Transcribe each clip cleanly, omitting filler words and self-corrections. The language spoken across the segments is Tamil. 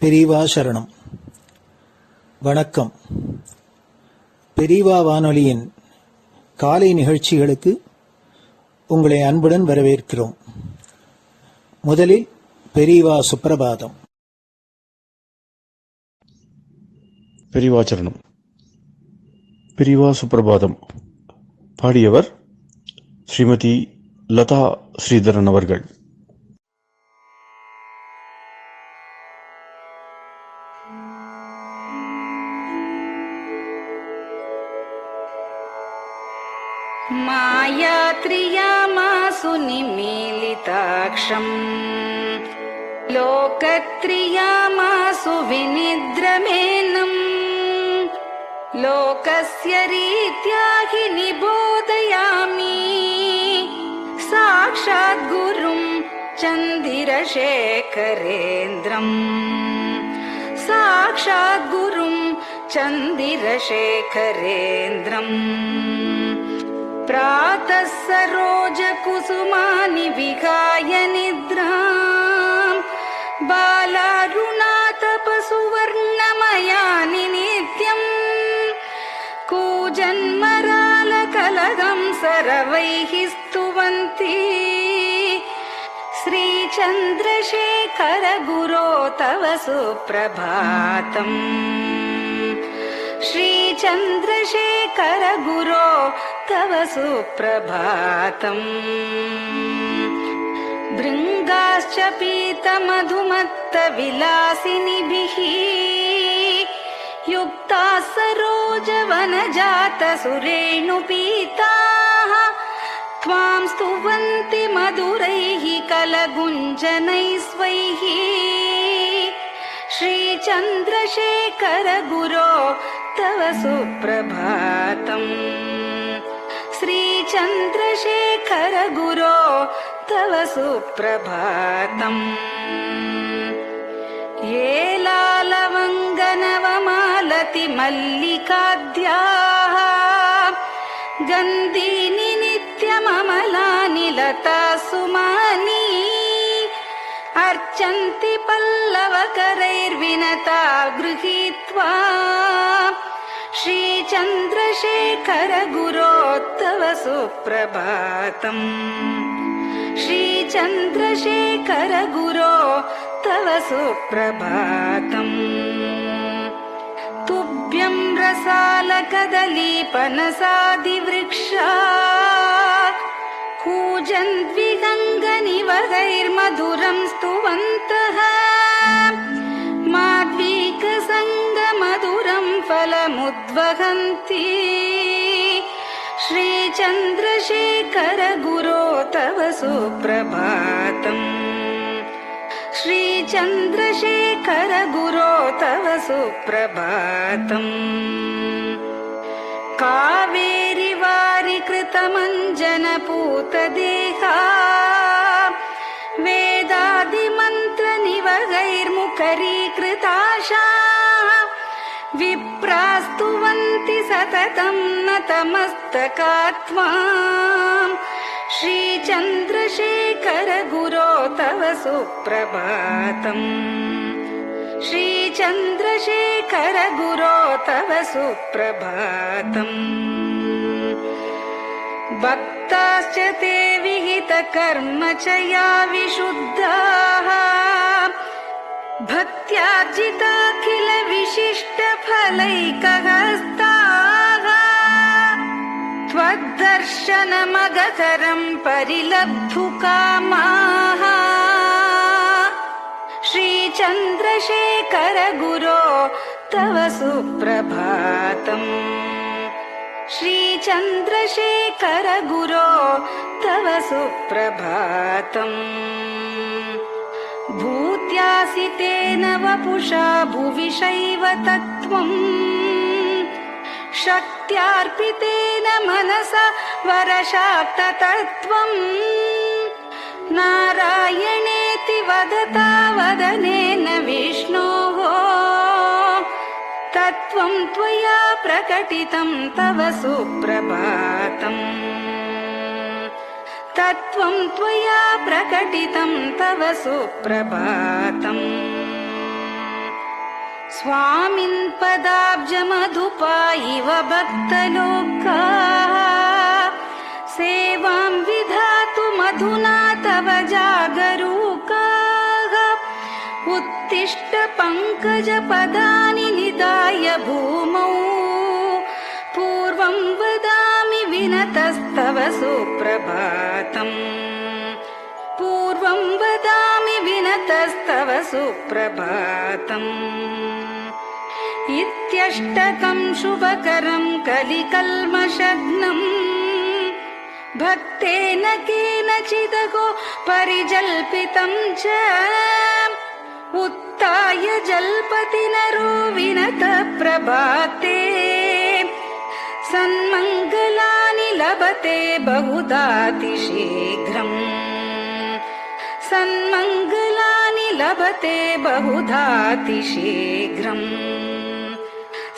பெரியவா சரணம். வணக்கம். பெரியவா வானொலியின் காலை நிகழ்ச்சிகளுக்கு உங்களை அன்புடன் வரவேற்கிறோம். முதலில் பெரியவா சுப்பிரபாதம். பெரியவா சரணம். பெரியவா சுப்பிரபாதம் பாடியவர் ஸ்ரீமதி லதா ஸ்ரீதரன் அவர்கள். मायात्रियामासु निमीलिताक्षम् लोकत्रियामासु विनिद्रमेनम् लोकस्य रीत्या हि निबोधयामि साक्षात् गुरुं चन्दिरशेखरेन्द्रम् साक्षात् गुरुं चन्दिरशेखरेन्द्रम् प्रातः सरोजकुसुमानि विहाय निद्राम् बालारुणातपसुवर्णमयानि नित्यम् कूजन्मरालकलगं सरवैः स्तुवन्ति श्रीचन्द्रशेखर गुरो तव सुप्रभातम् श्रीचन्द्रशेखर गुरो तव सुप्रभातम् भृङ्गाश्च पीतमधुमत्तविलासिनिभिः युक्ताः सरोजवनजातसुरेणुपीताः त्वां स्तुवन्ति मधुरैः कलगुञ्जनैः स्वैः श्रीचन्द्रशेखर गुरो तव सुप्रभातम् श्रीचन्द्रशेखर गुरो तव सुप्रभातम् ये लालवङ्गनवमालति मल्लिकाद्याः गन्धीनि नित्यममलानि लता सुमानि अर्चन्ति पल्लवकरैर्विनता गृहीत्वा श्रीचन्द्रशेखर गुरो तव सुप्रभातम् श्रीचन्द्रशेखर गुरो तव सुप्रभातम् तुभ्यं रसालकदलीपनसादिवृक्षा कूजन्द्विगङ्गनिवगैर्मधुरं स्तुवन्तः माध्वीकसङ्गमधुरं फलमुद्वहन्ति श्रीचन्द्रशेखर गुरो तव सुप्रभातम् श्रीचन्द्रशेखर गुरो तव सुप्रभातम् कावेरि वारिकृतमञ्जनपूतदेहा वेदादिमन्त्रनिवगैर्मुखरीकृताशाः विप्रास्तुवन्ति सततं नतमस्तकात्माम् श्रीचन्द्रशेखर गुरो तव सुप्रभातम् श्रीचन्द्रशेखर गुरो तव सुप्रभातम् भक्ताश्च ते विहितकर्मचया विशुद्धाः भक्त्यार्जिताखिलविशिष्टफलैकहस्ताः त्वद्दर्शनमगतरं परिलब्धुकामाः श्रीचन्द्रशेखर गुरो तव सुप्रभातम् श्रीचन्द्रशेखर गुरो तव सुप्रभातम् भूत्यासितेन वपुषा भुविशैव तत्त्वम् शक्त्यार्पितेन मनसा वरशाक्ततत्त्वम् नारायणेति वदता वदनेन विष्णोः तत्त्वं त्वया प्रकटितं तव सुप्रभातम् तत्त्वं त्वया प्रकटितं तव सुप्रभातम् स्वामिन् पदाब्जमधुपा इव भक्तलोकाः सेवां विधातुमधुना तव जागरूकाः उत्तिष्ठ पङ्कजपदानि निधाय भूमौ पूर्वं वदामि विनतस्तव सुप्रभातम् पूर्वं वदामि विनतस्तव सुप्रभातम् इत्यष्टकं शुभकरं कलिकल्मषघ्नम् भक्तेन केनचिदगो परिजल्पितं च उत्थाय जल्पति नरो विनत प्रभाते सन्मङ्गलानि लभते बहुधातिशीघ्रम् सन्मङ्गलानि लभते बहुधातिशीघ्रम्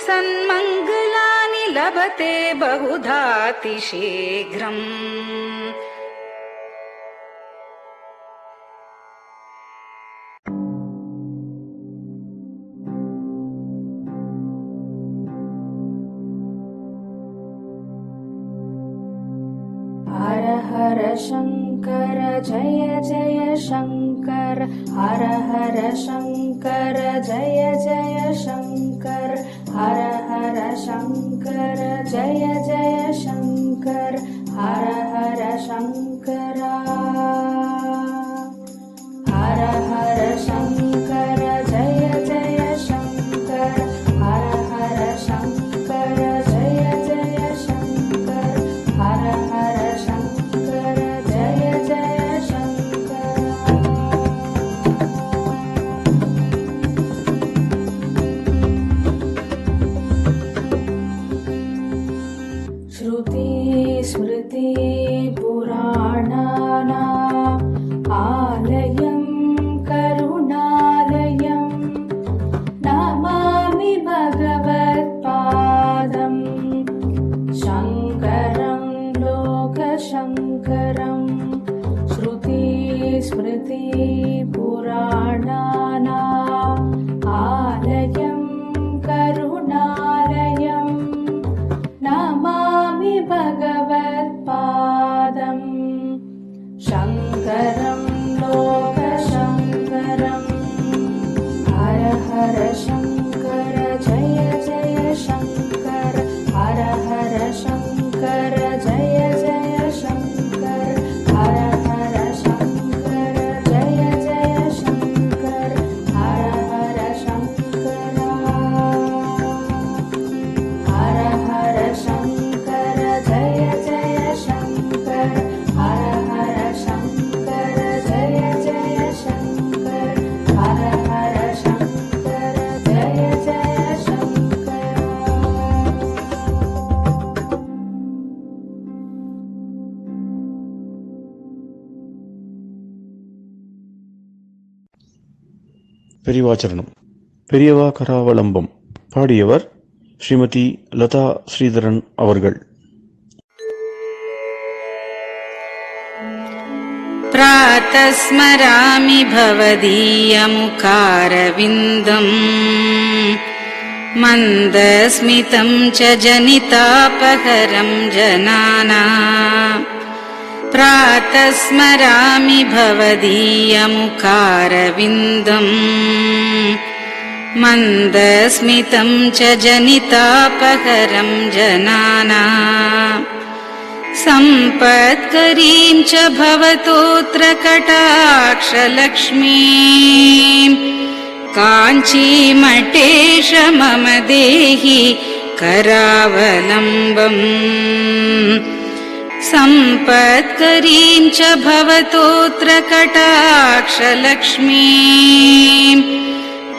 सन्मङ्गलानि लभते बहुधातिशीघ्रम् हर हर शङ्कर जय जय शङ्कर हर हर शङ्कर जय जय शङ्कर हर हर शङ्कर जय जय शङ्कर हर हर शङ्कर हर हर शङ्कर जय जय शङ्कर हर हर शङ्कर जय जय शङ्कर हर हर शङ्कर जय जय शङ्कर श्रुति स्मृति पुराणानाम् आलयं करुणालयं नमामि भगवत्पादं शङ्करं लोकशङ्करं श्रुति स्मृति पुराणानाम् आलयं करुणालयं नमामि भगवत्पादं शङ्करं लोकशङ्करम् हर हर शङ्कर जय जय शङ्कर हर हर शङ्कर जय जय शङ्कर हर हर शङ्कर जय जय शङ्कर हर हर शङ्कर हर हर शङ्कर जय जय शङ्कर हर हर शङ्कर जय जय शङ्कर हर हर शङ्कर जय जय शङ्कर பெரியவாச்சரணம். பெரியவா கராவலம்பம். பாடியவர் ஸ்ரீமதி லதா ஸ்ரீதரன் அவர்கள். प्रातः स्मरामि भवदीयमुखारविन्दम् मन्दस्मितं च जनितापहरं जनानाम् प्रातः स्मरामि भवदीयमुखारविन्दम् मन्दस्मितं च जनितापहरं जनानाम् सम्पत्करीं च भवतोऽत्र कटाक्षलक्ष्मीं काञ्चीमठेश मम देहि करावलम्बम् सम्पत्करीं च भवतोऽत्र कटाक्षलक्ष्मीं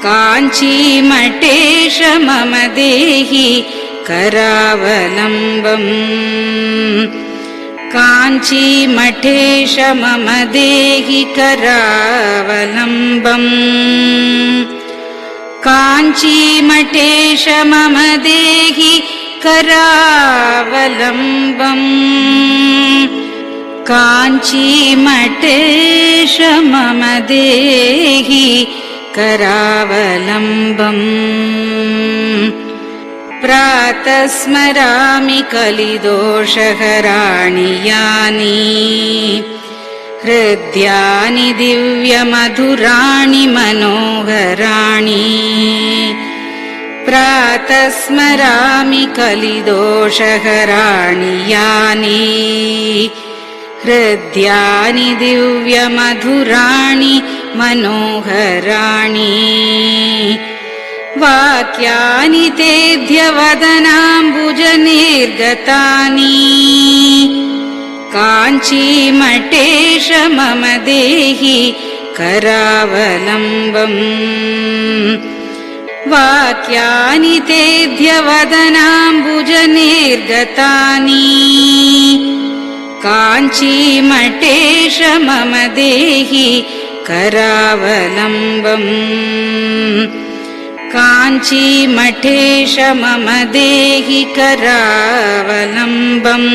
काञ्चीमठेश मम देहि करावलम्बम् काञ्चीमठेश मम देहि करावलम्बम् काञ्चीमठेश मम देहि करावलम्बम् काञ्चीमठेश मम देहि करावलम्बम् प्रातः स्मरामि कलिदोषहराणि यानि हृद्यानि दिव्यमधुराणि मनोहराणि प्रातः स्मरामि कलिदोषहराणि यानि हृद्यानि दिव्यमधुराणि मनोहराणि वाक्यानि तेऽध्यवदनाम्बुजनिर्गतानि काञ्चीमठेश मम देहि करावलम्बम् वाक्यानि तेऽध्यवदनाम्बुजनिर्गतानि काञ्चीमठेश मम देहि करावलम्बम् काञ्चीमठेश मम देहि करावलम्बम्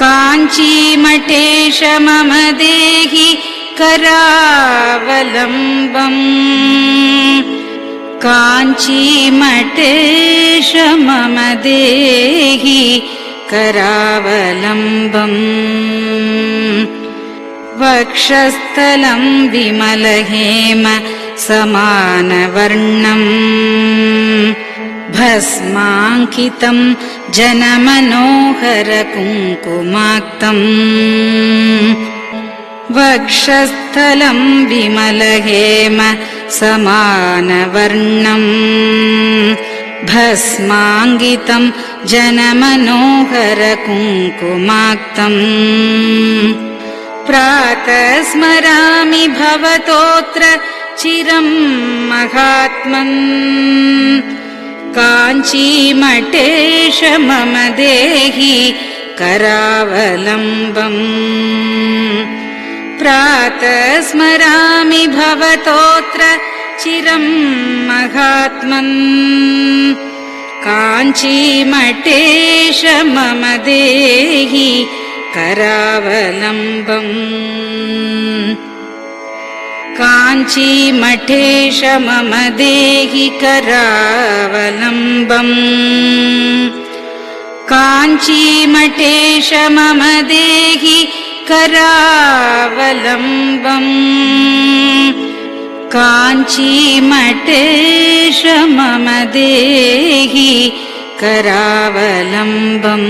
काञ्चीमठेश मम देहि करावलम्बम् काञ्चीमठेश मम देहि करावलम्बम् वक्षस्थलं विमलहेम समानवर्णम् भस्माङ्कितं जनमनोहर कुङ्कुमाक्तम् वक्षस्थलं विमलहेम समानवर्णम् भस्माङ्कितं जनमनोहर कुङ्कुमाक्तम् प्रातः स्मरामि भवतोऽत्र चिरं महात्मन् काञ्चीमठेश मम देहि करावलम्बम् प्रातः स्मरामि भवतोऽत्र चिरं महात्मन् काञ्चीमठेश मम देहि करावलम्बम् काञ्चीमठेश मम देहि करावलम्बम् काञ्चीमठेश मम देहि करावलम्बम् काञ्चीमठेश मम देहि करावलम्बम्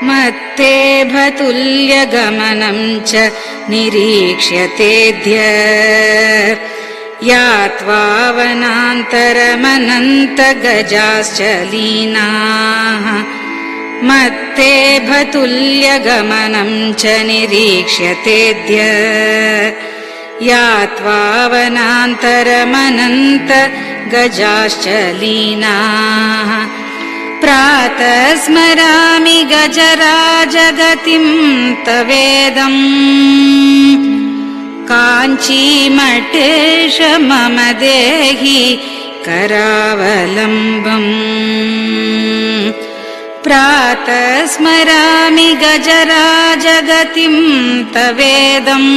मत्तेभतुल्यगमनं च निरीक्ष्यतेऽद्य यात्वावनान्तरमनन्तगजाश्च लीनाः मत्तेभतुल्यगमनं च निरीक्ष्यतेऽद्य यात्वावनान्तरमनन्तगजाश्च लीनाः प्रातः स्मरामि गजराजगतिं तवेदम् काञ्चीमठेश मम देहि करावलम्बम् प्रातः स्मरामि गजराजगतिं तवेदम्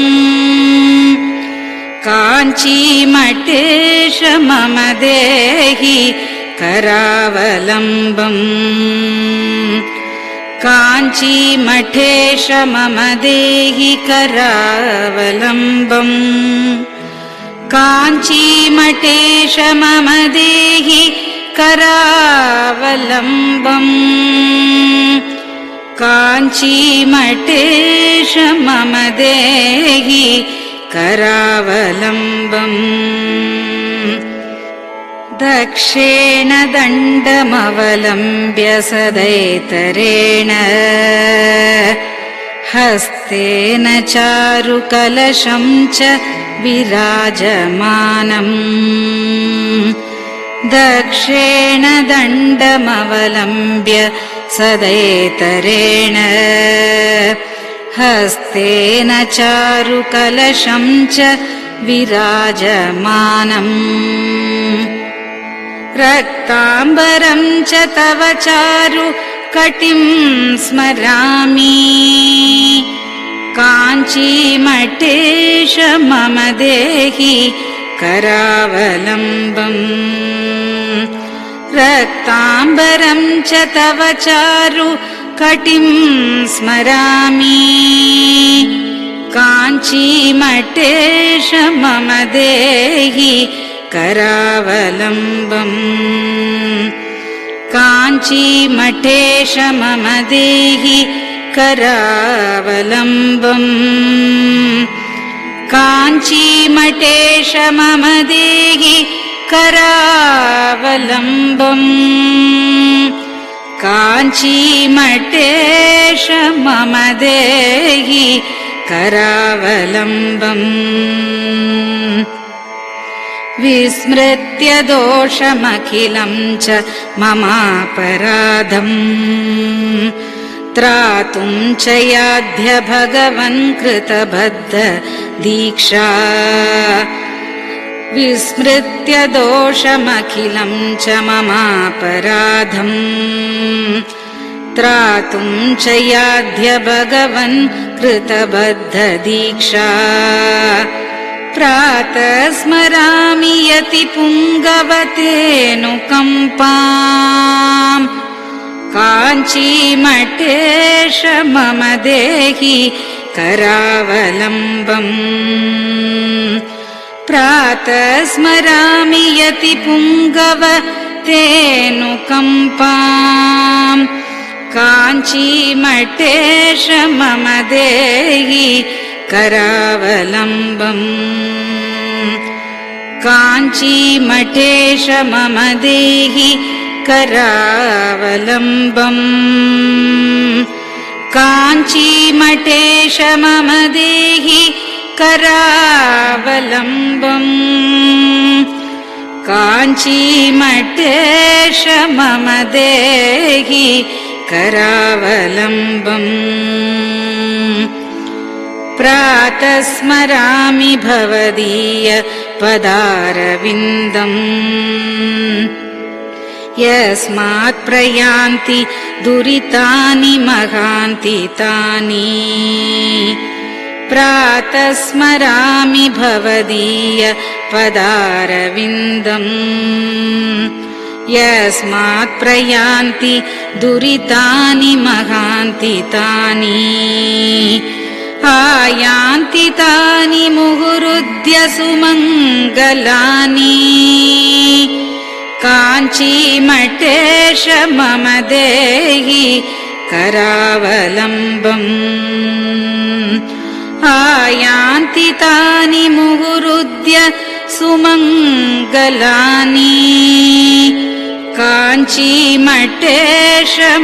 काञ्चीमठेश मम देहि करावलम्बम् काञ्चीमठेश मम देहि करावलम्बम् काञ्चीमठेश मम देहि करावलम्बम् काञ्चीमठेश मम देहि करावलम्बम् दक्षेण दण्डमवलम्ब्य सदैतरेण हस्तेन चारुकलशं च विराजमानम् दक्षेण दण्डमवलम्ब्य सदैतरेण हस्तेन चारुकलशं च विराजमानम् रक्ताम्बरं च तव चारु कटिं स्मरामि काञ्चीमठेश मम देहि करावलम्बम् रक्ताम्बरं च तव चारु कटिं स्मरामि काञ्चीमठेश मम देहि करावलम्बम् काञ्चीमठेश मम देहि करावलम्बम् काञ्चीमठेश मम देहि करावलम्बम् काञ्चीमठेश मम देहि करावलम्बम् विस्मृत्य दोषमखिलं च ममापराधम् त्रातुं च याध्य भगवन् कृतबद्ध दीक्षा विस्मृत्य दोषमखिलं च ममापराधम् त्रातुं च याध्य भगवन् कृतबद्ध दीक्षा प्रातः स्मरामि यति पुङ्गवतेऽनुकम्पाम् काञ्चीमठेश मम देहि करावलम्बम् प्रातः स्मरामि यति पुङ्गवतेऽनुकम्पाम् काञ्चीमठेश मम देहि करावलम्बम् काञ्चीमठेश मम देहि करावलम्बम् काञ्चीमठेश मम देहि करावलम्बम् काञ्चीमठेश मम देहि करावलम्बम् प्रातः स्मरामि भवदीय पदारविन्दम् यस्मात् प्रयान्ति दुरितानि महान्ति तानि प्रातः स्मरामि भवदीय पदारविन्दम् यस्मात् प्रयान्ति दुरितानि महान्ति तानि आयान्ति तानि मुहुरुद्य सुमङ्गलानि काञ्चीमठेश मम देहि करावलम्बम् आयान्ति तानि मुहुरुद्य सुमङ्गलानि काञ्चीमठेश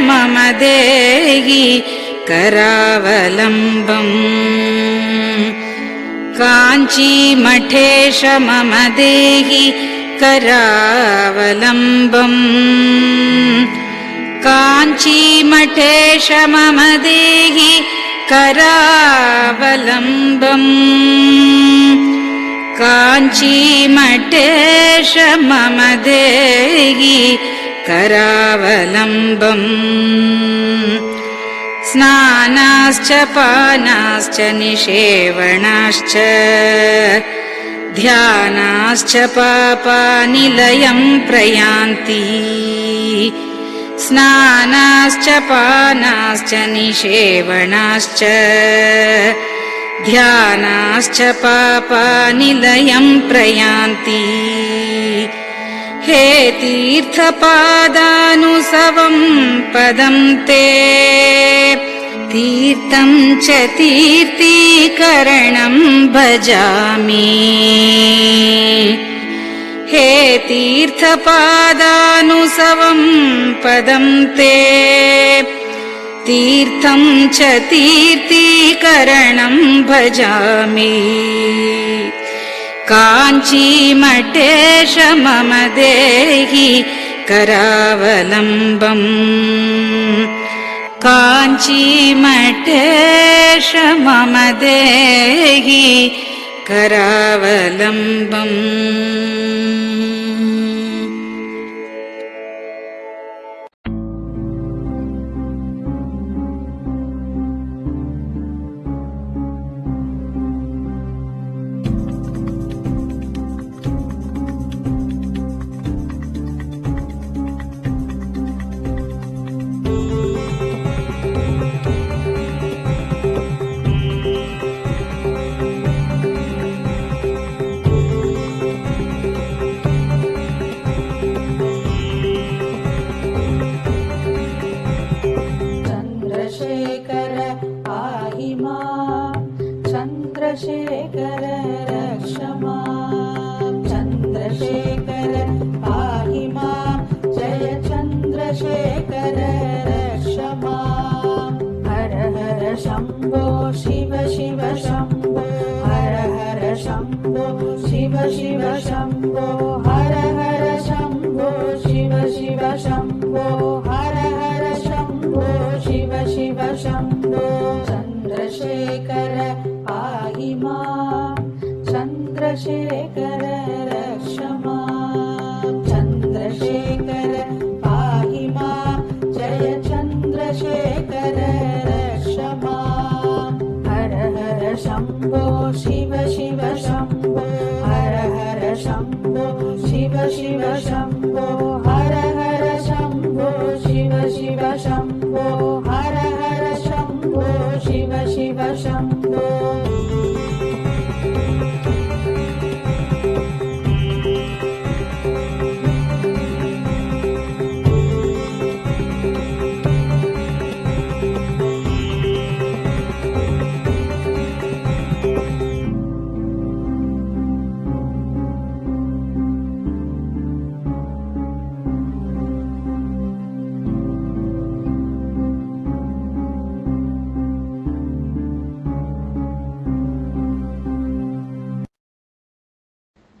मम देहि करावलम्बम् काञ्चीमठेश मम देहि करावलम्बम् काञ्चीमठेश मम देहि करावलम्बम् काञ्चीमठेश मम देहि करावलम्बम् स्नानाश्च पानाश्च निषेवणाश्च ध्यानाश्च पापानिलयं प्रयान्ति स्नानाश्च पानाश्च निषेवणाश्च ध्यानाश्च पापानिलयं प्रयान्ति हे तीर्थपादानुसवं पदं ते तीर्थं च तीर्थीकरणं भजामि हे तीर्थपादानुसवं पदं ते तीर्थं च तीर्थीकरणं भजामि काञ्चीमठेश मम देहि करावलम्बम् काञ्चीमठेश मम देहि करावलम्बम् चन्द्रशेखर रक्ष माम् चन्द्रशेखर पाहि माम् जय चन्द्रशेखर रक्ष माम् हर हर शम्भो शिव शिव शम्भो हर हर शम्भो शिव शिव शम्भो हर हर शम्भो शिव शिव शम्भो हर हर शम्भो शिव शिव शम्भो चन्द्रशेखर पाहि माम् चन्द्रशेखर रक्ष माम् चन्द्रशेखर पाहि माम् जय चन्द्रशेखर रक्ष माम् हर हर शम्भो शिव शिव शम्भो हर हर शम्भो शिव शिव शम्भो हर हर शम्भो शिव शिव शम्भो हर हर शम्भो शिव शिव शम्भो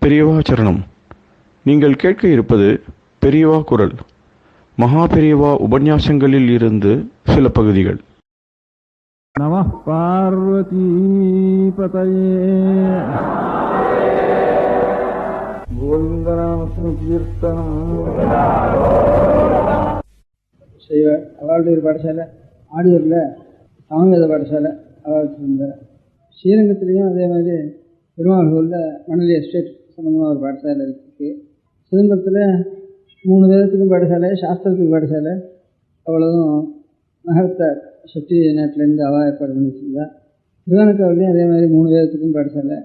பெரியவா சரணம். நீங்கள் கேட்க இருப்பது பெரியவா குரல். மகா பெரியவா உபன்யாசங்களில் இருந்து சில பகுதிகள். நமः பார்வதி பதயே கோவிந்தநாமசங்கீர்த்தனம். செய்வ அவளுடைய ஒரு பாடசாலை, ஆடியூரில் சமவேத பாடசாலை அவள். ஸ்ரீரங்கத்துலேயும் அதே மாதிரி பெருமாள் கோவிலில் மணலி எஸ்டேட் சம்மந்தமாக ஒரு பாடசாலை இருக்குது. சிதம்பரத்தில் 3 வேதத்துக்கும் பாடசாலை, சாஸ்திரத்துக்கு பாடசாலை. அவ்வளோதும் நகரத்தார் செட்டி நாட்டிலேருந்து அவள் ஏற்பாடு பண்ணி வச்சுருந்தா. திருவானக்காவிலையும் அதே மாதிரி 3 வேதத்துக்கும் பாடசாலை.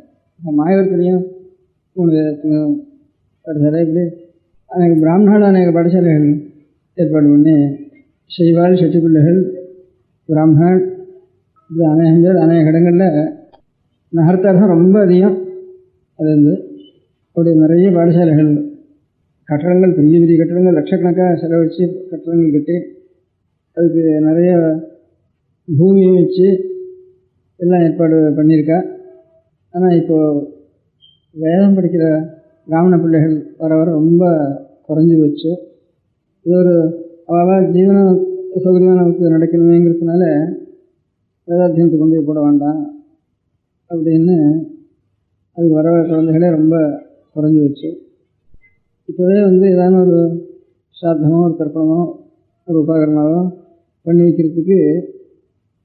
மாயவரத்துலேயும் 3 வேதத்துக்கும் பாடசாலை. இப்படி அநேக பிராமணர்கள் அநேக பாடசாலைகள் ஏற்பாடு பண்ணி செய்வாள். செட்டி பிள்ளைகள், பிராமணன், இது அநேகம் பேர் அநேக இடங்களில் நகரத்தார் தான் ரொம்ப அதிகம். அது வந்து அப்படி நிறைய பாடசாலைகள், கட்டடங்கள், பெரிய பெரிய கட்டடங்கள், லட்சக்கணக்காக செலவழித்து கட்டடங்கள் கட்டி அதுக்கு நிறைய பூமியை வச்சு எல்லாம் ஏற்பாடு பண்ணியிருக்கா. ஆனால் இப்போது வேதம் படிக்கிற பிராமண பிள்ளைகள் வர வர ரொம்ப குறைஞ்சி போச்சு. இது ஒரு அவள் ஜீவன சௌகரியமாக நமக்கு நடக்கணுமேங்கிறதுனால வேதாத்தியனத்தை கொண்டு போய் போட வேண்டாம் அப்படின்னு அதுக்கு வர குழந்தைகளே ரொம்ப குறைஞ்சி வச்சு. இப்போவே வந்து ஏதான ஒரு சாத்தமோ ஒரு தர்ப்பணமோ ஒரு உபகரணமோ பண்ணி வைக்கிறதுக்கு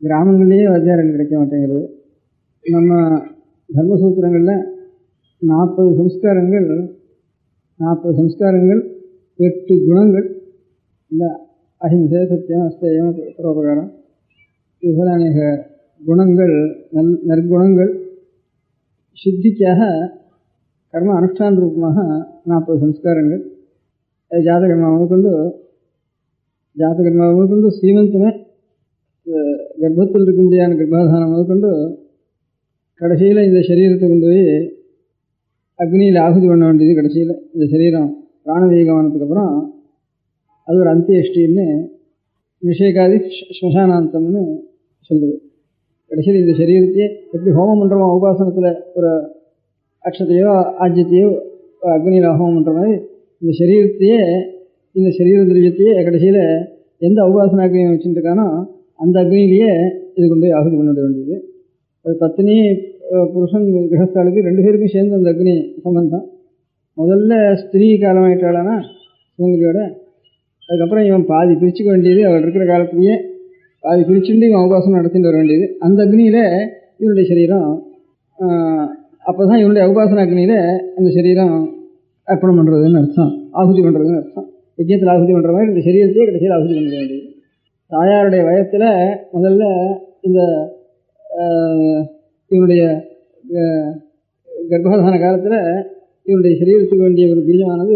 கிராமங்கள்லேயே வாத்தியார்கள் கிடைக்க மாட்டேங்கிறது. நம்ம தர்மசூத்திரங்களில் 40 சம்ஸ்காரங்கள் 8 குணங்கள் இல்லை, அஹிம்சை, சத்தியம், அஸ்தேயம், பரோபகாரம், இதுபோல அநேக குணங்கள், நற்குணங்கள் சித்திக்காக கர்ம அனுஷ்டான ரூபமாக 40 சம்ஸ்காரங்கள். அது ஜாதகர்மா முதற்கொண்டு சீமந்தமே, கர்ப்பத்தில் இருக்க முடியாத கர்ப்பாதானம் முதற்கொண்டு கடைசியில் இந்த சரீரத்தை கொண்டு போய் அக்னியில் ஆகுதி பண்ண வேண்டியது. கடைசியில் இந்த சரீரம் பிராணவீகமானதுக்கப்புறம் அது ஒரு அந்தியஷ்டின்னு நிஷேகாதி ஸ்மசானாந்தம்னு சொல்லுது. கடைசியில் இந்த சரீரத்தையே எப்படி ஹோமம் பண்ணுறோமோ, உபாசனத்தில் ஒரு அக்ஷத்தையோ ஆஜ்யத்தையோ அக்னியில் ஹோமம் பண்ணுற மாதிரி இந்த சரீரத்தையே, இந்த சரீர திரவியத்தையே கடைசியில் எந்த உபாசன அக்னியை வச்சுட்டு இருக்கானோ அந்த அக்னியிலேயே இது கொண்டு போய் ஆகுதி பண்ண வேண்டியது. அது பத்தினி புருஷன் கிரகஸ்தாளுக்கு 2 பேருக்கும் சேர்ந்து அந்த அக்னி சம்பந்தம். முதல்ல ஸ்திரீ காலமாயிட்டாளானா சுமங்கலியோட, அதுக்கப்புறம் இவன் பாதி பிரிச்சுக்க வேண்டியது. அவள் இருக்கிற காலத்துலேயே பாதி பிரிச்சுட்டு இவன் உபாசனம் நடத்திட்டு வர வேண்டியது. அந்த அக்னியில் இவனுடைய சரீரம், அப்போ தான் இவனுடைய உபாசன அக்னியில் அந்த சரீரம் அர்ப்பணம் பண்ணுறதுன்னு அர்த்தம், ஆகுதி பண்ணுறதுன்னு அர்த்தம். யஜ்யத்தில் ஆகுதி பண்ணுற மாதிரி இந்த சரீரத்தையே கடைசியில் ஆகுதி பண்ண வேண்டியது. தாயாருடைய வயத்தில் முதல்ல இந்த இவனுடைய கர்ப்பாதான காலத்தில் இவனுடைய சரீரத்துக்கு வேண்டிய ஒரு பீஜமானது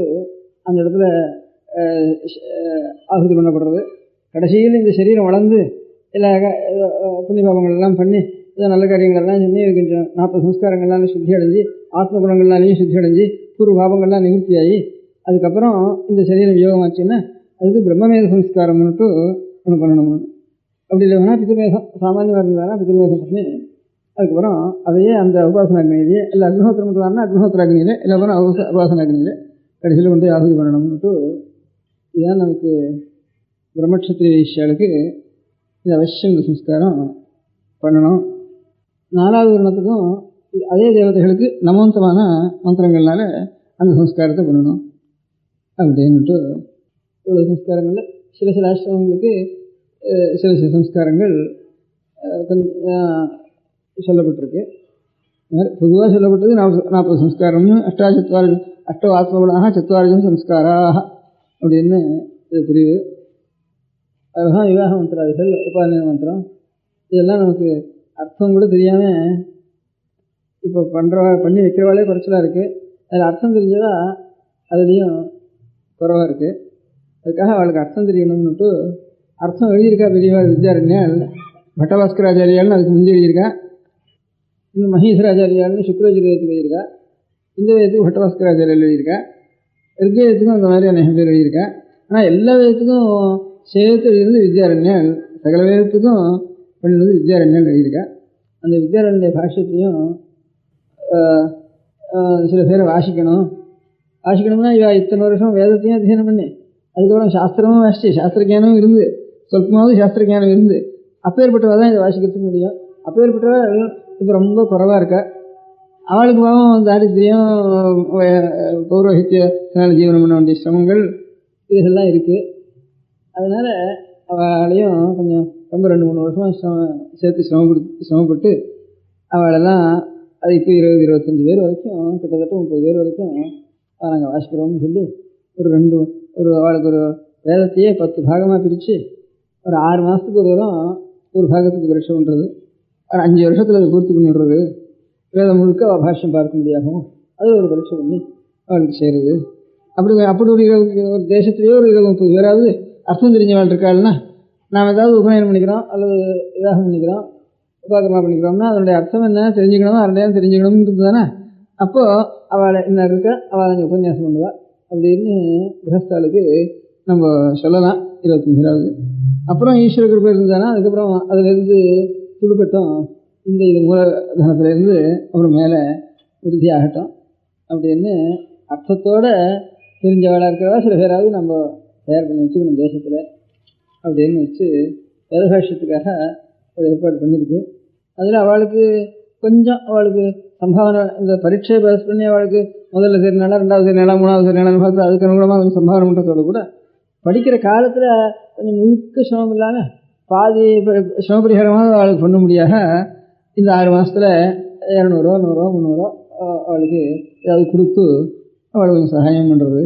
அந்த இடத்துல ஆகுதி பண்ணப்படுறது. கடைசியில் இந்த சரீரம் வளர்ந்து எல்லா புண்ணியபாபங்கள் எல்லாம் பண்ணி ஏதோ நல்ல காரியங்கள்லாம் சொல்லி கொஞ்சம் 40 சம்ஸ்காரங்கள்லாம் சுத்தி அடைஞ்சு ஆத்ம குணங்கள்னாலையும் சுத்தி அடைஞ்சு பூர்வ பாவங்கள்லாம் நிவர்த்தியாகி அதுக்கப்புறம் இந்த சரீரம் வியோகமாச்சுன்னா அதுக்கு பிரம்மமேத சம்ஸ்காரம்னுட்டு ஒன்று பண்ணணும். அப்படி இல்லைன்னா பிதர்மேதம் சாமானியமாக இருந்தாலும் பிதர்மேதம் பண்ணி அதுக்கப்புறம் அதையே அந்த உபாசனாக்னியிலேயே இல்லை அக்னிஹோத்திரம் மட்டும் அக்னிஹோத்திராக்னியிலே இல்லை அப்புறம் உபாசனாக்னியிலே கடைசியில் கொண்டு ஆகுதி பண்ணணும்னுட்டு இதுதான் நமக்கு பிரம்மக்ஷத்திரிய வைஷ்யாளுக்கு இது அவசியம் இந்த சம்ஸ்காரம் பண்ணணும். 4வது வருணத்துக்கும் அதே தேவதைகளுக்கு நமோந்தமான மந்திரங்கள்னால அந்த சம்ஸ்காரத்தை பண்ணணும் அப்படின்ட்டு இவ்வளோ சம்ஸ்காரங்களில் சில ஆசிரமங்களுக்கு சில சம்ஸ்காரங்கள் கொஞ்சம் சொல்லப்பட்டிருக்கு. பொதுவாக சொல்லப்பட்டது 40 சம்ஸ்காரம்னு அஷ்டோ ஆத்மகுணாக சத்வாரிஜம் சம்ஸ்காராக அப்படின்னு இது புரியுது. அதுதான் விவாக மந்திராதிகள் உபாதன மந்திரம் இதெல்லாம் நமக்கு அர்த்தம் கூட தெரியாமல் இப்போ பண்ணி வைக்கிறவாளே குறைச்சலாக இருக்குது. அதில் அர்த்தம் தெரிஞ்சதா அதுலேயும் குறைவாக இருக்குது. அதுக்காக அவளுக்கு அர்த்தம் தெரியணும்னுட்டு அர்த்தம் எழுதியிருக்கா பெரியவாள் வித்யாரண்யால் பட்டபாஸ்கராச்சாரியால்னு அதுக்கு முந்தி எழுதியிருக்கா. இன்னும் மகேஸ்வராச்சாரியால்னு சுக்ரஜுரேதத்துக்கு எழுதியிருக்கா. இந்த வேதத்துக்கு பட்டபாஸ்கராச்சாரியால் எழுதியிருக்கா. ரிக்வேதத்துக்கும் அந்த மாதிரி அநேகம் பேர் எழுதியிருக்கா. ஆனால் எல்லா வேதத்துக்கும் சேர்த்து எழுதினது வித்யாரண்யால், சகல வேதத்துக்கும் பண்ணினது வித்யாரண்யால் எழுதியிருக்கா. அந்த வித்யாரண்ய பாஷ்யத்தையும் சில பேரை வாசிக்கணும்னா இவ இத்தனை வருஷம் வேதத்தையும் அத்தியனம் பண்ணி அதுக்கப்புறம் சாஸ்திரமும் வாசிச்சு சாஸ்திர ஜானமும் இருந்து சொல்பமாவது சாஸ்திர ஜானம் இருந்து அப்பேற்பட்டவா தான் இதை வாசிக்கிறதுக்கு முடியும். அப்பேற்பட்டவா இப்போ ரொம்ப குறைவாக இருக்கா. அவளுக்கு பாவம் தாரித்திரியம் பௌரோஹித்யத்தினால ஜீவனம் பண்ண வேண்டிய சிரமங்கள் இதெல்லாம் இருக்குது. அதனால் அவளையும் கொஞ்சம் ரொம்ப 2-3 வருஷமாக சேர்த்து சிரமப்பட்டு அவளெல்லாம் அது இப்போ 20-25 பேர் வரைக்கும் கிட்டத்தட்ட 30 பேர் வரைக்கும் நாங்கள் வாசிக்கிறோம்னு சொல்லி அவளுக்கு ஒரு வேதத்தையே 10 பாகமாக பிரித்து ஒரு 6 மாதத்துக்கு ஒரு தரம் ஒரு பாகத்துக்கு பரீட்சை பண்ணுறது, ஒரு 5 வருஷத்தில் அதை பூர்த்தி பண்ணி விடுறது, வேதம் முழுக்க அவள் பாஷ்யம் பார்க்க முடியாகும் அது ஒரு பரீட்சை பண்ணி அவளுக்கு செய்கிறது. அப்படி ஒரு தேசத்துலேயே ஒரு 20-30 பேராவது அர்த்தம் தெரிஞ்சவாள் இருக்காள்னா நாம் ஏதாவது உபநயனம் பண்ணிக்கிறோம் அல்லது விவாகம் பண்ணிக்கிறோம் உபாகரமாக பண்ணிக்கிறோம்னா அதனுடைய அர்த்தம் என்ன தெரிஞ்சுக்கணும், அரையாவது தெரிஞ்சுக்கணும்ன்றது தானே. அப்போது அவளை என்ன இருக்கா அவள் அங்கே உபன்யாசம் பண்ணுவாள் அப்படின்னு கிரகஸ்தாளுக்கு நம்ம சொல்லலாம். 25வது அப்புறம் ஈஸ்வர கிருப்பை இருந்தானா அதுக்கப்புறம் அதிலேருந்து துடுப்பட்டும் இது மூலதனத்துலேருந்து அப்புறம் மேலே உறுதி ஆகட்டும் அப்படின்னு அர்த்தத்தோடு தெரிஞ்சவளாக இருக்கிறவா சில பேராவது நம்ம தயார் பண்ணி வச்சுக்கணும் தேசத்தில் அப்படின்னு வச்சு வேதபாஷ்யத்துக்காக ஒரு ஏற்பாடு பண்ணியிருக்கு. அதில் அவளுக்கு சம்பாவனை இந்த பரீட்சை பாஸ் பண்ணி அவளுக்கு முதல்ல தெரினால 2வது தெரினால 3வது தெரினாலும் பார்த்து அதுக்கு அனுகூலமாக கொஞ்சம் சம்பாவனை பண்ணுறதோடு கூட படிக்கிற காலத்தில் கொஞ்சம் முழுக்க சிரமம் இல்லாமல் பாதி சிரமபரிகாரமாக அவளுக்கு பண்ண முடியாத இந்த 6 மாதத்தில் 200 100 300 அவளுக்கு ஏதாவது கொடுத்து அவளுக்கு கொஞ்சம் சகாயம் பண்ணுறது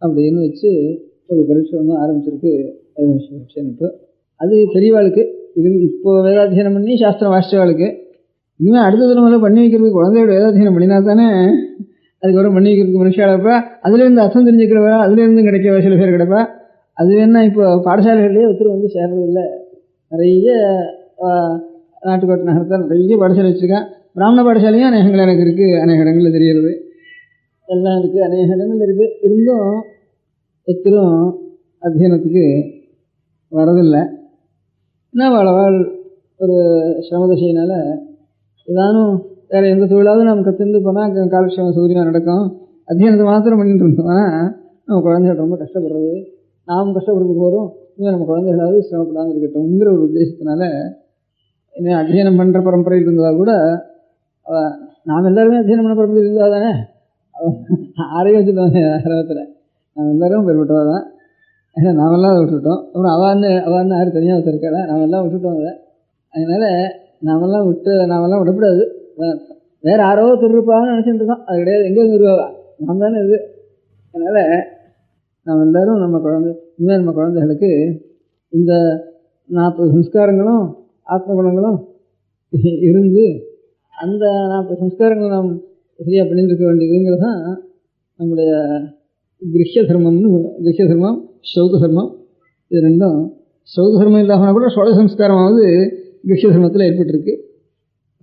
அப்படின்னு வச்சு ஒரு பரீட்சை ஒன்று ஆரம்பிச்சிருக்கு. அது பெரியவாளுக்கு இப்போ வேதாத்தியனம் பண்ணி சாஸ்திரம் வாசிச்சவாளுக்கு இனிமேல் அடுத்த தலைமுறை பண்ணி வைக்கிறதுக்கு குழந்தையோட வேதாத்தியனம் பண்ணினா தானே அதுக்கப்புறம் பண்ணி வைக்கிறதுக்கு மனுஷாளப்பா அதுலேருந்து அர்த்தம் தெரிஞ்சுக்கிறவா அதுலேருந்து கிடைக்கவா சில பேர் கிடைப்பா. அது வேணா இப்போ பாடசாலைகள்லேயே ஒருத்தர் வந்து சேர்றதில்லை. நிறைய நாட்டுக்கோட்டை நகரத்தில் நிறைய பாடசாலை வச்சுருக்கேன். பிராமண பாடசாலையும் அநேகங்கள் எனக்கு இருக்குது, அநேக இடங்களில் தெரிகிறது எல்லாம் இருக்குது, அநேக இடங்கள் இருக்குது. இருந்தும் ஒருத்தரும் அத்தியனத்துக்கு வரதில்லை. என்ன வாழ் ஒரு சிரமதசையினால் ஏதானும் வேறு எந்த தொழிலாவது நம்ம கற்றுந்து போனால் காலக்ஷேமம் சௌகரியமாக நடக்கும். அத்தியனத்தை மாத்திரம் பண்ணிட்டு இருந்தோம்னா நம்ம குழந்தைகள் ரொம்ப கஷ்டப்படுறது, நாம் கஷ்டப்படுறது போகிறோம், இன்னும் நம்ம குழந்தைகளாவது சிரமப்படாமல் இருக்கட்டும்ங்கிற ஒரு உத்தேசத்தினால இன்னும் அத்தியனம் பண்ணுற பரம்பரையில் இருந்தால் கூட நாம் எல்லாருமே அத்தியனம் பண்ண பரம்பரையில் இருந்தால் தானே ஆரையும் வச்சுருவாங்க ஆரம்பத்தில் நாம் எல்லோரும் பெருப்பட்டவா தான். ஏன்னா நாமெல்லாம் அதை விட்டுட்டோம். அப்புறம் அவான்னு யாரும் தனியாக வச்சுருக்காளா நாமெல்லாம் விட்டுட்டோம். அதை அதனால் நாமெல்லாம் விடக்கூடாது. வேறு யாரோ திருப்பான்னு நினச்சிட்டு இருக்கோம், அது கிடையாது. எங்கே நிறுவாவா நாம் தானே இது. அதனால் நாம் எல்லோரும் இனிமேல் நம்ம குழந்தைகளுக்கு இந்த 40 சம்ஸ்காரங்களும் ஆத்ம குணங்களும் இருந்து அந்த 40 சம்ஸ்காரங்களை நாம் சரியாக பண்ணிட்டு இருக்க வேண்டியதுங்கிறது தான் நம்முடைய கிரஹ்ய தர்மம் சௌக தர்மம். இது ரெண்டும் சௌக தர்மம் இல்லாமல் கூட சோழ சம்ஸ்காரமாவது கிரஹ்ய தர்மத்தில் ஏற்பட்டிருக்கு.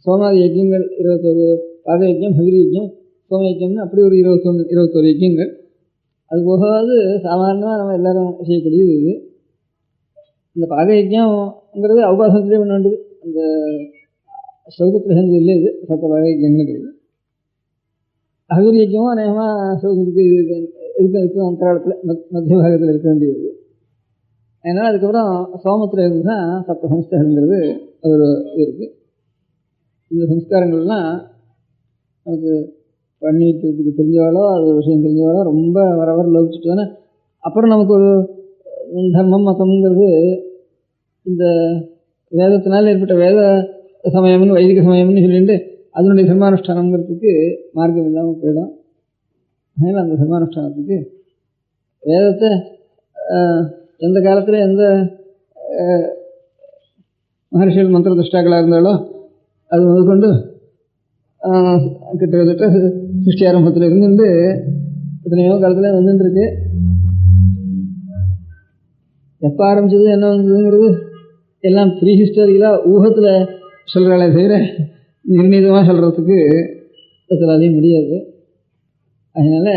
சோமாதி யஜ்யங்கள் 21, பாத யஜ்யம், ஹவிரி யஜ்யம், சோம யஜ்யம்னு அப்படி ஒரு 21 யஜ்யங்கள். அது போகாது சாதாரணமாக நம்ம எல்லாரும் செய்யக்கூடியது இது. இந்த பாத யஜ்யம்ங்கிறது அவகாசத்திலே பண்ண வேண்டியது. அந்த ஸ்லோகத்தில் சேர்ந்தது இல்லை, இது சத்த பாத யஜ்யங்கிறது. ஹவிரி யஜ்யமும் அநேகமாக ஸ்லோகத்துக்கு இதுக்கு அந்தராளத்தில் மத்திய பாகத்தில் இருக்க வேண்டியது. அதனால் அதுக்கப்புறம் சோமத்தில் இருந்து தான் சப்த சம்ஸ்காரங்கிறது ஒரு இது இருக்குது. இந்த சம்ஸ்காரங்கள்லாம் நமக்கு பண்ணிக்கிறதுக்கு தெரிஞ்சவாளோ அது விஷயம் தெரிஞ்சவாளோ ரொம்ப வர லோபிச்சுட்டு தானே அப்புறம் நமக்கு ஒரு தர்மம் மதம்ங்கிறது இந்த வேதத்தினால் ஏற்பட்ட வேத சமயம்னு வைதிக சமயம்னு சொல்லிட்டு அதனுடைய தர்மானுஷ்டானங்கிறதுக்கு மார்க்கம் இல்லாமல் போயிடும். அதனால் அந்த தர்மானுஷ்டானத்துக்கு வேதத்தை எந்த காலத்தில் எந்த மகர்ஷிகள் மந்திர துஷ்டாக்களாக இருந்தாலோ அது முதற்கொண்டு கிட்டத்தட்ட சிருஷ்டி ஆரம்பத்தில் இருந்துட்டு எத்தனையோ காலத்தில் வந்துட்டுருக்கு. எப்போ ஆரம்பிச்சது என்ன வந்ததுங்கிறது எல்லாம் ப்ரீ ஹிஸ்டாரிக்கலாக ஊகத்தில் சொல்கிறாளே தவிர நிர்ணீதமாக சொல்கிறதுக்கு எல்லாத்தையும் முடியாது. அதனால்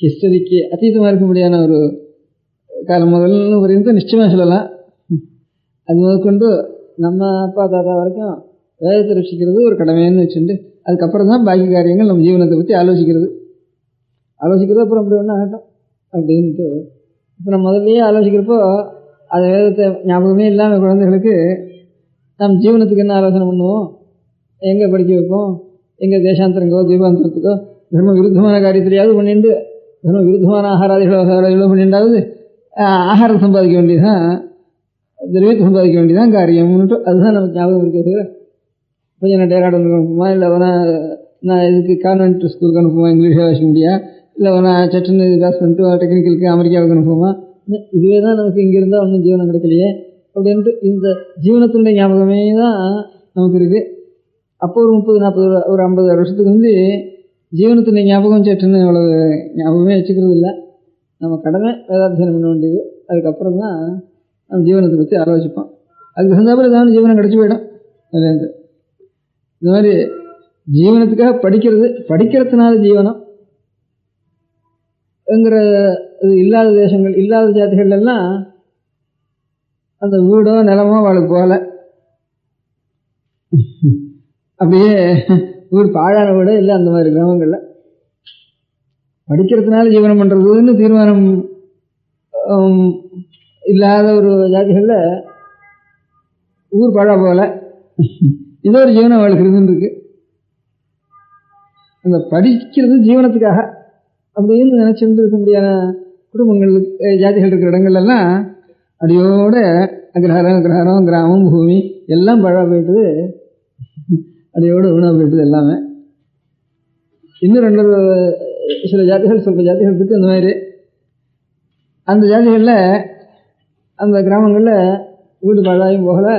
ஹிஸ்டரிக்கு அத்தீதமாக இருக்க முடியாத ஒரு காலம் முதல்னு வரைக்கும் நிச்சயமாக சொல்லலாம். அது முதற்கொண்டு நம்ம அப்பா தாத்தா வரைக்கும் வேதத்தை ரட்சிக்கிறது ஒரு கடமைன்னு வச்சுட்டு அதுக்கப்புறம் தான் பாக்கி காரியங்கள் நம்ம ஜீவனத்தை பற்றி ஆலோசிக்கிறது அப்புறம் அப்படி ஒன்றும் ஆகட்டும் அப்படின்ட்டு இப்போ நம்ம முதல்லையே ஆலோசிக்கிறப்போ அது வேதத்தை ஞாபகமே இல்லாமல் குழந்தைகளுக்கு நம்ம ஜீவனத்துக்கு என்ன ஆலோசனை பண்ணுவோம், எங்கே படிக்க வைப்போம், எங்கே தேசாந்தரங்கோ தீபாந்தரத்துக்கோ தர்ம விருத்தமான காரியத்திலையாவது பண்ணிட்டு தர்ம விருத்தமான ஆகாராதிகளோ பண்ணிட்டாவது ஆகாரம் சம்பாதிக்க வேண்டியதுதான், திரவியத்தை சம்பாதிக்க வேண்டியதான் காரியம்னுட்டு அதுதான் நமக்கு ஞாபகம் இருக்கிறது. கொஞ்சம் நான் டேராட் வந்து அனுப்புமா, இல்லை வேணா நான் இதுக்கு கான்வென்ட் ஸ்கூலுக்கு அனுப்புமா, இங்கிலீஷாக வாசிக்க முடியா, இல்லை வேணா சட்டுன்னு கிளாஸ் பண்ணிட்டு டெக்னிக்கலுக்கு அமெரிக்காவுக்கு அனுப்புமா, இதுவே தான் நமக்கு இங்கே இருந்தால் ஒன்றும் ஜீவனம் கிடைக்கலையே அப்படின்ட்டு இந்த ஜீவனத்தினுடைய ஞாபகமே தான் நமக்கு இருக்குது. அப்போ ஒரு 30-40 ஒரு 50 வருஷத்துக்கு வந்து ஜீவனத்தினுடைய ஞாபகம் சட்டுன்னு அவ்வளோ ஞாபகமே வச்சுக்கிறது இல்லை. நம்ம கடமை வேதாத்தியனம் பண்ண வேண்டியது. அதுக்கப்புறம் தான் நம்ம ஜீவனத்தை பற்றி ஆலோசிப்போம். அதுக்கு தகுந்தாப்புல ஏதாவது ஜீவனம் கிடச்சி போயிடும். அதுலேருந்து இந்த மாதிரி ஜீவனத்துக்காக படிக்கிறதுனால ஜீவனம் ங்கிற இது இல்லாத தேசங்கள் இல்லாத ஜாதிகள் எல்லாம் அந்த வீடோ நிலமோ அவளுக்கு போகல, அப்படியே வீடு பாழான வீடோ இல்லை. அந்த மாதிரி கிராமங்களில் படிக்கிறதுனால ஜீவனம் பண்ணுறதுன்னு தீர்மானம் இல்லாத ஒரு ஜாதிகளில் ஊர் பாழா போகல, ஏதோ ஒரு ஜீவனம் அவளுக்கு இருந்துருக்கு. அந்த படிக்கிறது ஜீவனத்துக்காக அப்படின்னு நினச்சிட்டு இருக்க முடியாத குடும்பங்கள் ஜாதிகள் இருக்கிற இடங்கள்லாம் அடியோட கிரகம் கிராமம் பூமி எல்லாம் பழா போயிட்டுது, அடியோட உணவு போயிட்டுது எல்லாமே. இன்னும் 2 சில ஜாதிகள் சொல்கிற ஜாதிகள் இருக்குது. அந்த மாதிரி அந்த ஜாதிகளில் அந்த கிராமங்களில் வீடு பழாயும் போகலை,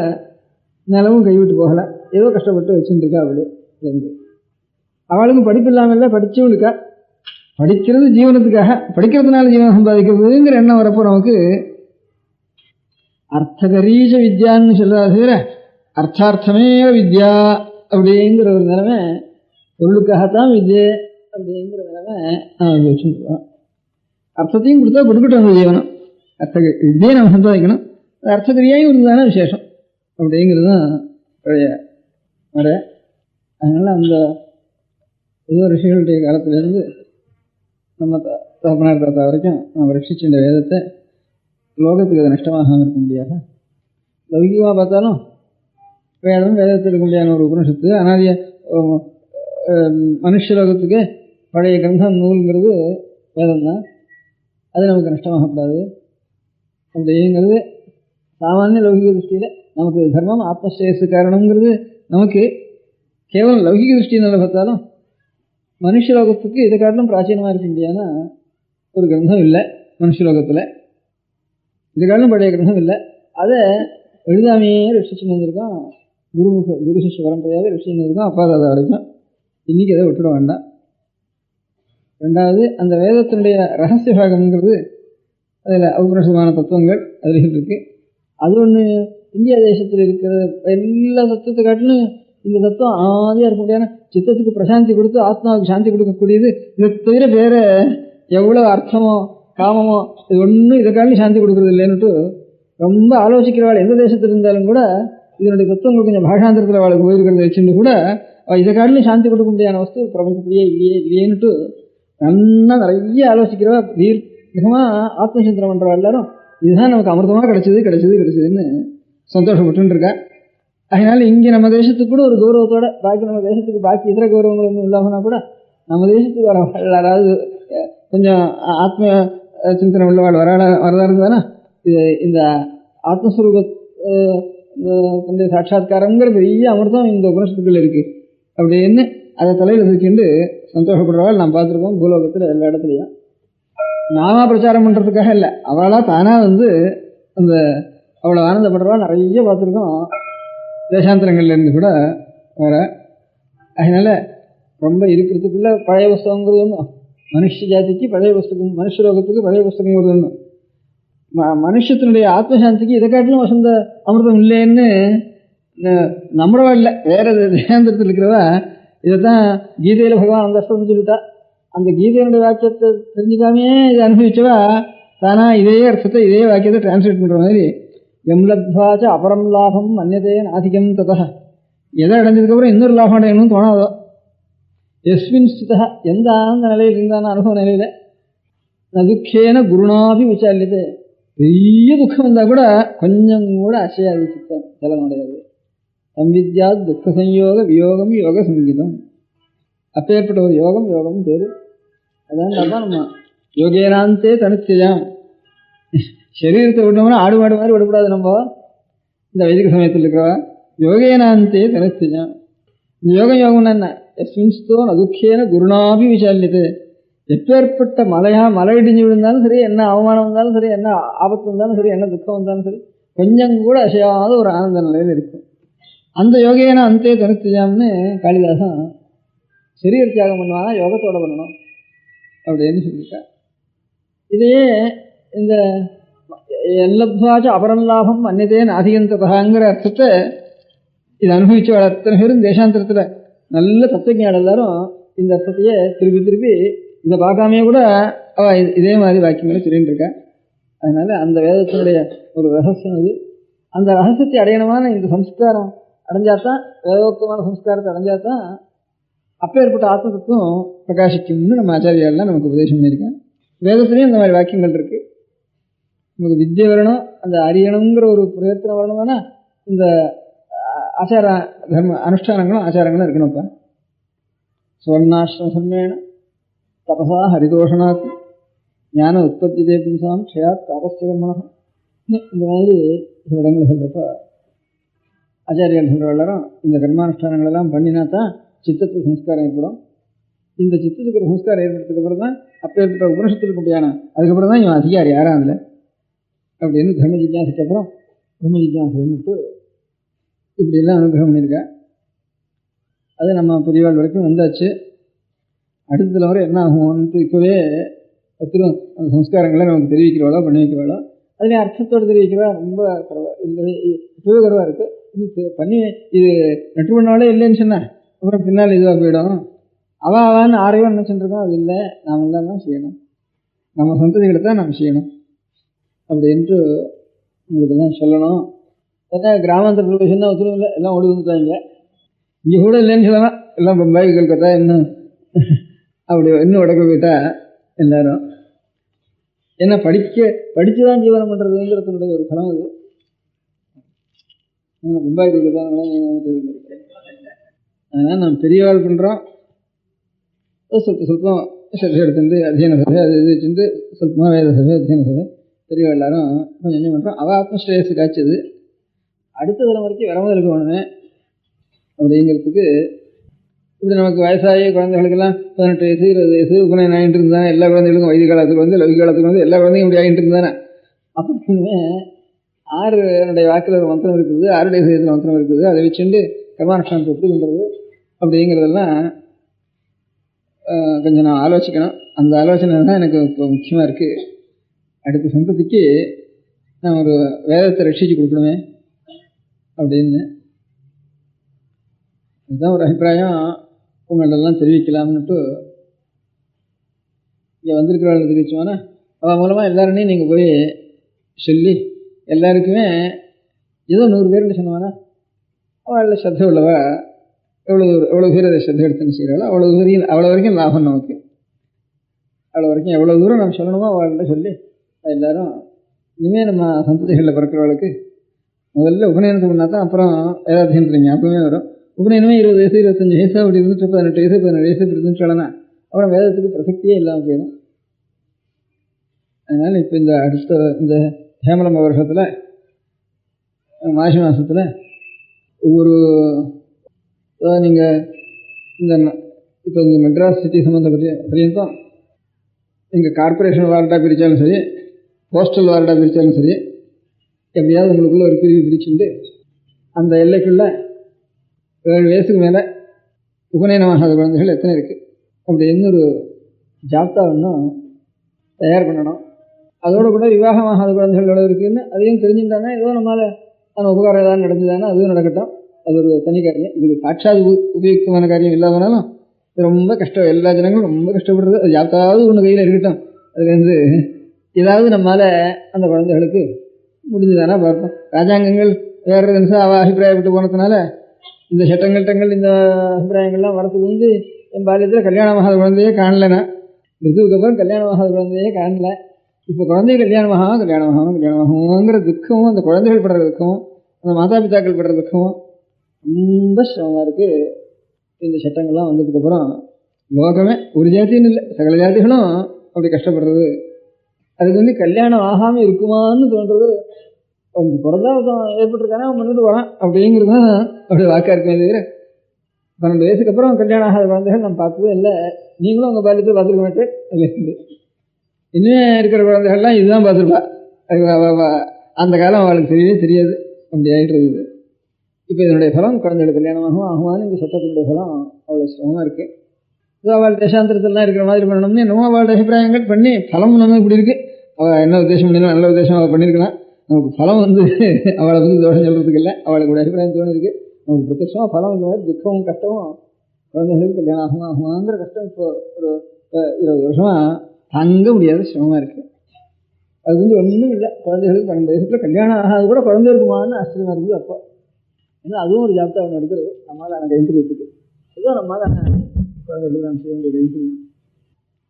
நிலமும் கைவிட்டு போகலை, ஏதோ கஷ்டப்பட்டு வச்சுட்டு இருக்கா. அப்படி இருந்து அவளுக்கும் படிப்பு இல்லாமல் இல்லை, படிச்சும் இருக்கா. படிக்கிறது ஜீவனத்துக்காக, படிக்கிறதுனால ஜீவனம் சம்பாதிக்கிறதுங்கிற எண்ணம் வரப்போ நமக்கு அர்த்தகரீஷ வித்யான்னு சொல்கிறார். அர்த்தார்த்தமே வித்யா அப்படிங்கிற ஒரு நிலைமை, பொருளுக்காகத்தான் வித்யை அப்படிங்கிற நிலைமை நான் வச்சுருக்கோம். அர்த்தத்தையும் கொடுத்தா கொடுக்கட்டும் அந்த ஜீவனம். வித்தியை நம்ம சம்பாதிக்கணும், அர்த்தகரியாயும் இருந்ததான விசேஷம் அப்படிங்கிறது தான் பழைய முறை. அதனால் அந்த ஏதோ ரிஷிகளுடைய காலத்திலேருந்து நம்ம தகப்பனார் தாத்தா வரைக்கும் நம்ம ரட்சிச்சுட்ட வேதத்தை லோகத்துக்கு அது நஷ்டமாகாமல் இருக்க முடியாது. லௌகிகமாக பார்த்தாலும் வேதத்தில் இருக்க முடியாத ஒரு உபனிஷத்து அனாதிய மனுஷலோகத்துக்கு பழைய கிரந்தம் நூல்ங்கிறது வேதம் தான். அது நமக்கு நஷ்டமாகக்கூடாது அப்படிங்கிறது சாமானிய லௌகிக திருஷ்டியில் நமக்கு தர்மம் ஆத்மஸ்ரேயஸு காரணங்கிறது நமக்கு கேவலம் லௌகிக திருஷ்டினால் பார்த்தாலும் மனுஷலோகத்துக்கு இதை காட்டிலும் பிராச்சீனமாக இருக்க முடியாதுன்னா ஒரு கிரந்தம் இல்லை மனுஷலோகத்தில். இது காட்டிலும் பழைய கிரந்தம் இல்லை. அதை எழுதாமையே ரட்சிச்சுன்னு வந்திருக்கோம். குரு சிஷ்ய பரம்பரையாக ரட்சிச்சுன்னு வந்திருக்கோம் அப்பா தாத்தா வரைக்கும். இன்றைக்கி அதை விட்டுட வேண்டாம். 2வது அந்த வேதத்தினுடைய ரகசிய பாகம்ங்கிறது அதில் அவுபனிஷதமான தத்துவங்கள் அதில் இருக்குது. அது ஒன்று இந்தியா தேசத்தில் இருக்கிற எல்லா தத்துவத்தை காட்டிலும் இந்த தத்துவம் ஆதியாக இருக்கக்கூடியான சித்தத்துக்கு பிரசாந்தி கொடுத்து ஆத்மாவுக்கு சாந்தி கொடுக்கக்கூடியது. இதை தவிர வேற எவ்வளோ அர்த்தமோ காமமோ இது ஒன்றும் இதை காரணம் சாந்தி கொடுக்குறது இல்லைன்னுட்டு ரொம்ப ஆலோசிக்கிறவாள் எந்த தேசத்தில் இருந்தாலும் கூட இதனுடைய தத்துவங்கள் கொஞ்சம் பாஷாந்திரத்தில் அவளுக்கு போயிருக்கிறத வச்சுட்டு கூட இதை காட்டிலும் சாந்தி கொடுக்க முடியாத வஸ்து பிரபஞ்சத்திலேயே இல்லையேன்னுட்டு நல்லா நிறைய ஆலோசிக்கிறவா தீர்க்கமாக ஆத்மசிந்தனம் பண்ணுறவா எல்லாரும் இதுதான் நமக்கு அமிர்தமாக கிடைச்சதுன்னு சந்தோஷப்பட்டு இருக்கா. அதனால இங்கே நம்ம தேசத்துக்கு கூட ஒரு கௌரவத்தோட பாக்கி நம்ம தேசத்துக்கு பாக்கி இதர கௌரவங்கள் ஒன்றும் இல்லாமனா கூட நம்ம தேசத்துக்கு வர யாராவது கொஞ்சம் ஆத்ம சிந்தனை உள்ளவாள் வரதா இருந்தானா இது இந்த ஆத்மஸ்வரூப சாட்சா்காரங்கிற பெரிய அமிர்தம் இந்த உபனிஷத்துக்குள்ள இருக்கு அப்படின்னு அதை தலையில் தூக்கிண்டு சந்தோஷப்படுறவாள் நாம் பார்த்துருக்கோம் பூலோகத்தில் எல்லா இடத்துலையும். நாம பிரச்சாரம் பண்ணுறதுக்காக இல்லை, அவளாக தானாக அந்த அவ்வளோ ஆனந்தப்படுறவாள் நிறைய பார்த்துருக்கோம் தேசாந்திரங்கள்லேருந்து கூட வர. அதனால ரொம்ப இருக்கிறதுக்குள்ள பழைய புஸ்தகங்கிறது ஒன்றும் மனுஷ ஜாதிக்கு பழைய புஸ்தகம், மனுஷலோகத்துக்கு பழைய புஸ்தகங்கிறது ஒன்றும், மனுஷத்தினுடைய ஆத்மசாந்திக்கு இதை காட்டிலும் வசந்த அமிர்தம் இல்லைன்னு நம்மளவா இல்லை வேற தேசாந்திரத்தில் இருக்கிறவா இதைத்தான் கீதையில் பகவான் அந்த அர்த்தம் சொல்லிட்டா. அந்த கீதையினுடைய வாக்கியத்தை தெரிஞ்சுக்காமே இதை அனுபவிச்சவா தானா இதே அர்த்தத்தை இதே வாக்கியத்தை டிரான்ஸ்லேட் பண்ணுற மாதிரி எம்லத்வாச்ச அபரம் லாபம் மன்யதே நாதிகம் ததா, எதை அடைஞ்சதுக்கப்புறம் இன்னொரு லாபம் அடையணும்னு தோணாதோ. எஸ்மின் ஸ்திதா, எந்த ஆனந்த நிலையில் இருந்தான அனுபவ நிலையில் நதுக்கேன குருணாபி விசாலியது, பெரிய துக்கம் வந்தால் கூட கொஞ்சம் கூட அசையாது சித்தம் ஜலனுடையது. சம்வித்யா துக்க சம்யோக வியோகம் யோக சங்கீதம், அப்பேற்பட்ட ஒரு யோகம் பேரு. அதான் நம்ம யோகேனாந்தே தனித்தியாம், சரீரத்தை விட்டோம்னா ஆடு மாடு மாதிரி விடக்கூடாது. நம்ம இந்த வைதிக சமயத்தில் இருக்கிறவா யோகேனாந்தே தனித்தியாம். இந்த யோகம்னா என்ன? எஸ்மின்ஸ்தோ நதுக்கேன குருணாபி விசாலியது, எப்பேற்பட்ட மழை இடிஞ்சு விழுந்தாலும் சரி, என்ன அவமானம் வந்தாலும் சரி, என்ன ஆபத்து வந்தாலும் சரி, என்ன துக்கம் வந்தாலும் சரி, கொஞ்சம் கூட அசையாத ஒரு ஆனந்த நிலையில் இருக்கும். அந்த யோகேன அந்தே தனித்தியாம்னு காளிதாசன் சரீர தியாகம் பண்ணுவாங்க, யோகத்தோட பண்ணணும் அப்படின்னு சொல்லியிருக்கா. இதையே இந்த எல்லத்வாச்ச அபரம் லாபம் அந்நியதே நாதிகந்ததாங்கிற அர்த்தத்தை இதை அனுபவிச்சு அத்தனை பேரும் தேசாந்திரத்தில் நல்ல தத்துவஞானம் எல்லாரும் இந்த அர்த்தத்தையே திருப்பி இதை பார்க்காமே கூட அவள் இதே மாதிரி வாக்கியங்களை சொல்லிட்டு இருக்கா. அதனால அந்த வேதத்தினுடைய ஒரு ரகசியம் அது. அந்த ரகசியத்தை அடையணமான இந்த சம்ஸ்காரம் அடைஞ்சாதான், வேதோக்தமான சம்ஸ்காரத்தை அடைஞ்சாதான் அப்பேற்பட்ட ஆத்ம தத்துவம் பிரகாசிக்கும்னு நம்ம ஆச்சாரியாலாம் நமக்கு உபதேசம் பண்ணியிருக்கேன். வேதத்துலேயும் இந்த மாதிரி வாக்கியங்கள் இருக்குது. நமக்கு வித்யை வரணும், அந்த அறியணுங்கிற ஒரு பிரயத்தனம் வரணும்னா இந்த ஆச்சார தர்ம அனுஷ்டானங்களும் ஆச்சாரங்களும் இருக்கணும்ப்பா. சுவர்ணாசிரம சம்மேன தபசா ஹரிதோஷனாக்கு ஞான உற்பத்தி தேபிசாம் க்ஷயாத் தாபஸ்யகர்மணம், இந்த மாதிரி இடங்கள் சொல்கிறப்ப ஆச்சாரியால் சொல்கிற எல்லாரும் இந்த கர்மானுஷ்டானங்களெல்லாம் பண்ணினா தான் சித்தத்துக்கு சம்ஸ்காரம் ஏற்படும். இந்த சித்தத்துக்கு ஒரு சம்ஸ்காரம் ஏற்படுறதுக்கு அப்புறம் தான் அப்பேற்பட்ட உபனிஷத்துக்கு முடியான அதுக்கப்புறம் தான் இவன் அதிகாரி யாரா அதில் அப்படின்னு தர்ம ஜிஜ்ஞாசுக்கு அப்புறம் பிரம்ம ஜிஜ்ஞாசுன்னுட்டு இப்படியெல்லாம் அனுகிரகம் பண்ணியிருக்கா. அது நம்ம பெரியவாள் வரைக்கும் வந்தாச்சு. அடுத்த தலைமுறை என்ன ஆகும்ன்ட்டு இப்போவே ஒருத்தரும் அந்த சம்ஸ்காரங்களை நமக்கு தெரிவிக்கிறவாளோ பண்ணி வைக்கிறவாளோ அதுலேயும் அர்த்தத்தோடு தெரிவிக்கிறவா ரொம்ப குறைவா இல்லை, இப்போவே குறைவாக இருக்குது. இது பண்ணி இது நெட்டு பண்ணாலே இல்லைன்னு சொன்னேன், அப்புறம் பின்னால் இதுவாக போயிடும். அவான்னு ஆரையும் நினச்சிட்டுருக்கோம், அது இல்லை, நாம் எல்லாம் தான் செய்யணும், நம்ம சந்ததிகளை தான் நாம் செய்யணும் அப்படின்ட்டு உங்களுக்கெல்லாம் சொல்லணும். ஏன்னா கிராமாந்தரத்தில் சொன்னால் ஒத்துரும் இல்லை, எல்லாம் ஓடி வந்துட்டாங்க. இங்கே கூட இல்லைன்னு சொல்லலாம், எல்லாம் பம்பாய் கல்கத்தா இன்னும் அப்படி இன்னும் உடக்க போயிட்டா எல்லாரும். ஏன்னா படித்து தான் ஜீவனம் பண்ணுறதுங்கிறதுனுடைய ஒரு பலம் அது. பம்பாய் கல்கத்தா அதனால் நம்ம பெரியவாள் பண்ணுறோம், சொல்பம் சர்ச்சை எடுத்துட்டு அத்தியன சபை அது இது வச்சுட்டு சொல்பமாக வேத சபை அத்தியன சபை பெரியவாள் எல்லாரும் கொஞ்சம் கொஞ்சம் பண்ணுறோம். அவள் ஆத்மஸ்ரேயஸு காய்ச்சது அடுத்த தலைமுறைக்கு வரமதலுக்கு வேணுமே அப்படிங்கிறதுக்கு. இப்படி நமக்கு வயசாகி குழந்தைகளுக்கெல்லாம் 18 வயசு 20 வயசு உபநயனம் ஆகிட்டு இருந்தானே, எல்லா குழந்தைகளுக்கும் வைதிக காலத்துக்கு வந்து லௌகிக காலத்துக்கு வந்து எல்லா குழந்தையும் இப்படி ஆகிட்டு இருந்தானே. அப்படின்னுமே 6 என்னுடைய வாக்கில் ஒரு மந்திரம் இருக்குது, 6 சதவீதத்தில் மந்திரம் இருக்குது, அதை வச்சுட்டு கர்மானுஷ்டானத்தை எப்படி பண்ணுறது அப்படிங்கிறதெல்லாம் கொஞ்சம் நான் ஆலோசிக்கணும். அந்த ஆலோசனை தான் எனக்கு இப்போ முக்கியமாக இருக்குது. அடுத்த சந்ததிக்கு நான் ஒரு வேதத்தை ரட்சித்து கொடுக்கணுமே அப்படின்னு. இதுதான் ஒரு அபிப்பிராயம் உங்களெல்லாம் தெரிவிக்கலாம்னுட்டு இங்கே வந்திருக்கிறவர்கள் தெரிவிச்சோன்னா அவன் மூலமாக எல்லாருமே நீங்கள் போய் சொல்லி எல்லாருக்குமே ஏதோ 100 பேர்னு சொன்னவானா அவளில் ஸ்ரத்தை உள்ளவா எவ்வளோ பேர் அதை ஸ்ரத்தை எடுத்துன்னு செய்கிறாளோ அவ்வளோ வரைக்கும் லாபம் நமக்கு. அவ்வளோ வரைக்கும் எவ்வளோ தூரம் நம்ம சொல்லணுமோ அவள்கிட்ட சொல்லி எல்லோரும் இனிமேல் நம்ம சந்ததிகளில் பிறக்கிறவளுக்கு முதல்ல உபநயனத்துக்கு முன்னா தான் அப்புறம் வேதாத்தியனத்தில் ஞாபகமே வரும். உபநயனமே 20 வயசு 25 வயசு அப்படி இருந்துட்டு 18 வயசு 17 வயசு இப்படி இருந்துச்சுனா அப்புறம் வேதத்துக்கு பிரசக்தியே இல்லாமல் போயிடும். அதனால் இப்போ இந்த ஹேமலம்ப வருஷத்தில் மாசி மாதத்தில் ஒவ்வொரு நீங்கள் இப்போ இந்த மெட்ராஸ் சிட்டி சம்மந்தப்பட்ட பரியந்தம் நீங்கள் கார்பரேஷன் வார்டாக பிரித்தாலும் சரி, போஸ்டல் வார்டாக பிரித்தாலும் சரி, எப்படியாவது உங்களுக்குள்ள ஒரு பிரிவு பிரிச்சுட்டு அந்த எல்லைக்குள்ளே 7 வயசுக்கு மேலே உபநயனமாகாத குழந்தைகள் எத்தனை இருக்குது அப்படின்னு ஒரு ஜாப்தா ஒன்றும் தயார் பண்ணணும். அதோடு கூட விவாகமாகாத குழந்தைகள் எவ்வளோ இருக்குதுன்னு அதையும் தெரிஞ்சுட்டாங்கன்னா ஏதோ நம்ம உபகாரம் ஏதாவது நடந்ததுன்னா அதுவும் நடக்கட்டும். அது ஒரு தனி காரியம். இதுக்கு சாட்சாத் உபயுக்தமான காரியம் இல்லாதனாலும் ரொம்ப கஷ்டம். எல்லா ஜனங்களும் ரொம்ப கஷ்டப்படுறது. அது யாத்தாவது ஒன்று கையில் இருக்கட்டும். அதுலேருந்து ஏதாவது நம்மளால் அந்த குழந்தைகளுக்கு முடிஞ்சுதானா பார்ப்போம். ராஜாங்கங்கள் வேறு நிமிஷம் அவள் அபிப்பிராயப்பட்டு போனதுனால இந்த சட்டங்கள் இந்த அபிப்பிராயங்கள்லாம் வரத்துக்கு வந்து என் பாலியத்தில் கல்யாணமாகாத குழந்தையே காணலைன்னா, ரிதுவுக்கு அப்புறம் கல்யாணமாகாத குழந்தையே காணல. இப்போ குழந்தை கல்யாணமாகுங்கிற துக்கமும் அந்த குழந்தைகள் படுற துக்கமும் அந்த மாதா பிதாக்கள் படுற துக்கமும் ரொம்ப சிரமமாக இருக்குது. இந்த சட்டங்கள்லாம் வந்ததுக்கப்புறம் லோகமே ஒரு ஜாத்தின்னு இல்லை, சகல ஜாதிகளும் அப்படி கஷ்டப்படுறது. அதுக்கு வந்து கல்யாணம் ஆகாமல் இருக்குமான்னு தோன்றது. அவனுக்கு பிறந்தா ஏற்பட்டிருக்கானே அவன் பண்ணிட்டு வரான் அப்படிங்கிறது தான் அப்படி வாக்காக இருக்குமே தவிர 12 வயசுக்கு அப்புறம் கல்யாணம் ஆகாத குழந்தைகள் நம்ம பார்த்ததே இல்லை. நீங்களும் உங்கள் பாலியத்தை பார்த்துருக்க மாட்டேன். அதுலேருந்து இன்னும் இருக்கிற குழந்தைகள்லாம் இதுதான் பார்த்துருப்பா. அந்த காலம் அவளுக்கு தெரியவே தெரியாது. அப்படி ஆகிடுறது. இப்போ இதனுடைய பலம் குழந்தைகளுக்கு கல்யாணமாகவும் ஆகுமான்னு இந்த சட்டத்தினுடைய பலம் அவ்வளோ சிரமமாக இருக்குது. இது அவள் தேசாந்திரத்திலாம் இருக்கிற மாதிரி பண்ணணும்னு என்னமோ அவளோட அபிப்பிராயங்கள் பண்ணி பலம் நம்ம இப்படி இருக்குது. அவள் என்ன உத்தேசம் பண்ணினா நல்ல உத்தேசம் அவள் பண்ணியிருக்கலாம். நமக்கு பலம் வந்து அவளை பற்றி தோஷம் சொல்கிறதுக்கு இல்லை, அவளுக்கு ஒரு அபிப்பிராயம் தோணிருக்கு. நமக்கு பிரத்யட்சமாக பலம் இந்த மாதிரி துக்கமும் கஷ்டமும் குழந்தைகளுக்கு கல்யாணம் ஆகுமாங்கிற கஷ்டம் இப்போ ஒரு 20 வருஷமாக தாங்க முடியாத சிரமமாக இருக்குது. அது வந்து ஒன்றும் இல்லை. குழந்தைகளுக்கு 12 வயசுக்குள்ள கல்யாணம் ஆகாது கூட குழந்தை இருக்குமான்னு ஆச்சரியமாக இருக்குது அப்போ. ஏன்னா அதுவும் ஒரு ஜாப்தா ஒன்று எடுக்கிறது நம்மளால் எனக்கு கைத்திரியத்துக்கு. இதுவும் நம்மளால் குழந்தைகளுக்கு நாம் செய்ய வேண்டிய கைத்திரியம்.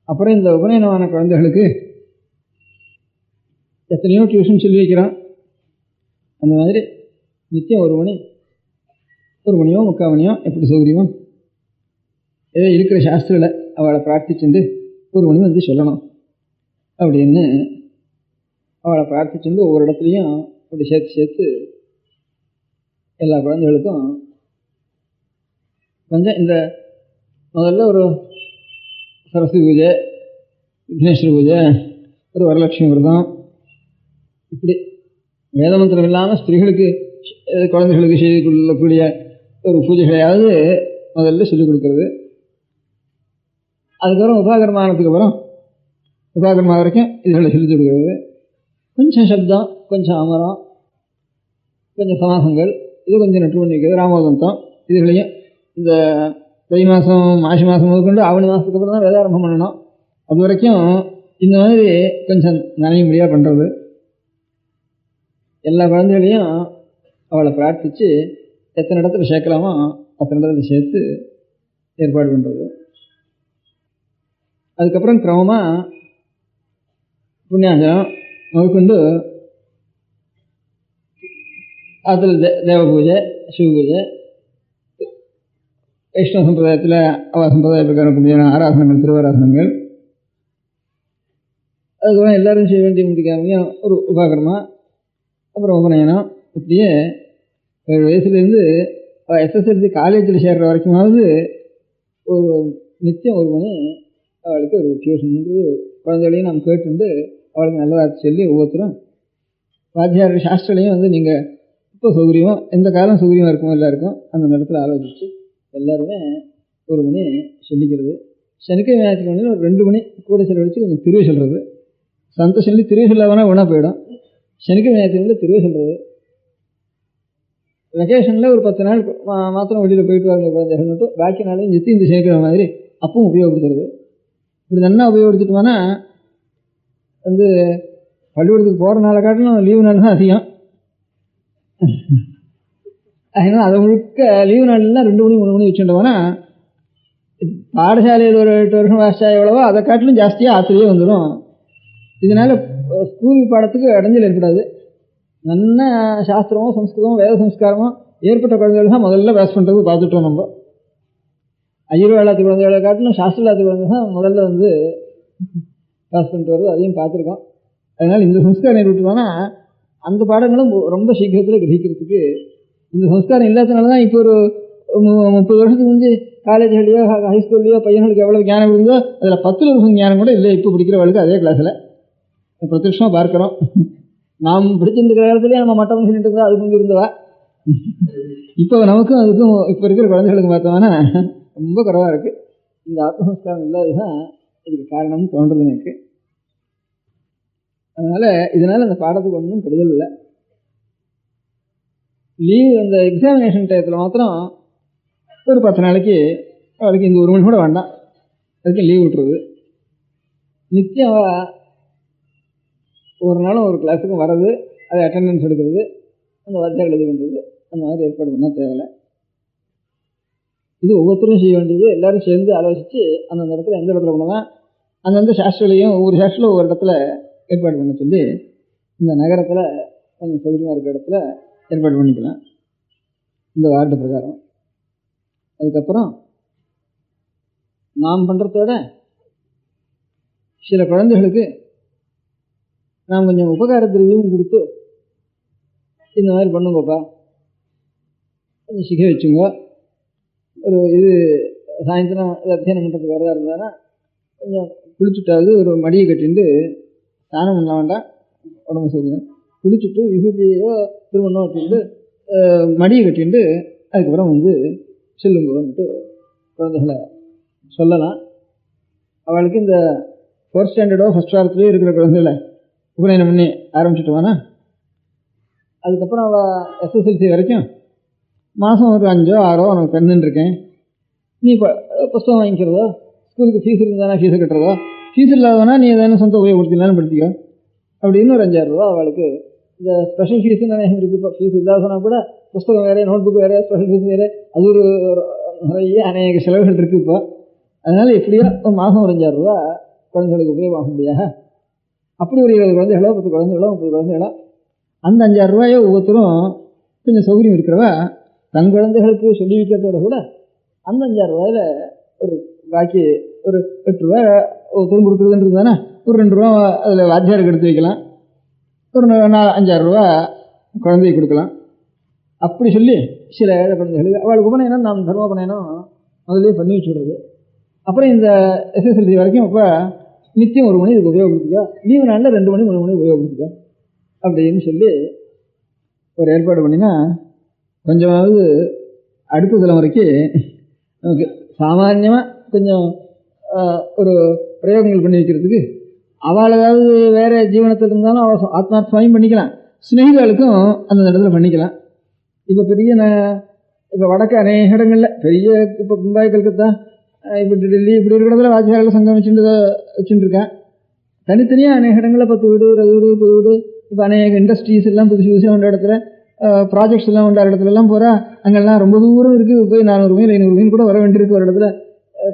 அப்புறம் இந்த உபநயனமான குழந்தைகளுக்கு எத்தனையோ டியூஷன் சொல்லி வைக்கிறான். அந்த மாதிரி நித்தியம் 1 மணியோ 3/4 மணியோ எப்படி சௌகரியமோ ஏதோ இருக்கிற சாஸ்திரில் அவளை பிரார்த்திச்சுண்டு 1 மணி வந்து சொல்லணும் அப்படின்னு அவளை பிரார்த்திச்சுண்டு ஒவ்வொரு இடத்துலையும் அப்படி சேர்த்து எல்லா குழந்தைகளுக்கும் கொஞ்சம் இந்த முதல்ல ஒரு சரஸ்வதி பூஜை, விக்னேஸ்வர பூஜை, ஒரு வரலட்சுமி விரதம், இப்படி வேதமந்திரம் இல்லாமல் ஸ்திரீகளுக்கு குழந்தைகளுக்கு செய்து கொள்ளக்கூடிய ஒரு பூஜைகளையாவது முதல்ல சொல்லிக் கொடுக்குறது. அதுக்கப்புறம் உபாகர்மானத்துக்கு அப்புறம் உபாகர்மா வரைக்கும் இதுகளை சொல்லிக் கொடுக்குறது. கொஞ்சம் சப்தம், கொஞ்சம் அமரம், கொஞ்சம் சமாசங்கள், இது கொஞ்சம் நட்டு பண்ணி வைக்கிறது. ராமோதந்தம் இதுகளையும் இந்த தை மாதம் மாசி மாதம் முதற்கொண்டு ஆவணி மாதத்துக்கு அப்புறம் தான் வேதாரம்பம் பண்ணணும். அது வரைக்கும் இந்த மாதிரி கொஞ்சம் நனையும்படியாக பண்ணுறது. எல்லா குழந்தைகளையும் அவளை பிரார்த்தித்து எத்தனை இடத்துல சேர்க்கலாமோ அத்தனை இடத்துல சேர்த்து ஏற்பாடு பண்ணுறது. அதுக்கப்புறம் கிரமமாக புண்ணியாஞ்சனம் முதற்கொண்டு அதில் தேவ பூஜை, சிவ பூஜை, வைஷ்ணவ சம்பிரதாயத்தில் அவ சம்பிரதாய பிரகாரம் முடியான ஆராதனங்கள், திருவாராதனங்கள், அதுக்கப்புறம் எல்லோரும் செய்ய வேண்டிய முடிக்காமையும் ஒரு உபாகரமா, அப்புறம் உபநயனம். இப்படியே 7 வயசுலேருந்து அவள் எஸ்எஸ்எல்சி காலேஜில் சேர்கிற வரைக்குமாவது ஒரு நித்தியம் 1 மணி அவளுக்கு ஒரு டியூஷன் குழந்தைகளையும் நாம் கேட்டுண்டு அவளுக்கு நல்லதாக சொல்லி ஒவ்வொருத்தரும் வாத்தியார் சாஸ்திரலையும் வந்து நீங்கள் இப்போ சௌகரியமோ எந்த காலம் சௌகரியமாக இருக்குமோ எல்லாருக்கும் அந்த நேரத்தில் ஆலோசித்து எல்லாருமே 1 மணி சொல்லிக்கிறது. சனிக்கிழமை ஞாயிற்றுக்கிழமையில் ஒரு 2 மணி கூட செலவழித்து கொஞ்சம் திருவி சொல்கிறது. சந்த சொல்லி திருவி சொல்லாமல் ஒன்றா போயிடும். சனிக்கிழமை ஞாயிற்றுக்கிழமையில் திருவி சொல்கிறது. வெக்கேஷனில் ஒரு 10 நாள் மாத்திரம் வெளியில் போயிட்டு வரங்க குழந்தைகள்னுட்டு பாக்கி நாளையும் நித்தியம் சேர்க்கிற மாதிரி அப்பவும் உபயோகப்படுத்துறது. இப்படி நல்லா உபயோகிச்சுட்டோம்னா வந்து பள்ளிக்கூடத்துக்கு போகிற நாளை காட்டிலும் லீவு நாள் தான் அதிகம். அதனால் அதை முழுக்க லீவு நாள்லாம் 2 மணி 3 மணி வச்சுட்டோம்னா பாடசாலையில் ஒரு 8 வருஷம் வாசிச்சா எவ்வளவோ அதை காட்டிலும் ஜாஸ்தியாக ஆத்திரையே வந்துடும். இதனால் ஸ்கூல் பாடத்துக்கு இடைஞ்சல் ஏற்படாது. நல்ல சாஸ்திரமோ சம்ஸ்கிருதமோ வேத சம்ஸ்காரமோ ஏற்பட்ட குழந்தைகள் தான் முதல்ல பாஸ் பண்ணுறது பார்த்துட்டோம். நம்ம ஐயர்வாளாத்து குழந்தைகளை காட்டிலும் சாஸ்திரலாத்து குழந்தை தான் முதல்ல வந்து பாஸ் பண்ணிட்டு வருது, அதையும் பார்த்துருக்கோம். அதனால் இந்த சம்ஸ்காரம் ஏற்பட்டுவானா அந்த பாடங்களும் ரொம்ப சீக்கிரத்தில் கிரகிக்கிறதுக்கு இந்த சம்ஸ்காரம் இல்லாததுனால தான் இப்போ ஒரு 30 வருஷத்துக்கு முந்தி காலேஜ்லையோ ஹைஸ்கூல்லையோ பையன்களுக்கு எவ்வளோ ஞானம் இருந்தோ அதில் 10% ஞானம் கூட இல்லை இப்போ படிக்கிறவளுக்கு அதே கிளாஸில் பிரத்யட்சமாக பார்க்குறோம். நாம் படிச்சிருந்துக்கிற காலத்துலேயே நம்ம மட்டம் சொல்லிட்டு இருந்தால் அதுக்கு முந்தி இருந்தவா. இப்போ நமக்கும் அதுக்கும் இப்போ இருக்கிற குழந்தைகளுக்கு பார்த்தோம்னா ரொம்ப குறைவாக இருக்குது. இந்த ஆத்மசம்ஸ்காரம் இல்லாததுதான் இதுக்கு காரணம்னு தோன்றது எனக்கு. அதனால் இதனால் அந்த பாடத்துக்கு ஒன்றும் கெடுதல் இல்லை. லீவ் அந்த எக்ஸாமினேஷன் டயத்தில் மாத்திரம் ஒரு 10 நாளைக்கு அவளுக்கு இந்த 1 மணி கூட வேண்டாம், அதுக்கு லீவ் விட்டுருது. நித்தியம் ஒரு நாளும் ஒரு கிளாஸுக்கும் வர்றது, அதை அட்டெண்டன்ஸ் எடுக்கிறது, அந்த வாத்தியார் எழுதி பண்ணுறது, அந்த மாதிரி ஏற்பாடு பண்ணால் தேவையில்லை. இது ஒவ்வொருத்தரும் செய்ய வேண்டியது. எல்லோரும் சேர்ந்து ஆலோசித்து அந்தந்த இடத்துல எந்த இடத்துல பண்ணலாம், அந்தந்த சாஸ்திரலையும் ஒவ்வொரு சாஸ்திரம் ஒவ்வொரு இடத்துல ஏற்பாடு பண்ண சொல்லி இந்த நகரத்தில் கொஞ்சம் சௌகரியமாக இருக்கிற இடத்துல ஏற்பாடு பண்ணிக்கலாம் இந்த வார்டு பிரகாரம். அதுக்கப்புறம் நாம் பண்ணுறதோட சில குழந்தைகளுக்கு நாம் கொஞ்சம் உபகார திரவியம் கொடுத்து இந்த மாதிரி பண்ணுங்கப்பா, கொஞ்சம் சிகை வச்சுங்க, ஒரு இது சாயந்தரம் அத்தியானம் பண்ணுறதுக்கு வரதா இருந்தாங்கன்னா கொஞ்சம் குளிச்சுட்டாவது ஒரு மடியை கட்டிட்டு ஸ்நானம் பண்ண வேண்டாம், உடம்பு சொல்லுங்க, குளிச்சுட்டு விபூதியோ திருமணம் வச்சுட்டு மடியை கட்டிட்டு அதுக்கப்புறம் வந்து செல்லுங்கன்ட்டு குழந்தைகளை சொல்லலாம். அவளுக்கு இந்த 4th ஸ்டாண்டர்டோ 1st வாரத்துலேயோ இருக்கிற குழந்தைகளை உபநயனம் பண்ணி ஆரம்பிச்சுட்டுவானா அதுக்கப்புறம் அவள் SSLC வரைக்கும் மாதம் ஒரு 5 or 6 உனக்கு பெண்ணுருக்கேன், நீ இப்போ புஸ்தகம் வாங்கிக்கிறதோ, ஸ்கூலுக்கு ஃபீஸ் இருந்தானா ஃபீஸை கட்டுறதோ, ஃபீஸ் இல்லாதவனா நீ எதாவது சொந்த உபயோகப்படுத்தினாலும் படுத்திக்கோ அப்படின்னு ஒரு 5000 ரூபா அவளுக்கு இந்த ஸ்பெஷல் ஃபீஸுன்னு நினைவு இருக்குது. இப்போ ஃபீஸ் இல்லாதனா கூட புஸ்தகம் வேறு, நோட் புக் வேறு, ஸ்பெஷல் ஃபீஸ் வேறு, அது ஒரு நிறைய அநேக செலவுகள் இருக்குது இப்போ. அதனால் எப்படியோ ஒரு மாதம் ஒரு 5000 ரூபா குழந்தைகளுக்கு உபயோகமாக முடியாது. அப்படி ஒரு 20 குழந்தைகளோ 10 குழந்தைகளோ 30 குழந்தைகளோ அந்த 5000 ரூபாயோ ஒவ்வொருத்தரும் கொஞ்சம் சௌகரியம் இருக்கிறவா தன் குழந்தைகளுக்கு சொல்லி வைக்கிறதோட கூட அந்த 5000 ரூபாயில் ஒரு பாக்கி ஒரு 8 ரூபா ஒருத்தரும் கொடுக்குறதுன்றது தானே, ஒரு 2 ரூபா அதில் வாத்தியாருக்கு எடுத்து வைக்கலாம், ஒரு 5-6 ரூபா குழந்தைக்கு கொடுக்கலாம். அப்படி சொல்லி சில ஏழை குழந்தைகளுக்கு அவளுக்கு உபநயனம் நாம் தர்மோபநயனம் முதலே பண்ணி வச்சுடுறது. அப்புறம் இந்த SSLC வரைக்கும் இப்போ நித்தியம் 1 மணி இதுக்கு உபயோகப்படுத்திக்கோ, லீவு நாளில் 2 மணி 3 மணி உபயோகப்படுத்திக்கோ அப்படின்னு சொல்லி ஒரு ஏற்பாடு பண்ணினா கொஞ்சமாவது அடுத்த தலைமுறைக்கு நமக்கு சாமான்யமாக கொஞ்சம் ஒரு பிரயோகங்கள் பண்ணி வைக்கிறதுக்கு அவள் ஏதாவது வேறு ஜீவனத்தில் இருந்தாலும் அவள் ஆத்மார்த்தமாயும் பண்ணிக்கலாம், ஸ்நேகிகளுக்கும் அந்த இடத்துல பண்ணிக்கலாம். இப்போ பெரிய இப்போ வடக்கு அநேக இடங்களில் பெரிய இப்போ மும்பாய் கல்கத்தா இப்போ டெல்லி இப்படி இருக்கிற இடத்துல வாத்தியார்கள் சங்கம் வச்சுருக்கேன். தனித்தனியாக அநேக இடங்களில் 10 வீடு 20 வீடு 30 வீடு இப்போ அநேக இண்டஸ்ட்ரீஸ் எல்லாம் புதுசு புதுசாக உண்ட இடத்துல ப்ராஜெக்ட்ஸ் எல்லாம் உண்டார இடத்துலலாம் போகிறா. அங்கெல்லாம் ரொம்ப தூரம் இருக்குது, போய் 400 மைல் 500 மைல் கூட வர வேண்டியிருக்கு ஒரு இடத்துல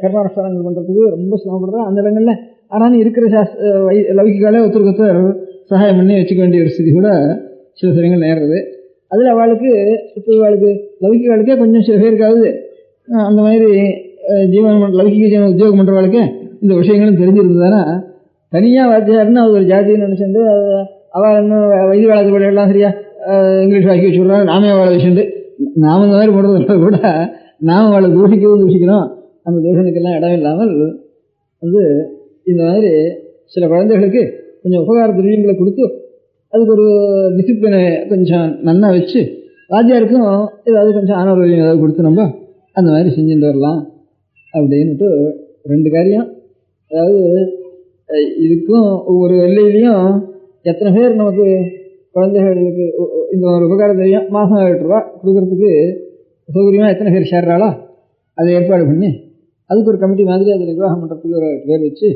கர்மானுஷ்டானங்கள் பண்ணுறதுக்கு ரொம்ப சிரமப்படுறா அந்த இடங்களில். ஆனால் இருக்கிற லௌகிக்காலே ஒருத்தருக்கு சகாயம் பண்ணி வச்சுக்க வேண்டிய ஒரு ஸ்திதி கூட சில சமயங்கள் நேர்றது. அதில் அவளுக்கு இப்போ அவளுக்கு லௌகிக்காலுக்கே கொஞ்சம் சில பேருக்காவது அந்த மாதிரி லௌகிக ஜீவன உத்தியோகம் பண்ணுறவளுக்கு இந்த விஷயங்களும் தெரிஞ்சிருந்ததுன்னா தனியாக வாத்தியாருன்னு அது ஒரு ஜாதின்னு நினச்சிட்டு அவள் இன்னும் வைத்திய வேலை எல்லாம் சரியா இங்கிலீஷ் வாக்கி வச்சுடுறாங்க, நாமே அவளை வச்சுட்டு நாம் இந்த மாதிரி போடுறதுல கூட நாம் அவளை தூஷிக்கணும். அந்த தூஷணுக்கெல்லாம் இடம் இல்லாமல் வந்து இந்த மாதிரி சில குழந்தைகளுக்கு கொஞ்சம் உபகார திரவியங்களை கொடுத்து அதுக்கு ஒரு டிசிப்ளினை கொஞ்சம் நன்னா வச்சு வாத்தியாருக்கும் ஏதாவது கொஞ்சம் ஆனவர்கள் ஏதாவது கொடுத்து நம்ம அந்த மாதிரி செஞ்சுட்டு வரலாம் அப்படின்ட்டு 2 காரியம். அதாவது இதுக்கும் ஒவ்வொரு எல்லையிலையும் எத்தனை பேர் நமக்கு குழந்தைகளுக்கு இந்த ஒரு உபகாரம் தெரியும், மாதம் 8 ரூபா கொடுக்கறதுக்கு சௌகரியமாக எத்தனை பேர் சேர்றாளோ அதை ஏற்பாடு பண்ணி அதுக்கு ஒரு கமிட்டி மாதிரி அதை நிர்வாகம் பண்ணுறதுக்கு ஒரு 8 பேர் வச்சு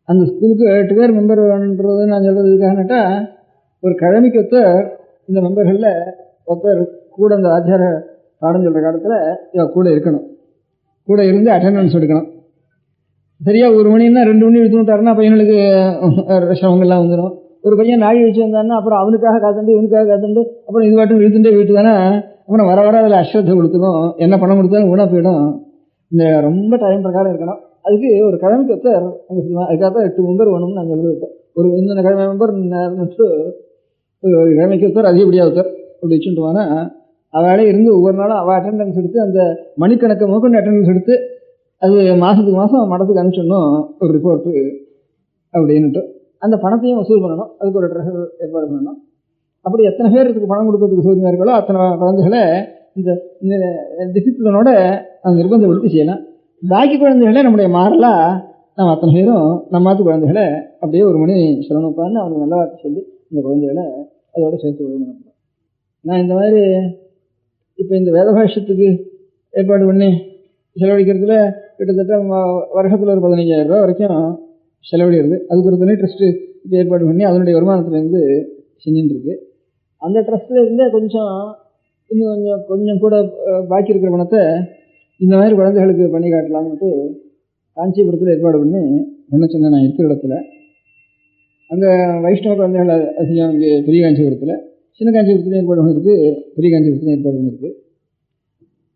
அந்த ஸ்கூலுக்கு 8 பேர் மெம்பர் வேணுன்றது நான் சொல்கிறதுக்காகனாட்டா ஒரு கிழமைக்கு ஒருத்தர் இந்த மெம்பர்களில் ஒருத்தர் கூட அந்த ஆச்சார பாடம் சொல்கிற காலத்தில் இவ கூட இருக்கணும், கூட இருந்து அட்டெண்டன்ஸ் எடுக்கணும். சரியாக 1 மணின்னா 2 மணி இழுத்துட்டாருன்னா பையனுக்கு சிரமங்கள்லாம் வந்துடும். ஒரு பையன் நாழி வச்சு வந்தாருன்னா அப்புறம் அவனுக்காக காத்துண்டு இவனுக்காக காத்துண்டு அப்புறம் இது பாட்டும் இழுத்துட்டே வீட்டு தானே அப்புறம் வர வர அதில் அஸ்ரத்தை கொடுத்துடும், என்ன பணம் கொடுத்தாலும் ஊனா போயிடும். இந்த ரொம்ப டைம் பிரகாரம் இருக்கணும். அதுக்கு ஒரு கிழமைக்கு ஒருத்தர் அங்கே சொல்லுவாங்க. அதுக்காக தான் 8 மெம்பர் வேணும்னு நாங்கள் எழுதுவோம். ஒரு இந்த கிழமை மெம்பர் நேரம்ட்டு ஒரு கிழமைக்கு ஒருத்தர் அதிகப்படியாக ஒருத்தர் அப்படி வச்சுட்டுவானா அவளே இருந்து ஒவ்வொரு நாளும் அவள் அட்டெண்டன்ஸ் எடுத்து அந்த மணிக்கணக்கை முதற்கொண்டு அட்டெண்டன்ஸ் எடுத்து அது மாதத்துக்கு மாதம் மடத்துக்கு அனுப்பிச்சிடணும் ஒரு ரிப்போர்ட்டு அப்படின்ட்டு அந்த பணத்தையும் வசூல் பண்ணணும். அதுக்கு ஒரு ட்ரெஷர் ஏற்பாடு பண்ணணும். அப்படி எத்தனை பேர் இதுக்கு பணம் கொடுக்கறதுக்கு சௌகரியமாக இருக்காளோ அத்தனை குழந்தைகளை இந்த டிசிப்ளினோட அந்த நிர்பந்தப்படுத்தி செய்யலாம். பாக்கி குழந்தைகளை நம்முடைய மாறலாக நம்ம அத்தனை பேரும் நம்மாத்து குழந்தைகளை அப்படியே 1 மணி சொல்லணுப்பான்னு அவனுக்கு நல்ல வார்த்தை சொல்லி இந்த குழந்தைகளை அதோட சேர்த்து விடணும். நான் இந்த மாதிரி இப்போ இந்த வேதபாஷ்யத்துக்கு ஏற்பாடு பண்ணி செலவழிக்கிறதுல கிட்டத்தட்ட வருஷத்தில் ஒரு 15,000 ரூபா வரைக்கும் செலவழிகிறது. அதுக்கு ஒரு தனி ட்ரஸ்ட்டு இப்போ ஏற்பாடு பண்ணி அதனுடைய வருமானத்துலேருந்து செஞ்சுட்டுருக்கு. அந்த ட்ரஸ்ட்டில் இருந்தே இன்னும் கொஞ்சம் கூட பாக்கி இருக்கிற பணத்தை இந்த மாதிரி குழந்தைகளுக்கு பண்ணி காட்டலாம்னுட்டு காஞ்சிபுரத்தில் ஏற்பாடு பண்ண சொன்னேன். நான் இருக்கிற இடத்துல அங்கே வைஷ்ணவ குழந்தைகள் அதிகம் இங்கே பெரிய காஞ்சிபுரத்தில், சின்ன காஞ்சிபுரத்துலையும் ஏற்பாடு பண்ணியிருக்கு, பெரிய காஞ்சிபுரத்துலையும் ஏற்பாடு பண்ணியிருக்கு.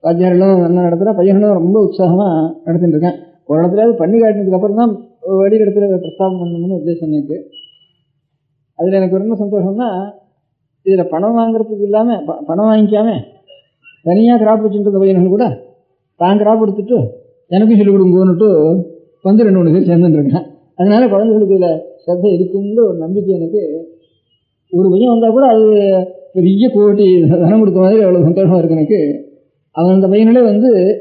வாத்தியார்களும் நல்லா நடத்துகிறா, பையன்களும் ரொம்ப உற்சாகமாக நடத்திட்டு இருக்கேன். ஒரு இடத்துலையாவது பண்ணி காட்டினதுக்கப்புறம் தான் வடி இடத்துல பிரஸ்தாபம் பண்ணணும்னு உத்தேசம் எனக்கு. அதில் எனக்கு என்ன சந்தோஷம்னா இதில் பணம் வாங்குறதுக்கு இல்லாமல் பணம் வாங்கிக்காமல் தனியாக கிராப் வச்சுட்டு பையன்கள் கூட தான் கிராப் எடுத்துட்டு எனக்கும் சொல்லிக் கொடுங்கன்னுட்டு 2-3 பேர் சேர்ந்துட்டுருக்கேன். அதனால குழந்தைகளுக்கு இதில் ஸ்ரத்தை இருக்கும்னு ஒரு நம்பிக்கை எனக்கு. ஒரு பையன் வந்தால் கூட அது பெரிய கோட்டி தனம் கொடுத்த மாதிரி அவ்வளோ சந்தோஷமாக இருக்கு எனக்கு. அவன் அந்த பையனிலே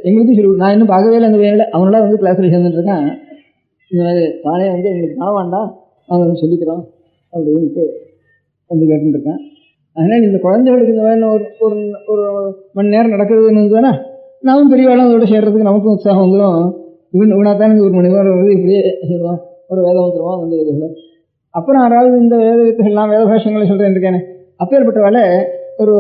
எங்களுக்கும் சொல்லி நான் இன்னும் பார்க்கவே இல்லை அந்த பையனில் அவனெல்லாம் கிளாஸில் சேர்ந்துட்டுருக்கேன். இந்த மாதிரி தானே எங்களுக்கு பணம் வேண்டாம் அவன் சொல்லிக்கிறோம் அப்படின்ட்டு கேட்டுருக்கேன். அதனால் இந்த குழந்தைகளுக்கு இந்த மாதிரி ஒரு மணி நேரம் நடக்கிறதுன்னு இருந்ததுன்னா நாமும் பெரியவாளும் அதோட சேர்றதுக்கு நமக்கும் உற்சாகம் வந்துடும். இவனாத்தானே 1 மணி நேரம் வருது, இப்படியே சொல்லுவோம், ஒரு வேதம் வந்துடுவோம் வந்து இதுகளை. அப்புறம் யாராவது இந்த வேதத்துகள்லாம் வேத பாஷங்களை சொல்கிறேன் இருக்கேனே அப்பேற்பட்ட வேலை ஒரு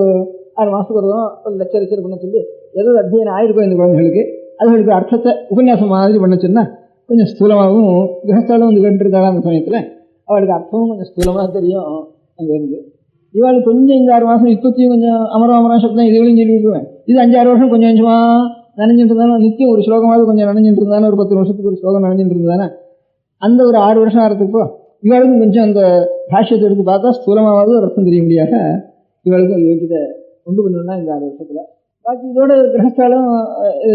6 மாதத்துக்கு வருவோம் ஒரு லெக்சர் பண்ண சொல்லி ஏதாவது அத்தியனம் ஆயிருக்கும் இந்த குழந்தைகளுக்கு. அதுகளுக்கு அர்த்தத்தை உபன்யாசம் மாதிரி பண்ண சொன்னால் கொஞ்சம் ஸ்தூலமாகவும் கிரகஸ்தாலும் கேட்டுருக்காங்க. அந்த சமயத்தில் அவளுக்கு அர்த்தமும் கொஞ்சம் ஸ்தூலமாக தெரியும். அங்கே இருந்து இவாளுக்கு கொஞ்சம் இந்த 6 மாதம் இப்பத்தையும் கொஞ்சம் அமரம் சப்தம் இதுவரையும் சொல்லி விட்டுருவேன். இது 5-6 வருஷம் கொஞ்சம் கொஞ்சமாக நனைஞ்சிட்டு இருந்தாலும் நித்தியம் ஒரு ஸ்லோகமாவது கொஞ்சம் நனைஞ்சிட்டு இருந்தானே, ஒரு 10 வருஷத்துக்கு ஒரு ஸ்லோகம் நனைஞ்சிட்டு இருந்தானே, அந்த ஒரு 6 வருஷம் ஆகிறதுக்கோ இவாளுக்கும் கொஞ்சம் அந்த பாஷ்யத்தை எடுத்து பார்த்தா ஸ்தூலமாவது ஒரு அர்த்தம் தெரிய முடியாத இவாளுக்கும் யோகியத்தை கொண்டு பண்ணணும்னா இந்த 6 வருஷத்தில். பாக்கி இதோட கிரகஸ்தாலும்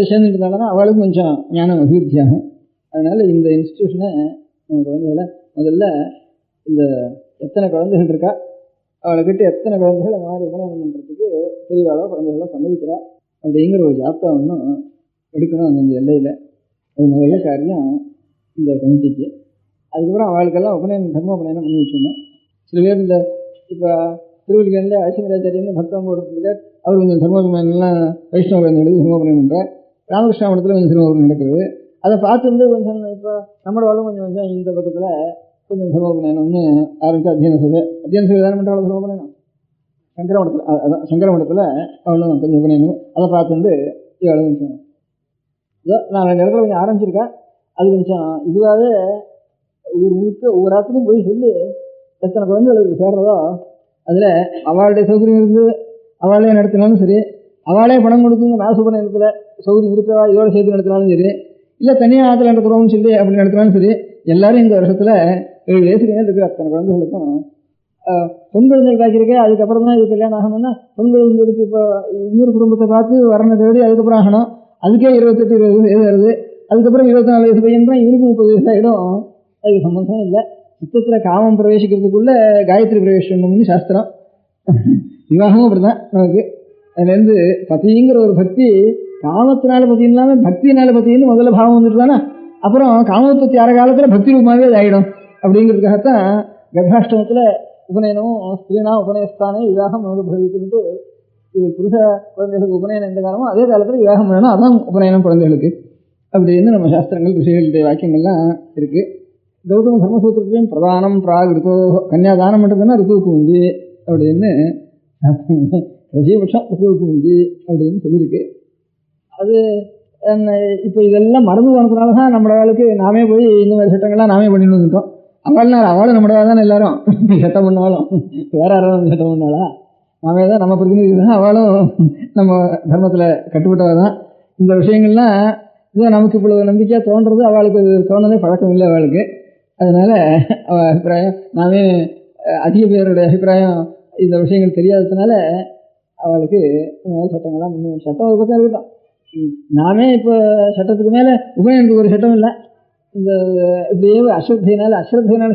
சேர்ந்துட்டு இருந்தாலும் அவளுக்கும் கொஞ்சம் ஞானம் அபிவிருத்தி ஆகும். அதனால் இந்த இன்ஸ்டிடியூஷனை நம்ம குழந்தைகளை முதல்ல இந்த எத்தனை குழந்தைகள் இருக்கா அவளை கிட்ட எத்தனை குழந்தைகள் அந்த மாதிரி உபநயனம் பண்ணுறதுக்கு பெரியவாளோ குழந்தைகளோ சம்மதிக்கிறா அப்படிங்கிற ஒரு ஜாப்தா ஒன்றும் எடுக்கணும் அந்த எல்லையில். அது முதல்ல காரியம் இந்த கமிட்டிக்கு. அதுக்கப்புறம் அவளுக்கெல்லாம் தர்மோபநயனம் பண்ணி வச்சுடணும். சில பேர் இந்த இப்போ திருவள்ளுவரில் ஐசங்கராச்சாரியன்னு பக்தம் போடுறதுக்கு அவர் கொஞ்சம் தர்மோபநயனம்லாம் வைஷ்ணவ குழந்தைகளுக்கு தர்மோபநயம் பண்ணுறார். ராமகிருஷ்ணா மடத்தில் கொஞ்சம் தர்மோபநயம் நடக்குது. அதை பார்த்து கொஞ்சம் இப்போ நம்மளோட வாழும் கொஞ்சம் இந்த பக்கத்தில் கொஞ்சம் தர்மோபநயனம்னு ஆரம்பித்து அத்தியன சேவை தானே பண்ணுறாள் தர்மோபநயனம். சங்கர மடத்தில் அவளும் கொஞ்சம் உபநயனம் அதை பார்த்துட்டு இவளும் கொஞ்சம் நான் 2 இடத்துல கொஞ்சம் ஆரம்பிச்சிருக்கேன். அது கொஞ்சம் இதுவாகவே ஊர் முழுக்க ஒவ்வொரு ஆற்றுக்கும் போய் சொல்லி எத்தனை குழந்தைகளுக்கு சேர்றதோ அதில் அவளுடைய சௌகரியம் இருந்து அவளே நடத்தினாலும் சரி, அவளே பணம் கொடுத்து நாசுபநயனத்தில் சௌகரியம் இருக்கிறவா இதோட சேர்த்து நடத்தினாலும் சரி, இல்லை தனியாக ஆற்றுல நடத்துகிறோம்னு சொல்லி அப்படி நடத்தினாலும் சரி, எல்லாரும் இந்த வருஷத்தில் 7 வயசுக்கு இருக்கிற அத்தனை குழந்தைகளுக்கும் பொன் குழந்தைகள் காய்ச்சிருக்கே. அதுக்கப்புறம் தான் இது கல்யாணம் ஆகணும்னா பொன் குழந்தைகளுக்கு இப்போ இன்னொரு குடும்பத்தை பார்த்து வரணும் தேடி அதுக்கப்புறம் ஆகணும். அதுக்கே 28-20 வயசு வருது. அதுக்கப்புறம் 24 வயசு பையன் தான் இவனுக்கு 30 வயசு ஆகிடும். அதுக்கு சம்பந்தம் இல்லை. சித்தத்தில் காமம் பிரவேசிக்கிறதுக்குள்ள காயத்ரி பிரவேசம்னு சாஸ்திரம். விவாகமும் அப்படி தான் நமக்கு. அதுலேருந்து பத்திங்கிற ஒரு பக்தி காமத்தினால பத்தி இல்லாமல் பக்தினால பத்தின்னு முதல்ல பாவம் வந்துட்டு தானே, அப்புறம் காமோத்பத்தி ஆற காலத்தில் பக்தி ரூபமாகவே அது ஆகிடும். அப்படிங்கிறதுக்காகத்தான் கர்ப்பாஷ்டமத்தில் உபநயனமும் ஸ்திரீனா உபநயஸ்தானே விவாகம் பவித்துட்டு இது புருஷ குழந்தைகளுக்கு உபநயனம் எந்த காலமோ அதே காலத்தில் விவாகம் பண்ணணும், அதான் உபநயனம் குழந்தைகளுக்கு அப்படின்னு நம்ம சாஸ்திரங்கள் ரிஷிகளுடைய வாக்கியங்கள்லாம் இருக்குது. கௌதம தர்மசூத்திரத்திலையும் பிரதானம் பிராக் ரித்தோ, கன்னியாதானம் பண்ணுறதுன்னா ரித்துவுக்கு முந்தி அப்படின்னு ரஜீபட்சம் ரித்துவுக்கு முந்தி அப்படின்னு சொல்லியிருக்கு. அது இப்போ இதெல்லாம் மறந்து போனதுனால தான் நம்மளுக்கு நாமே போய் இந்த மாதிரி சட்டங்கள்லாம் நாமே பண்ணிட்டு வந்துட்டோம். அவளும் நம்மளதாக தானே எல்லாரும் சட்டம் பண்ணாலும் வேற யாராவது சட்டம் பண்ணாளா? நாமே தான், நம்ம பிரதிநிதி தான், அவளும் நம்ம தர்மத்தில் கட்டுப்பட்டவ தான். இந்த விஷயங்கள்லாம் இதை நமக்கு இவ்வளவு நம்பிக்கையாக தோன்றது, அவளுக்கு தோணுதே பழக்கம் இல்லை அவளுக்கு. அதனால் அவள் அபிப்பிராயம், நாமே அதிக பேருடைய அபிப்பிராயம் இந்த விஷயங்கள் தெரியாததுனால அவளுக்கு இந்த மாதிரி சட்டங்கள்லாம் முன்ன சட்டம் ஒரு பக்கம் இருக்கட்டும். நாமே இப்போ சட்டத்துக்கு மேலே உபநயனத்துக்கு ஒரு சட்டம் இல்லை. இந்த இப்படியே அஸ்ரத்தையினால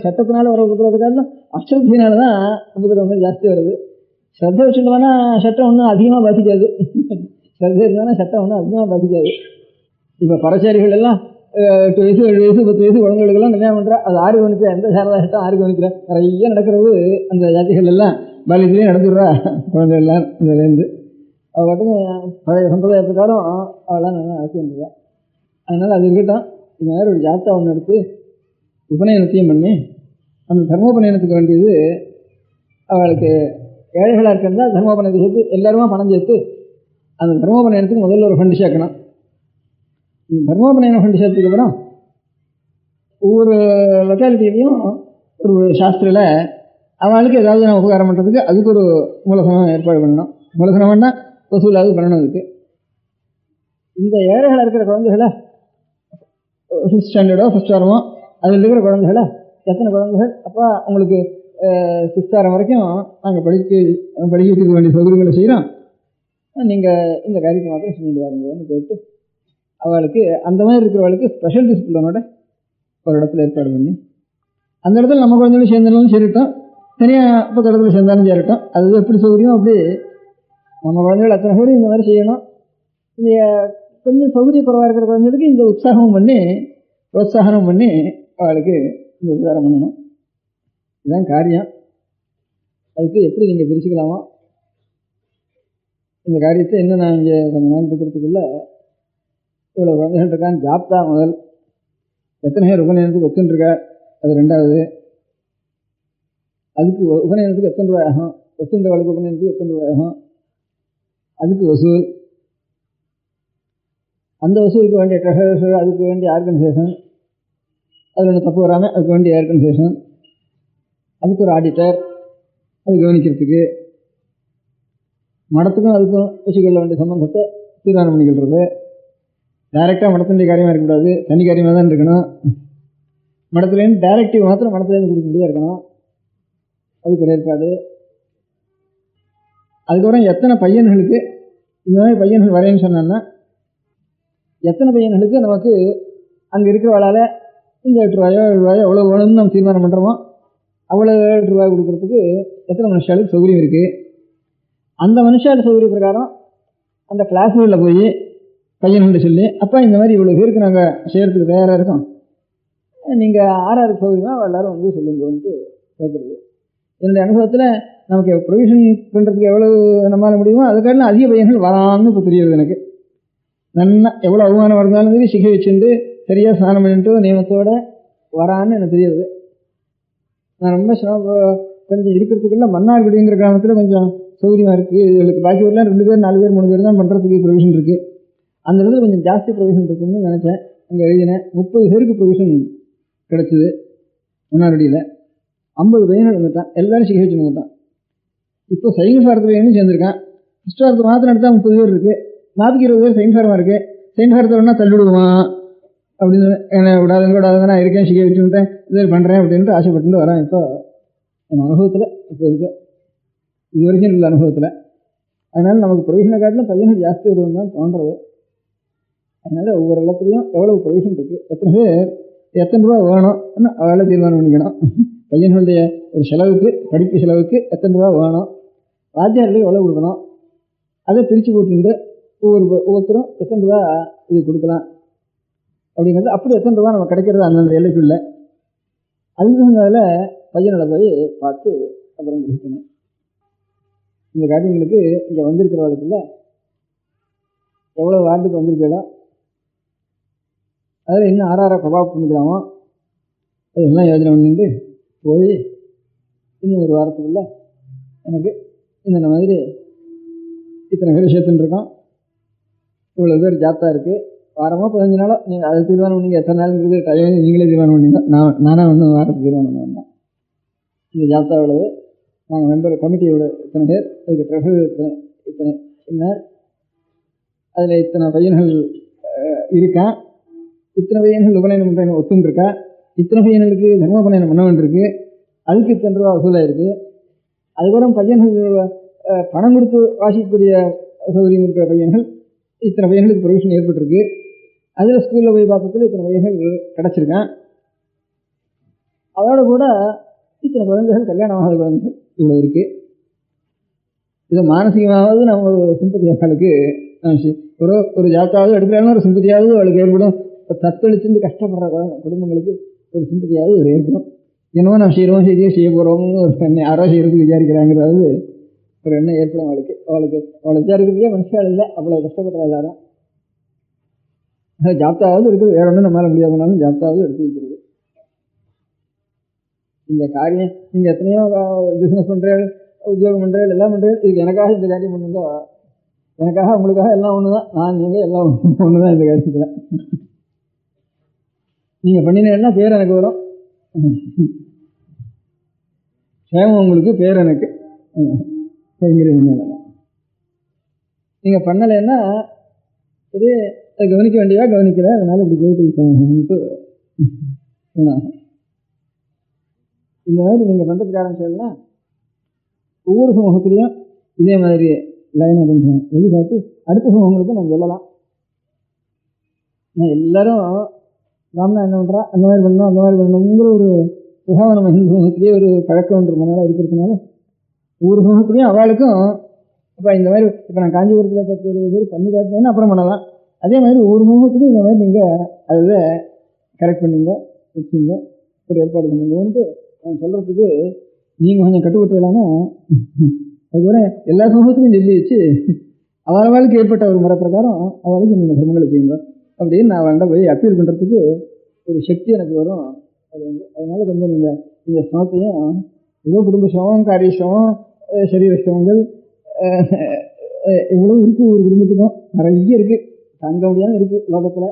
சட்டத்தினால வர உபதிரவத்துக்காட்டிலும் அஸ்ரத்தையினால தான் உபதிரவங்கள் ஜாஸ்தி வருது. ஸ்ரத்தை வச்சுட்டோம்னா சட்டம் ஒன்றும் அதிகமாக பாதிக்காது. ஸ்ரத்தை இருந்தாலும் சட்டம் ஒன்றும் அதிகமாக பாதிக்காது. இப்போ பரச்சாரிகள் எல்லாம் 8 வயசு 7 வயசு 10 வயசு குழந்தைகளுக்கெல்லாம் கல்யாணம் பண்ணுறா. அது ஆறு கவனிக்கிற எந்த சாரதா சட்டம் ஆறு கவனிக்கிற நிறைய நடக்கிறது. அந்த ஜாதிகள் எல்லாம் பாலியத்திலேயே நடந்துடுறா குழந்தைகள்லாம். இதுலேருந்து அவள் பாட்டுக்கு பழைய சம்பிரதாய பிரகாரம் அவெல்லாம் நல்லா நடத்தி வந்துடுறா. அதனால் அது இருக்கட்டும். இது மாதிரி ஒரு ஜாத்தா ஒன்று எடுத்து உபநயனத்தையும் பண்ணி அந்த தர்மோபநயனத்துக்கு வேண்டியது அவளுக்கு ஏழைகளாக இருக்கிறதா தர்மோபநயத்தை சேர்த்து எல்லாருமா பணம் சேர்த்து அந்த தர்மோபநயனத்துக்கு முதல்ல ஒரு ஃபண்டு சேர்க்கணும். தர்மோபநயன ஃபண்டு சேர்த்துக்கு அப்புறம் ஒவ்வொரு லொக்காலிட்டியிலையும் ஒரு சாஸ்திரியில் அவளுக்கு ஏதாவது நான் உபகாரம் பண்ணுறதுக்கு அதுக்கு ஒரு மூலதனம் ஏற்பாடு பண்ணணும். மூலதனம்னா வசூலாவது பண்ணணும். அதுக்கு இந்த ஏழைகளாக இருக்கிற குழந்தைகளை 5th ஸ்டாண்டர்டோ 1st வாரமோ அதில் இருக்கிற குழந்தைகளை எத்தனை குழந்தைகள் அப்போ உங்களுக்கு 6th வாரம் வரைக்கும் நாங்கள் படிக்கிறதுக்கு வேண்டிய சௌகரியங்களை செய்கிறோம், நீங்கள் இந்த காரியத்தை மாத்திரம் செஞ்சுட்டு வாருங்கன்னு கேட்டு அவளுக்கு அந்த மாதிரி இருக்கிறவளுக்கு ஸ்பெஷல் டிசிப்ளினோட ஒரு இடத்துல ஏற்பாடு பண்ணி அந்த இடத்துல நம்ம குழந்தைகளும் சேர்ந்தாலும் சேரட்டும், தனியாக இப்போ இடத்துல சேர்ந்தாலும் சேரட்டும். அது எப்படி சௌகரியம் அப்படி நம்ம குழந்தைகள் அத்தனை பேரும் இந்த மாதிரி செய்யணும். இந்த கொஞ்சம் சௌகரிய குறைவாக இருக்கிற குழந்தைகளுக்கு இந்த உற்சாகம் பண்ணி புரோத்சாகனம் பண்ணி அவளுக்கு இந்த உபகாரம் பண்ணணும். இதுதான் காரியம். அதுக்கு எப்படி நீங்கள் பிரிச்சுக்கலாமோ இந்த காரியத்தை இன்னும் நான் இங்கே கொஞ்சம் நாள் இருக்கிறதுக்குள்ள இவ்வளோ குழந்தைகள் இருக்கான்னு ஜாப்தா முதல் எத்தனை பேர் உபநயனத்துக்கு ஒத்துருக்கா அது ரெண்டாவது. அதுக்கு உபநயனத்துக்கு எத்தனை ரூபாய் ஆகும், ஒத்துன்றவளுக்கு உபநயனத்துக்கு எத்தனை ரூபாய் ஆகும், அதுக்கு வசூல், அந்த வசூலுக்கு வேண்டிய ட்ரெஷரர், அதுக்கு வேண்டிய ஆர்கனைசேஷன், அதில் ஒன்று தப்பு வராமல் அதுக்கு வேண்டிய ஆர்கனைசேஷன், அதுக்கு ஒரு ஆடிட்டர் அது கவனிக்கிறதுக்கு, மடத்துக்கும் அதுக்கும் வச்சுக்கொள்ள வேண்டிய சம்பந்தத்தை தீர்மானம் பண்ணிக்கிறது. டைரெக்டாக மடத்தினுடைய காரியமாக இருக்கக்கூடாது, தனி காரியமாக தான் இருக்கணும். மடத்துலேருந்து டைரக்டிவ் மாத்திரம் மடத்துலேருந்து கொடுக்க முடியாது இருக்கணும், அதுக்கு ஒரு ஏற்பாடு. அதுக்கப்புறம் எத்தனை பையன்களுக்கு இந்த மாதிரி பையன்கள் வரையன்னு சொன்னான்னா எத்தனை பையன்களுக்கு நமக்கு அங்கே இருக்கிறவளால் இந்த 8 ரூபாயோ 7 ரூபாயோ எவ்வளோ வேணும்னு நம்ம தீர்மானம் பண்ணுறோமோ அவ்வளோ 7 ரூபாய் கொடுக்குறதுக்கு எத்தனை மனுஷாளுக்கு சௌகரியம் இருக்குது. அந்த மனுஷாளுக்கு சௌகரிய பிரகாரம் அந்த கிளாஸ்களில் போய் பையன்கிட்ட சொல்லி அப்போ இந்த மாதிரி இவ்வளோ பேருக்கு நாங்கள் செய்கிறதுக்கு தயாராக இருக்கோம், நீங்கள் ஆறாருக்கு சௌகரியமாக அவள் எல்லோரும் வந்து சொல்லுங்கன்ட்டு கேட்குறது. என்னுடைய அனுபவத்தில் நமக்கு ப்ரொவிஷன் பண்ணுறதுக்கு எவ்வளோ நம்மளால் முடியுமோ அதுக்காட்டிலும் அதிக பையன்கள் வரான்னு இப்போ தெரியுது எனக்கு. நல்லா எவ்வளோ அவமானம் இருந்தாலும் சரி சிகை வச்சுட்டு சரியாக ஸ்நானம் பண்ணிட்டு நியமத்தோடு வரான்னு எனக்கு தெரியுது. நான் ரொம்ப கொஞ்சம் இருக்கிறதுக்குள்ள மன்னார்குடிங்கிற கிராமத்தில் கொஞ்சம் சௌகரியமாக இருக்குது. இதுகளுக்கு பாக்கி ஊரில் 2 பேர் 4 பேர் 3 பேர் தான் பண்ணுறதுக்கு ப்ரொவிஷன் இருக்குது. அந்த இடத்துல கொஞ்சம் ஜாஸ்தி ப்ரொவிஷன் இருக்குன்னு நினச்சேன். அங்கே எழுதினேன் 30 பேருக்கு ப்ரொவிஷன் கிடச்சிது. மன்னார்குடியில் 50 பையன்கள் வந்துட்டான், எல்லோரும் சிகை வச்சு வந்துட்டான். இப்போ சைன்ஸ் வாரத்து பையனும் சேர்ந்துருக்கான். ஃபஸ்ட் வாரத்தை மாத்திரம் எடுத்தால் 30 பேர் இருக்குது, 40-20 பேர் சைன்ஸ் வாரமாக இருக்குது. சைன்ஸ் வாரத்தை வேணா தள்ளிவிடுவான் அப்படின்னு என்ன விடாதுங்க நான் இருக்கேன் சிகை வச்சுட்டேன் இது பண்ணுறேன் அப்படின்ட்டு ஆசைப்பட்டு வரேன். இப்போ என் அனுபவத்தில் இப்போ இருக்குது, இது வரைக்கும் இல்லை அனுபவத்தில். அதனால் நமக்கு ப்ரொவிஷனை காட்டிலும் பையன்கள் ஜாஸ்தி வருவதுன்னு தான் தோன்றது. அதனால் ஒவ்வொரு இடத்துலையும் எவ்வளோ ப்ரொவிஷன் இருக்குது, எத்தனை பேர் எத்தனை ரூபா வேணும் அவளை தீர்மானம் பண்ணிக்கணும். பையன்களுடைய ஒரு செலவுக்கு படிப்பு செலவுக்கு எத்தனை ரூபா வேணும், வாத்தியார்களுக்கு எவ்வளோ கொடுக்கணும், அதை பிரித்து போட்டுட்டு ஒவ்வொருத்தரும் எத்தனை ரூபா இது கொடுக்கலாம் அப்படிங்கிறது. அப்படி எத்தனை ரூபா நம்ம கிடைக்கிறது அந்தந்த எல்லைக்குள்ள அதுக்கு அதில் பையனை போய் பார்த்து அப்புறம் கிரகிக்கணும். இந்த காரியங்களுக்கு இங்கே வந்திருக்கிறவர்களுக்குள்ள எவ்வளோ வாரத்துக்கு வந்திருக்கோ அதில் இன்னும் ஆறார பிரபாவம் பண்ணிக்கலாமோ அதெல்லாம் யோஜனை பண்ணிட்டு போய் இன்னும் ஒரு வாரத்துக்குள்ள எனக்கு இந்த மாதிரி இத்தனை பேர் சேர்த்துட்டுருக்கோம், இவ்வளோ பேர் ஜாப்தா இருக்குது, வாரமோ 15 நாளோ நீங்கள் அதை தீர்மானம் பண்ணீங்க, எத்தனை நாளுங்கிறது டைம் நீங்களே தீர்மானம் பண்ணீங்க. நானாக ஒன்றும் வாரத்துக்கு தீர்மானம் பண்ண வேண்டாம். இந்த ஜாப்தா எவ்வளவு, நாங்கள் மெம்பர் கமிட்டி எவ்வளோ, இத்தனை பேர், அதுக்கு ட்ரெஷர் இத்தனை என்ன, அதில் இத்தனை பையன்கள் இருக்கான், இத்தனை பையன்கள் உபநயனம் பண்ணுறேன்னு ஒத்துன்ட்ருக்கா, இத்தனை பையன்களுக்கு தர்மோபநயனம் பண்ண வேண்டியிருக்கு, அதுக்கு இத்தனை ரூபா வசூலாக இருக்குது. அதுக்கப்புறம் பையன்கள் பணம் கொடுத்து வாசிக்கக்கூடிய சௌகரியம் இருக்கிற பையன்கள் இத்தனை பையன்களுக்கு ப்ரொவிஷன் ஏற்பட்டிருக்கு, அதில் ஸ்கூலில் போய் பார்த்ததுல இத்தனை பையன்கள் கிடச்சிருக்கான். அதோட கூட இத்தனை குழந்தைகள் கல்யாணம் ஆகாத குழந்தைகள் இவ்வளோ இருக்குது. இதை மானசீகமாவது நம்ம ஒரு சிம்பத்தி அவளுக்கு ஒரு ஜாத்தாவது எடுக்கிறாலும் ஒரு சிம்பத்தியாவது அவளுக்கு ஏற்படும். தத்தளிச்சுட்டு கஷ்டப்படுற குடும்பங்களுக்கு ஒரு சிம்பத்தியாவது ஒரு ஏற்படும். என்னவோ நான் செய்கிறோம் செய்ய போகிறோம்னு ஒரு எண்ணம் யாரோ செய்கிறதுக்கு விசாரிக்கிறாங்கிறது ஒரு எண்ணம் ஏற்படும் அவளுக்கு. அவளை விசாரிக்கிறதுக்கே மனுஷால் இல்லை, அவ்வளோ கஷ்டப்படுற எல்லாரும். ஜாப்தாவது இருக்குது, வேற ஒன்றும் நம்மளால முடியாதுனாலும் ஜாப்தாவது எடுத்து வைக்கிறது. இந்த காரியம் நீங்கள் எத்தனையோ பிஸ்னஸ் பண்ணுறேன், உத்தியோகம் பண்ணுறேன், எல்லாம் பண்ணுறேன், இதுக்கு எனக்காக இந்த காரியம் பண்ணுங்க, எனக்காக உங்களுக்காக எல்லாம் ஒன்று தான், நான் நீங்கள் எல்லாம் ஒன்று தான். இந்த காரியத்தில் நீங்கள் பண்ணினேன்னா பேர் எனக்கு வரும், சேமம் உங்களுக்கு, பேர் எனக்கு நீங்கள் பண்ணலைன்னா சரி, அதை கவனிக்க வேண்டியதா கவனிக்கல, அதனால இப்படி போயிட்டு இந்த மாதிரி நீங்கள் பண்ணுறதுக்கு ஆரம்பிச்சதுன்னா ஒவ்வொரு சமூகத்திலையும் இதே மாதிரி லைனை கொஞ்சம் வெளிக்காட்டி அடுத்த சமூகங்களுக்கு நம்ம சொல்லலாம். நான் எல்லாரும் ராம்னா என்ன பண்ணுறா, அந்த மாதிரி பண்ணணும் அந்த மாதிரி பண்ணணுங்கிற ஒரு சுகாவ நம்ம ஹிந்து சமூகத்திலேயே ஒரு பழக்கம்ன்ற மனதாக இருக்கிறதுனால ஒவ்வொரு சமூகத்திலையும் அவளுக்கும் இப்போ இந்த மாதிரி இப்போ நான் காஞ்சிபுரத்தில் 10-20 பேர் பண்ணி காட்டினேன்னா அப்புறம் பண்ணலாம். அதே மாதிரி ஒவ்வொரு சமூகத்துலையும் இந்த மாதிரி நீங்கள் அதை கரெக்ட் பண்ணிங்க, வச்சுங்க, ஒரு ஏற்பாடு பண்ணுங்கன்ட்டு நான் சொல்கிறதுக்கு நீங்கள் கொஞ்சம் கட்டுப்பட்டுலான்னா அதுக்கப்புறம் எல்லா சமூகத்துக்கும் சொல்லி வச்சு அவளுக்கு ஏற்பட்ட ஒரு முறை பிரகாரம் அவளுக்கு இந்த சிரமங்களை செய்யுங்க அப்படின்னு நான் அவள்கிட்ட போய் அப்பீல் பண்ணுறதுக்கு ஒரு சக்தி எனக்கு வரும். அது அதனால கொஞ்சம் நீங்கள் இந்த சிரமத்தையும் ஏதோ குடும்ப சிரமம், காரிய சிரமம், சரீர சிரமங்கள் இவ்வளோ இருக்குது, ஒரு குடும்பத்துக்கும் நிறைய இருக்குது, தாங்க முடியாமல் இருக்குது லோகத்தில்.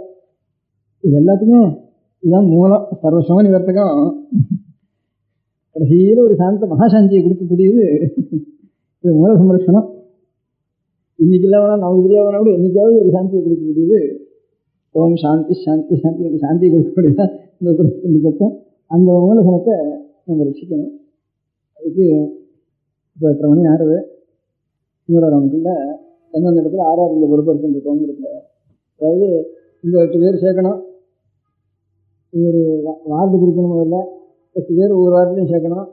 இது எல்லாத்துக்கும் இதுதான் மூலம், சர்வசிரம நிவர்த்தகம். கடைசியில் ஒரு சாந்த மகாசாந்தியை கொடுக்கக்கூடியது இது மூல சம்ரட்சணம். இன்னைக்கு இல்லாமனா நமக்கு தெரியாதவனா கூட என்னைக்காவது ஒரு சாந்தியை கொடுக்கக்கூடியது ஓம் சாந்தி சாந்தி சாந்தி, அந்த சாந்தியை கொடுக்கக்கூடியது இந்த தத்துவம். அந்த மூலசனத்தை நம்ம ரசிக்கணும். அதுக்கு இப்போ 8:30 மணி ஆறுது, இன்னொருக்குள்ள எந்தெந்த இடத்துல ஆறாறு பொறுப்படுத்திருக்கோங்கிறத, அதாவது இந்த 8 பேர் சேர்க்கணும், ஒரு வார்டு பிரிக்கணும், முதல்ல 8 பேர் ஒவ்வொரு வார்டுலையும் சேர்க்கணும்,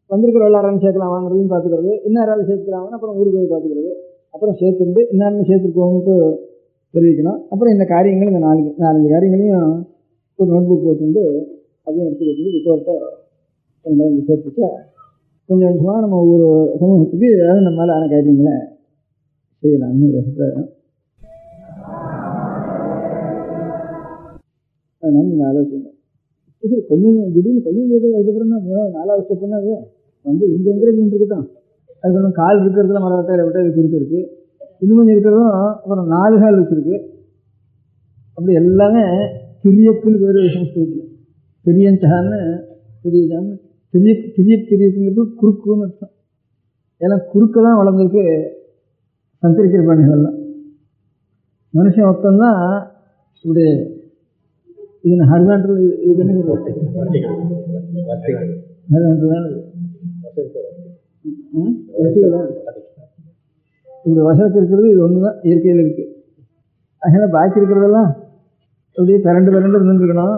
வந்திருக்கிற எல்லாரும் சேர்க்கலாம் வாங்குறதையும் பார்த்துக்கிறது, இன்னாராலும் சேர்த்துக்கலாம்னு அப்புறம் ஊருக்கு போய் பார்த்துக்கிறது, அப்புறம் சேர்த்துட்டு இன்னாருமே சேர்த்துக்கோன்னுட்டு தெரிவிக்கணும். அப்புறம் இந்த காரியங்கள் இந்த 4-5 காரியங்களையும் ஒரு நோட் புக் போட்டுட்டு அதையும் எடுத்து கொடுத்துட்டு ரிப்போர்ட்டை வந்து சேர்த்துச்சா கொஞ்சம் கொஞ்சமாக நம்ம ஒவ்வொரு சமூகத்துக்கு ஏதாவது நம்மளால் ஆன காரியங்களை செய்யலாம்னு ஒரு அபிப்பிராயம். அதனால நீங்கள் ஆலோசிங்க. சரி, கொஞ்சம் திடீர்னு பையன் அதுக்கப்புறம் தான் 4வது ஸ்டெப் பண்ணாது வந்து இந்த என்கரேஜ்மெண்ட் இருக்கட்டும். அது கொஞ்சம் கால் இருக்கிறதுல மரவட்டாயில் விட்டால் இது குறுக்கு இருக்குது, இன்னும் கொஞ்சம் இருக்கிறதும் அப்புறம் 4 கால் வச்சுருக்கு. அப்படி எல்லாமே திரியக்குன்னு பேர் சம்ஸ்கிருதத்தில், திரியஞ்சான்னு திரியஜான்னு, திரியக்குங்கிறது குறுக்குன்னு அர்த்தம். எல்லாம் குறுக்க தான் வளர்ந்துருக்கு சஞ்சரிக்கிற பிராணிகள்லாம். மனுஷன் மொத்தம்தான் இப்படி இது ஹரிசாண்டல், இதுக்கு என்ன ஹரிசாண்டல் தான் இப்படி வசதி இருக்கிறது இது ஒன்று தான் இயற்கையில் இருக்குது. அதனால் பாக்கி இருக்கிறதெல்லாம் அப்படியே பிறண்டு இருந்துருக்கணும்.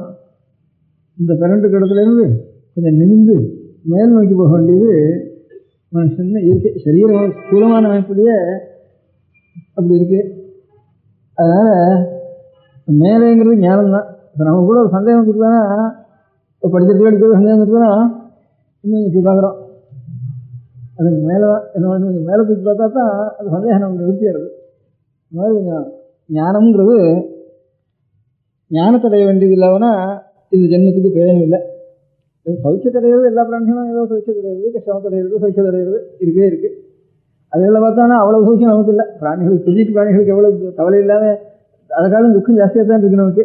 இந்த பிறண்டு இடத்துலேருந்து கொஞ்சம் நிமிந்து மேல் நோக்கி போக வேண்டியது மனுஷன் இயற்கை சரீர ஸ்தூலமான அமைப்புலேயே அப்படி இருக்குது. அதனால் மேலேங்கிறது ஞானம்தான். இப்போ நம்ம கூட ஒரு சந்தேகம் வந்துருக்கானா, இப்போ படிக்கிறதுக்கு அடிக்கிறது சந்தேகம் வந்துருக்கானா இன்னும் இப்படி பார்க்குறோம். அதுக்கு மேலே தான் என்ன கொஞ்சம் மேலே தூக்கி பார்த்தா தான் அது சந்தேகம் நமக்கு நிறுத்திடுறது. இந்த மாதிரி கொஞ்சம் ஞானம்ங்கிறது ஞானத்தடைய வேண்டியது இல்லாமனா இது ஜென்மத்துக்கு பிரயோஜனம் இல்லை. சௌக்கியத்தடைகிறது எல்லா பிராணிகளும் ஏதோ சௌக்கியத்தடைகிறது, கஷ்டமத்தடைகிறது, சௌக்கியத்தடைகிறது இருக்கவே இருக்குது. அதில் பார்த்தானா அவ்வளோ சௌக்கியம் நமக்கு இல்லை. பிராணிகளுக்கு பெரிய பிராணிகளுக்கு எவ்வளோ கவலை இல்லாமல் அதுக்காலும் துக்கம் ஜாஸ்தியாக தான் இருக்குது. நமக்கு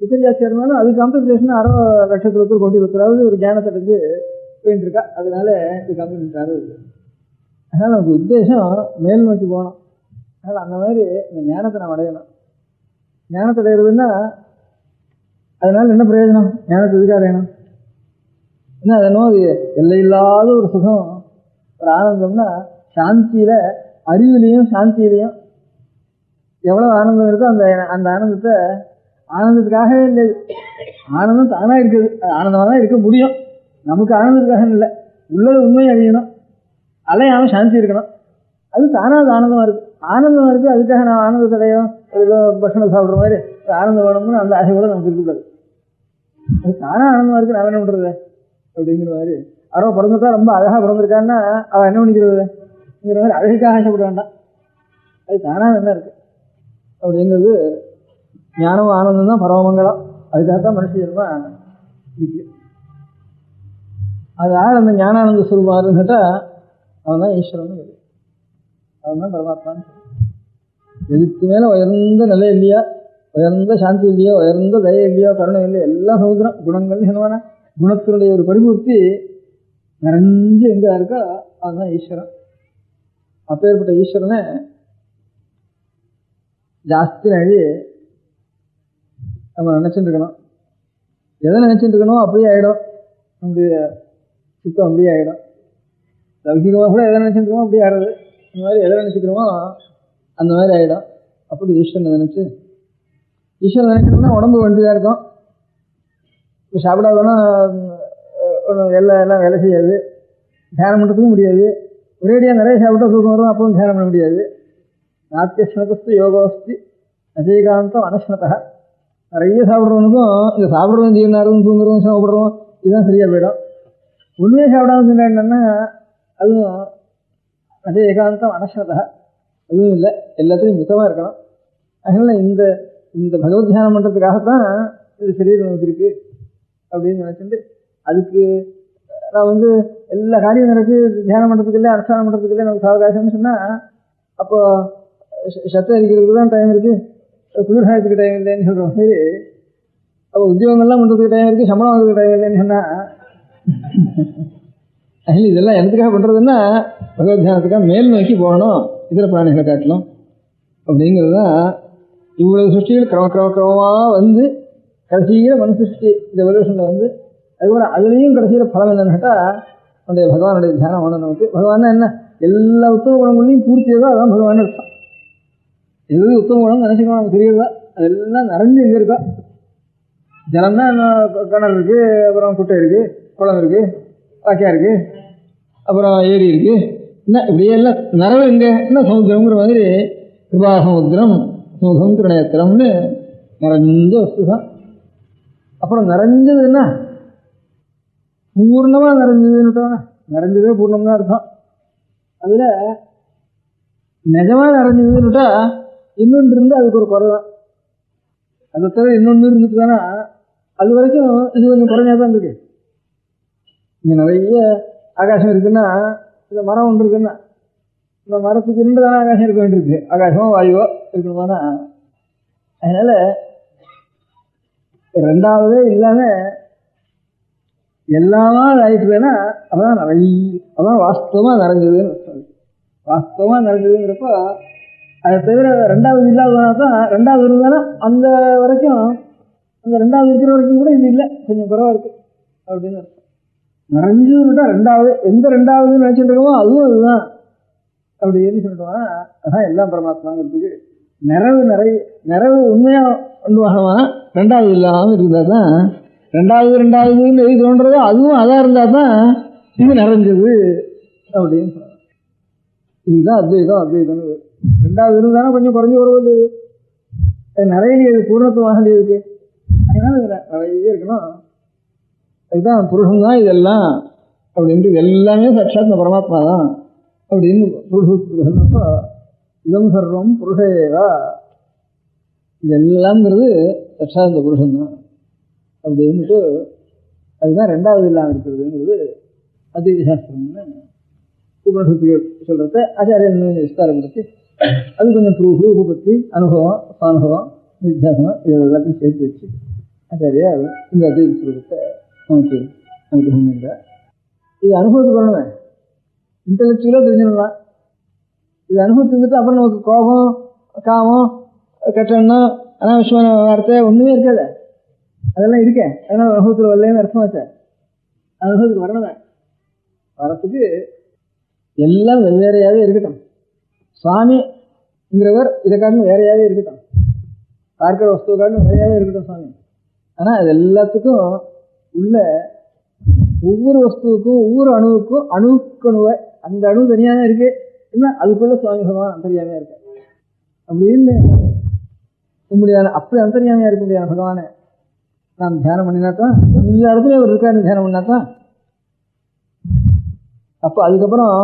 துக்கம் ஜாஸ்தியாக இருந்தாலும் அது காம்பன்சேஷன் 60 லட்சத்துக்கு கோடி ஒருத்தராவது ஒரு ஞானத்தை அடைஞ்சு போயிட்டு இருக்கா. அதனால இது காம்பன்சேஷன் இருக்குது. அதனால் நமக்கு உத்தேசம் மேல் நோக்கி போகணும். அதனால் அந்த மாதிரி இந்த ஞானத்தை நாம் அடையணும். ஞானத்தை அடைகிறதுன்னா அதனால் என்ன பிரயோஜனம்? ஞானத்தை எதுக்காக அடையணும்? ஏன்னா அதனோ அது எல்லையில்லாத ஒரு சுகம், ஒரு ஆனந்தம்னா சாந்தியில், அறிவுலேயும் சாந்தியிலையும் எவ்வளோ ஆனந்தம் இருக்கோ அந்த அந்த ஆனந்தத்தை ஆனந்தத்துக்காகவே இல்லை. ஆனந்தம் தானாக இருக்குது, ஆனந்தமாக தான் இருக்க முடியும். நமக்கு ஆனந்தத்துக்காக இல்லை, உள்ளது உண்மையை அறியணும், அலையாமல் சாந்தி இருக்கணும். அது தானாக அது ஆனந்தமாக இருக்குது. ஆனந்தமாக இருக்குது, அதுக்காக நான் ஆனந்தத்தை அடையும் ஏதோ பட்சணம் சாப்பிட்ற மாதிரி ஆனந்தம் வேணும்னு அந்த ஆசை கூட நமக்கு இருக்கக்கூடாது. அது தானாக ஆனந்தமாக இருக்குது, நான் என்ன பண்ணுறது அப்படிங்கிற மாதிரி. அவன் பிறந்துட்டா ரொம்ப அழகாக பிறந்திருக்கான்னா அவன் என்ன பண்ணிக்கிறதுங்கிற மாதிரி அழகுக்காக ஆசைப்பட வேண்டாம். அது தானாக என்ன இருக்குது அப்படிங்கிறது ஞானம் ஆனந்தம் தான் பரமமங்கலம். அதுக்காகத்தான் மனுஷ ஜென்மா இருக்கு. அது யார் அந்த ஞானானந்த சுரூபாருன்னு கேட்டால் அவன் தான் ஈஸ்வரன், அவன் தான் பரமாத்மான்னு. எதுக்கு மேலே உயர்ந்த நிலை இல்லையா, உயர்ந்த சாந்தி இல்லையோ, உயர்ந்த தயை இல்லையோ, கருணை இல்லையோ, எல்லா சமுத்திரம் குணங்கள்னு சொல்லுவானா, குணத்தினுடைய ஒரு பரிபூர்த்தி நிறைஞ்சு எங்கே இருக்கோ அதுதான் ஈஸ்வரன். அப்பேற்பட்ட ஈஸ்வரனை ஜாஸ்தி நழி நம்ம நினச்சிட்டு இருக்கணும். எதை நினச்சிட்டு இருக்கணும் அப்படியே ஆகிடும். நம்முடைய சித்தம் அப்படியே ஆகிடும். லௌகிகமாக கூட எதை நினச்சிட்டு இருக்கோமோ அப்படியே ஆடுறது. இந்த மாதிரி எதை நினச்சிக்கிறோமோ அந்த மாதிரி ஆகிடும். அப்படி ஈஸ்வரனை நினச்சி ஈஸ்வரன் நினைக்கணும்னா உடம்பு வேண்டியதாக இருக்கும். இப்போ சாப்பிடாதோன்னா எல்லாம் வேலை செய்யாது, தியானம் பண்ணுறதுக்கும் முடியாது. ஒரேடியாக நிறைய சாப்பிட்டா தூக்கம் வரும், அப்பவும் தியானம் பண்ண முடியாது. நாத்தியஸ்னதஸ்து யோகோஸ்தி அஜயகாந்தம் அனஸ்னதா. நிறைய சாப்பிட்றவனுக்கும் இந்த சாப்பிட்றவன் ஜீவனாரும் தூங்குறவன் சாப்பிட்றோம் இதுதான் சரியாக போயிடும். ஒன்றுமே சாப்பிடாம சொன்னா அதுவும் அஜயகாந்தம் அனஸ்னதா, அதுவும் இல்லை. எல்லாத்துலையும் மிதமாக இருக்கணும். அதனால் இந்த இந்த பகவத் தியானம் பண்ணுறதுக்காகத்தான் இது சரீரம் நமக்கு இருக்குது அப்படின்னு நினச்சிட்டு அதுக்கு நான் எல்லா காரியம் நடக்கு தியானம் பண்ணுறதுக்கு இல்லை, அனுஷ்டானம் பண்ணுறதுக்கு இல்லை, நமக்கு அவகாசம்னு சொன்னால் அப்போ சத்தம் அடிக்கிறதுக்கு தான் டைம் இருக்குது, குளிர்காயத்துக்கு டைம் இல்லைன்னு சொல்கிறோம். சரி, அப்போ உத்தியோகங்கள்லாம் பண்ணுறதுக்கு டைம் இருக்குது, சம்பளம் வாங்குறதுக்கு டைம் இல்லைன்னு சொன்னால் அதில் இதெல்லாம் எதுக்காக பண்ணுறதுன்னா பகவத் தியானத்துக்காக மேல் நோக்கி போகணும் இதர பிராணிகளை காட்டலாம் அப்படிங்கிறது தான். இவ்வளவு சிருஷ்டிகள் கிரமமாக கடைசியில் மனு சிருஷ்டி இந்த எவல்யூஷனில் அதுக்கூட அதுலேயும் கடைசியில் பலம் என்னன்னு கேட்டால் அந்த பகவானுடைய தியானம் வேணும் நமக்கு. பகவான்னா என்ன, எல்லா உத்தம குணங்களையும் பூர்த்தியதோ அதான் பகவான் அர்த்தம். எது உத்தம குணம் நினச்சிக்கணும் நமக்கு தெரியுதா, அதெல்லாம் நிறைஞ்சு எங்கே இருக்கா. ஜலம் தான் கிணறு இருக்குது, அப்புறம் குட்டை இருக்குது, குளம் இருக்குது, வாக்கியா இருக்குது, அப்புறம் ஏரி இருக்குது, என்ன இப்படியே எல்லாம் நிறைவு எங்கே என்ன சமுத்திரங்கிற மாதிரி கிருபா சமுத்திரம் சுமுகம் திருநேத்திரம்னு நிறைஞ்ச வஸ்து தான். அப்புறம் நிறைஞ்சது என்ன, பூர்ணமாக நிறைஞ்சதுன்னுட்டோன்னா நிறைஞ்சதே பூர்ணம் தான் அர்த்தம். அதில் நிஜமாக நிறைஞ்சதுன்னுட்டா இன்னொன்று இருந்து அதுக்கு ஒரு குறை தான். அதை தவிர இன்னொன்று இருந்துட்டு தானே அது வரைக்கும் இது கொஞ்சம் குறைஞ்சா தான் இருக்கு. இங்கே நிறைய ஆகாசம் இருக்குன்னா இந்த மரம் ஒன்று இருக்குன்னா இந்த மரத்துக்கு ரெண்டு தானே ஆகாசம் இருக்க வேண்டியிருக்கு, ஆகாசமோ வாயுவோ இருக்கணுமானா. அதனால் ரெண்டாவதே இல்லாமல் எல்லாமா ஆயிட்டுதுன்னா அப்பதான் அப்பதான் வாஸ்தவமாக நிறைஞ்சதுன்னு சொல்லி. வாஸ்தவமாக நிறைஞ்சதுங்கிறப்போ அதை தவிர ரெண்டாவது இல்லாததுனா தான் ரெண்டாவது இருந்தானா அந்த வரைக்கும் அந்த ரெண்டாவது இருக்கிற வரைக்கும் கூட இது இல்லை, கொஞ்சம் குறைவாக இருக்குது அப்படின்னு அர்த்தம். நிறைஞ்சதுன்னுட்டா ரெண்டாவது எந்த ரெண்டாவதுன்னு நினச்சிட்டு இருக்கோமோ அதுவும் அதுதான் அப்படின்னு சொல்லிட்டோம்னா அதான் எல்லாம் பரமாத்மாங்கிறதுக்கு நிறைவு உண்மையாக ஒன்று வாகனமான ரெண்டாவது இல்லாமல் இருந்தால் தான் ரெண்டாவதுன்னு எது தோன்றதோ அதுவும் அதாக இருந்தால் தான் இது நிறைஞ்சது அப்படின்னு சொல்கிறாங்க. இதுதான் அத்வைதம். ரெண்டாவது இருந்தானா கொஞ்சம் குறைஞ்சி வருவது நிறைய பூர்ணத்துவமாக இருக்கு. அதனால நிறைய இருக்கணும். அதுதான் புருஷன் தான் இதெல்லாம் அப்படின்ட்டு எல்லாமே சாட்சாத் பரமாத்மா தான் அப்படின்னு புருஷப்போ இதம் சர்வம் புருஷேவா, இதெல்லாம்ங்கிறது சட்சாந்த புருஷன்தான் அப்படின்ட்டு அதுதான் ரெண்டாவது இல்லாமல் இருக்கிறதுங்கிறது அத்வைத சாஸ்திரம்னு உபனிஷத்துகள் சொல்றத ஆச்சாரியன் கொஞ்சம் விஸ்தாரப்படுத்தி அது கொஞ்சம் ப்ரூஃபு பற்றி அனுபவம் சானுபவம் நித்தியாசனம் இது எல்லாத்தையும் சேர்த்து வச்சு ஆச்சாரியா இந்த அத்வைத ஸ்வரூபத்தை நமக்கு அனுபவம் இல்லை. இது அனுபவத்துக்கு வரணுமே, இன்டலெக்சுவலாக தெரிஞ்சிடலாம். இது அனுபவத்துக்கு வந்துட்டு அப்புறம் நமக்கு கோபம் காமம் கட்டணம் அனாவசியமான வார்த்தை ஒன்றுமே இருக்காது, அதெல்லாம் இருக்கேன். அதனால் அனுபவத்தில் வரலன்னு அர்த்தம் வச்சேன். அனுபவத்துக்கு வரணுமே, வரத்துக்கு எல்லாம் வெவ்வேறையாகவே இருக்கட்டும். சுவாமிங்கிறவர் இதை காட்டிலும் வேறையாகவே இருக்கட்டும், பார்க்கிற வஸ்துவை காட்டிலும் வேறையாகவே இருக்கட்டும் சுவாமி. ஆனால் அது எல்லாத்துக்கும் உள்ள ஒவ்வொரு வஸ்துவுக்கும் ஒவ்வொரு அணுவுக்கும் அணுக்கணுவை அந்த அணு தனியாக தான் இருக்கு, இல்லை அதுக்குள்ள சுவாமி பகவான் அந்தரியாமையாக இருக்க அப்படின்னு முடியாது. அப்படி அந்தரியாமையாக இருக்க முடியாது பகவானை நான் தியானம் பண்ணினாத்தான், எல்லா இடத்துலையும் அவர் இருக்காரு தியானம் பண்ணாதான். அப்போ அதுக்கப்புறம்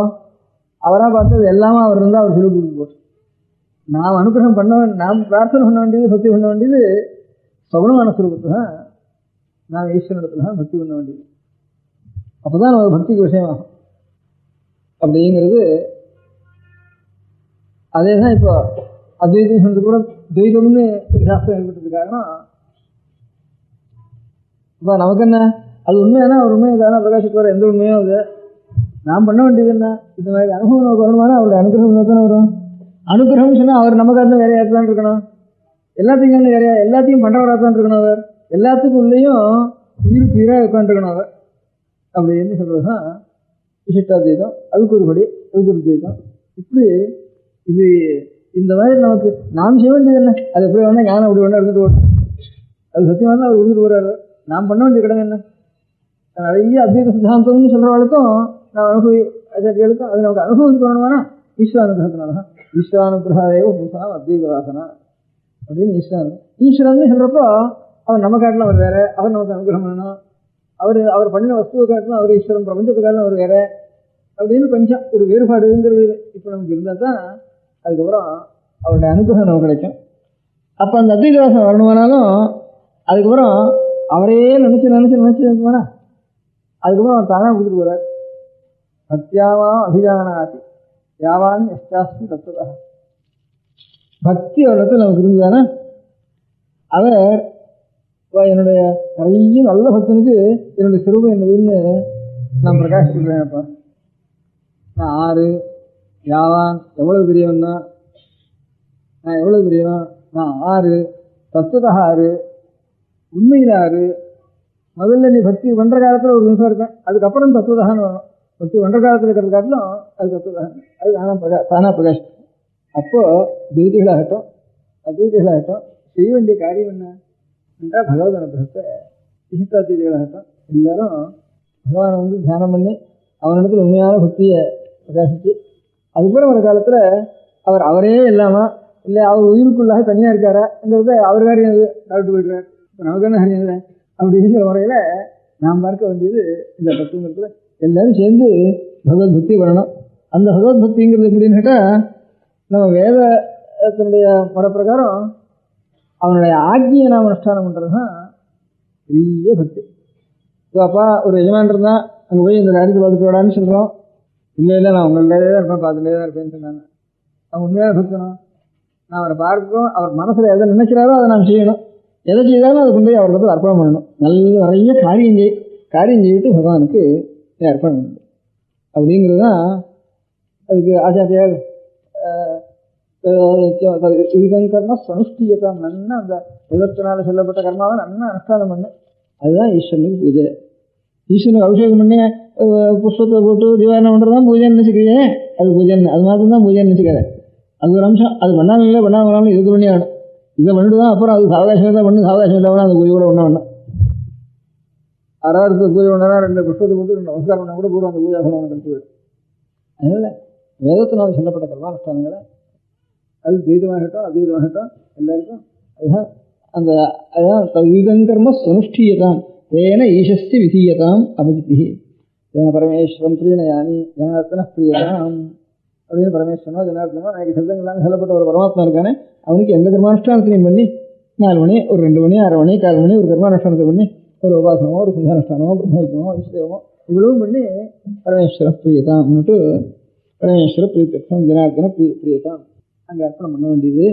அவராக பார்த்தது எல்லாமே அவர் இருந்தால் அவர் சொல்லி கொடுத்து போட்டு நாம் அனுகிரகம் பண்ண நாம் பிரார்த்தனை பண்ண வேண்டியது பக்தி பண்ண வேண்டியது சகுணமான சுரூபத்தை தான், நாம் ஈஸ்வரனிடத்துல தான் பக்தி பண்ண வேண்டியது. அப்போ தான் நமக்கு பக்திக்கு விஷயமாகும் அப்படிங்கிறது. அதே தான் இப்போ அத்வைதம் சொன்னது கூட துவைதம்னு ஒரு சாஸ்திரம் ஏற்பட்டது காரணம். இப்போ நமக்கு என்ன அது உண்மையானா ஒரு உண்மை தானே பிரகாசிக்கு வர எந்த உண்மையும் அது நாம் பண்ண வேண்டியது என்ன, இந்த மாதிரி அனுபவம் நமக்கு வரணுமானா அவருடைய அனுகிரகம் தானே வரும். அனுகிரகம்னு சொன்னால் அவர் நம்ம காட்டில் வேற யாருக்கு தான் இருக்கணும், எல்லாத்தையும் காட்டிலும் வேறையா எல்லாத்தையும் பண்ணுறவராக தான் இருக்கணும். அவர் எல்லாத்துக்கும் உள்ளேயும் உயிருக்கு உயிராக உட்காந்துருக்கணும் அவர் அப்படின்னு சொல்கிறது தான் விசிஷ்டாத்வைதம். அதுக்கு ஒரு படி, அதுக்கு ஒரு துவைதம். இப்படி இது இந்த மாதிரி நமக்கு நாம் செய்ய வேண்டியது என்ன, அது எப்படி வேணா ஞானம் அப்படி வேணா இருந்துட்டு ஓடும், அது சத்தியமாக தான் அவர் இருந்துட்டு போகிறாரு. நாம் பண்ண வேண்டிய கடமை என்ன, நிறைய அத்வைத சித்தாந்தம்னு சொல்கிறவளுக்கும் நான் ஆச்சாரிகளுக்கும் அது நமக்கு அனுபவத்துக்கு வரணுமானா ஈஸ்வரானுகிரகத்தினால தான். ஈஸ்வரானுகிரகாதேவ புதுசாக அத்வைத வாசனா அப்படின்னு ஈஸ்வரன் சொல்கிறப்போ அவர் நம்ம காட்டிலும் அவர் வேற, அவர் நமக்கு அனுகிரகம் பண்ணணும். அவர் பண்ணின வஸ்துவை காட்டிலும் அவர் ஈஸ்வரன், பிரபஞ்சத்தை காட்டிலும் அவர் வேற அப்படின்னு கொஞ்சம் ஒரு வேறுபாடுங்கிறது இப்போ நமக்கு இருந்தால் தான் அதுக்கப்புறம் அவருடைய அனுகிரகம் நமக்கு கிடைக்கும். அப்போ அந்த அத்வைத வாசனை வரணுமானாலும் அதுக்கப்புறம் அவரே நினச்சி போனா அதுக்கப்புறம் அவர் தானாக கொடுத்துட்டு போகிறார். பக்தியாவா அபிஜானாதி யாவான் எஸ்டாஸ்மி தத்துவ, பக்தி அவரிடத்தில் நமக்கு இருந்ததானா அவர் என்னுடைய நிறைய நல்ல பக்தனுக்கு என்னுடைய சிறுபம் என்னதுன்னு நான் பிரகாசிக்கிறேன்ப்பா. நான் ஆறு யாவான் எவ்வளவு பெரியவன்னா, நான் எவ்வளவு பெரியவன், நான் ஆறு தத்துவதா ஆறு உண்மையில் ஆறு. முதல்ல நீ பக்தி பண்ணுற காலத்தில் ஒரு நிமிஷம் இருக்கேன், அதுக்கப்புறம் தத்துவதான்னு வரணும். பக்தி பண்ணுற காலத்தில் இருக்கிறது காட்டிலும் அது தத்துவதான், அது தானாக பிரகாஷம். அப்போது துவைதிகளாகட்டும் அத்வைதிகளாகட்டும் செய்ய வேண்டிய காரியம் என்ன என்றால் பகவத் அனுகிரகத்தை. விசிஷ்டாத்வைதிகளாகட்டும் எல்லாரும் பகவானை தியானம் பண்ணி அவனிடத்தில் உண்மையான பக்தியை பிரகாசித்து அதுக்கப்புறம் வர காலத்தில் அவரே இல்லாமல் இல்லை அவர் உயிருக்குள்ளாக தனியாக இருக்காராங்கிறத அவர் காரியம் அது டாக்டர் போய்ட்டுறார். இப்போ நமக்கு என்ன காரியம் இல்லை அப்படிங்கிற முறையில் நாம் பார்க்க வேண்டியது இந்த தத்துவங்கிறதுல எல்லாரும் சேர்ந்து பகவத் பக்தி வரணும். அந்த பகவத் பக்திங்கிறது எப்படின்னு கேட்டால் நம்ம வேதத்தினுடைய முறை பிரகாரம் அவனுடைய ஆக்னியை நாம் அனுஷ்டானம் பண்ணுறது தான் பெரிய பக்தி. இப்போ அப்பா ஒரு எஜமான் இருந்தால் அங்கே போய் இந்த அடித்து பார்த்துட்டு விடான்னு சொல்கிறோம். இல்லை நான் உங்களிலே தான் இருப்பேன், பார்த்துட்டே தான் இருப்பேன்னு சொன்னாங்க. அவங்க உண்மையாக பக்தணும். நான் அவரை பார்க்கணும், அவர் மனசில் எதை நினைக்கிறாரோ அதை நாம் செய்யணும், எதை செய்தாலும் அதை கொண்டு போய் அவரிடத்தில் அர்ப்பணம் பண்ணணும். நிறைய காரியம் செய்யிட்டு பகவானுக்கு அர்ப்பணம் பண்ணணும் அப்படிங்கிறது தான் அதுக்கு ஆச்சாரியார் கர்ம சனுஷ்டியத்தை நன்னா அந்த 24 சொல்லப்பட்ட கர்மாவை நன்னா அனுஷ்டானம் பண்ணு. அதுதான் ஈஸ்வரனுக்கு பூஜை. ஈஸ்வரனுக்கு அபிஷேகம் பண்ணி புஷ்பத்தை போட்டு தீபாரணம் பண்ணுறது தான் பூஜைன்னு நினச்சிக்கிறீங்க. அது பூஜைன்னு அது மாதிரி தான் பூஜைன்னு நினச்சிக்காத. அது ஒரு அம்சம். அது பண்ணாலும் பண்ணாலும் இதுக்கு பண்ணி ஆகணும். இதை பண்ணிட்டு தான் அப்புறம் அது சாவகாசம் தான் பண்ணு. சாவகாசம் இல்லாமல் அந்த பூஜை கூட ஒன்றா வேணும். ஆறாவது பூஜை பண்ணா 2 புஷ்பத்தை போட்டு 2 நமஸ்காரம் பண்ணால் கூட பூர்வம் அந்த பூஜா பலம் கழிச்சு போயிடும். அதனால் வேதத்தினால் சொல்லப்பட்ட கர்மானுஷ்டானங்களை அது துவைதமாகட்டும் அத்வைதமாகட்டும் எல்லாருக்கும் அதுதான் தத்விதங்கர்ம சனுஷ்டீயதாம் தேன ஈசஸ்தி விதீயதாம் அபிஜிதி தேன பரமேஸ்வரம் பிரியணயானி ஜனார்த்தன பிரியதாம் அப்படின்னு பரமேஸ்வரனோ ஜனார்த்தனோ எனக்கு சப்தங்கள்லாம் சொல்லப்பட்ட ஒரு பரமாத்மா இருக்கானே அவனுக்கு எந்த கர்மானுஷ்டானத்திலையும் பண்ணி 4 மணி ஒரு 2 மணி 1/2 மணி 1/4 மணி ஒரு கர்மானுஷ்டானத்தை பண்ணி ஒரு உபாசனமோ ஒரு சுந்தானுஷ்டானமோ பிரம்மயமோ இஷ்டமோ இவ்வளவும் பண்ணி பரமேஸ்வர பிரியதாம்னுட்டு பரமேஸ்வர பிரியத்தம் ஜனார்த்தன பிரியதாம் அங்கே அர்ப்பணம் பண்ண வேண்டியது.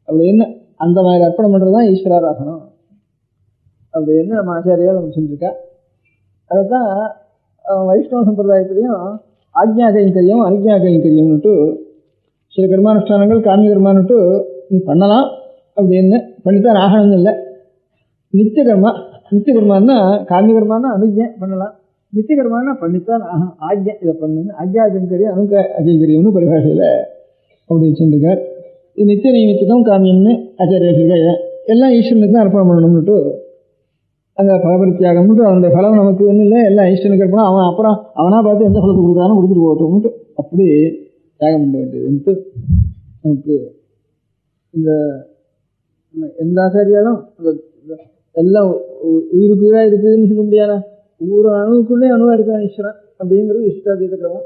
அப்படின்னு அந்த மாதிரி அர்ப்பணம் பண்ணுறது தான் ஈஸ்வராராதனம் அப்படின்னு நம்ம ஆச்சாரியால் நம்ம சொல்லியிருக்கா. அதைத்தான் வைஷ்ணவ சம்பிரதாயத்திலையும் ஆக்ஞா கைங்கரியம் அனுஜ்ஞா கைங்கரியம்னுட்டு சில கர்மானுஷ்டானங்கள் காமிய கர்மானுட்டு நீ பண்ணலாம் அப்படின்னு பண்ணித்தான் ஆகணும்னு இல்லை. நித்திய கர்மான்னா காமிய கர்மானா அனுஜ்ஞை பண்ணலாம், நித்திய கர்மானா பண்ணித்தான் ஆகும். ஆக்ஞை இதை பண்ணுன்னு ஆக்ஞா கைங்கரியம் அகைங்கரியம்னு பரிபாஷையில் அப்படி வச்சுருக்கார். இது நித்திய நைமித்திகம் காமியம்னு ஆச்சாரிய வச்சிருக்கா. எல்லாம் ஈஸ்வரனுக்கு தான் அர்ப்பணம் பண்ணணும்னுட்டு அந்த பலபரித்தியாகம்னுட்டு அவனுடைய பலம் நமக்கு ஒன்றும் இல்லை, எல்லாம் ஈஸ்வரனுக்கு அர்ப்பணம். அவன் அப்புறம் அவனாக பார்த்து எந்த பலத்தை கொடுக்குறானோ கொடுத்துட்டு போகட்டும்னுட்டு அப்படி தியாகம் பண்ண வேண்டியதுன்ட்டு நமக்கு இந்த எந்த ஆச்சாரியாலும் எல்லாம் உயிருக்கு உயிராக இருக்குதுன்னு சொல்ல முடியாத ஒவ்வொரு அணுவுக்குள்ளே அணுவாக இருக்கான் ஈஸ்வரன் அப்படிங்கிறது இஷ்டாதீத கிரமம்.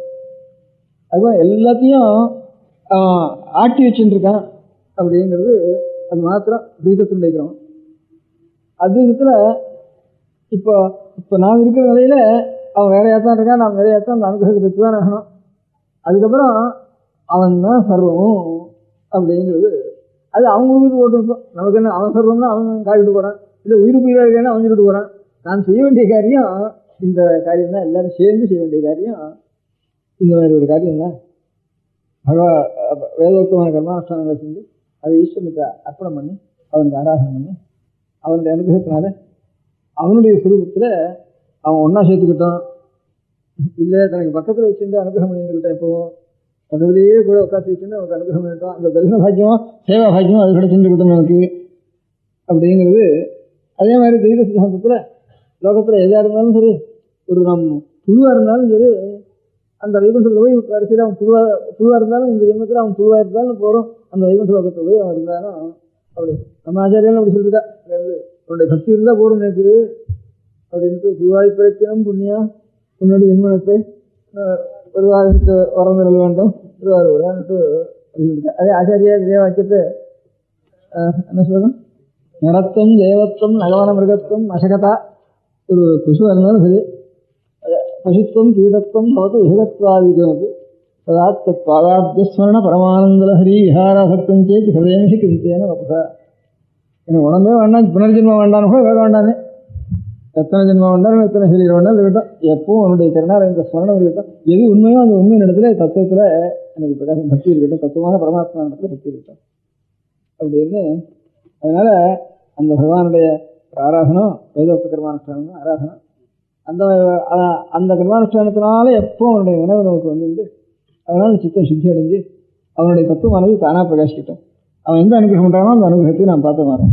அதுதான் எல்லாத்தையும் ஆட்டி வச்சுருக்கான் அப்படிங்கிறது அது மாத்திரம் துவைதத்தினுடைய கிரமம். அத்வைதத்தில் இப்போ நாம் இருக்கிற நிலையில் அவன் வேறையாக தான் இருக்கான், நாம் வேறையாக தான் அந்த அனுகிரகத்தை பெற்று தான் ஆகணும். அதுக்கப்புறம் அவன் தான் சர்வமும் அப்படிங்கிறது அது அவங்களுக்கு ஓட்டு இருக்கும். நமக்கு என்ன அவன் சர்வம்னா அவன் காட்டிட்டு போகிறான், இல்லை உயிருக்கு உயிராக இருக்கான்னு அவன் சொல்லிட்டு போகிறான். நான் செய்ய வேண்டிய காரியம் இந்த காரியம் தான், எல்லோரும் சேர்ந்து செய்ய வேண்டிய காரியம் இந்த மாதிரி ஒரு காரியம் தான். வேதோக்தமான கர்மானுஷ்டானங்களை செஞ்சு அதை ஈஸ்வரனுக்கு அர்ப்பணம் பண்ணி அவனுக்கு ஆராதனை பண்ணி அவனுடைய அனுகிரகத்தினால அவனுடைய சுரூபத்தில் அவன் ஒன்றா சேர்த்துக்கிட்டான். இல்லை தனக்கு பக்கத்தில் வச்சுருந்து அனுகிரகம் பண்ணிட்டுக்கிட்டான். இப்போவும் பக்கத்திலேயே கூட உட்காந்து வச்சுருந்து அவனுக்கு அனுகிரகம் பண்ணிட்டான். அந்த தரிசன பாக்கியமோ சேவா பாக்கியமோ அது கிடைச்சுருக்கிட்டோம் நமக்கு அப்படிங்கிறது. அதே மாதிரி தெய்வ சித்தாந்தத்தில் லோகத்தில் எதாக இருந்தாலும் சரி, ஒரு நம் புழுவாக இருந்தாலும் சரி, அந்த வைகுண்டத்தில் போய் கடைசியில் அவன் புழுவாக இருந்தாலும் இந்த ஜென்மத்தில் அவன் புழுவாக இருந்தாலும் போகிறோம் அந்த வைகுண்ட லோகத்தில் போய் அவன் இருந்தாலும் அப்படி நம்ம ஆச்சாரியாலும் அப்படி சொல்லியிருக்கா. உன்னுடைய பக்தி இருந்தால் போகிறோம் நினைக்குது அப்படின்ட்டு புழுவாய் பிறக்கணும் புண்ணியம் உன்னுடைய ஜென்மனத்தை வருவாருக்கு வரங்கள் வேண்டும் வருவாருன்ட்டு அப்படி சொல்லியிருக்கா. அதே ஆச்சாரியா இதே வாக்கியத்தை என்ன சொல்லணும், நடத்தும் தேவத்துவம் நகவன மிருகத்துவம் அசகதா. ஒரு பசுவாக இருந்தாலும் சரி, பசுத்துவம் கீடத்துவம் பவது விஹகத்வாதிகமது ததாத் பாதாப்தியஸ்மரண பரமானந்தலஹரி விஹாராசக்தம் சேத் ஹிருதயமிஷி கிருத்தேன வபுஷா. எனக்கு உடம்பே வேண்டாம், புனர்ஜென்மம் வேண்டான்னு கூட வேக வேண்டானே, எத்தனை ஜென்மம் வேண்டாலும் எத்தனை சரீரம் வேண்டாலும் இருக்கட்டும், எப்பவும் அவனுடைய கருணாரவிந்த ஸ்மரணம் இருக்கட்டும். எது உண்மையோ அந்த உண்மையின் இடத்துல தத்துவத்தில் எனக்கு பிரகாசம் பக்தி இருக்கட்டும், தத்துவமான பரமாத்மா இடத்துல பக்தி இருக்கட்டும் அப்படின்னு. அதனால் அந்த பகவானுடைய ஆராதனம் வேதோக்த கர்மானுஷ்டானம் ஆராதனம். அந்த கர்மானுஷ்டானத்தினால எப்போ அவனுடைய நினைவு நமக்கு வந்து அதனால் சித்தம் சுத்தி அடைஞ்சு அவனுடைய தத்துவமானது தானாக பிரகாசிக்கிட்டோம். அவன் எந்த அனுகிரகம் பண்ணுறானோ அந்த அனுகிரகத்தை நாம் பார்த்து மாறோம்.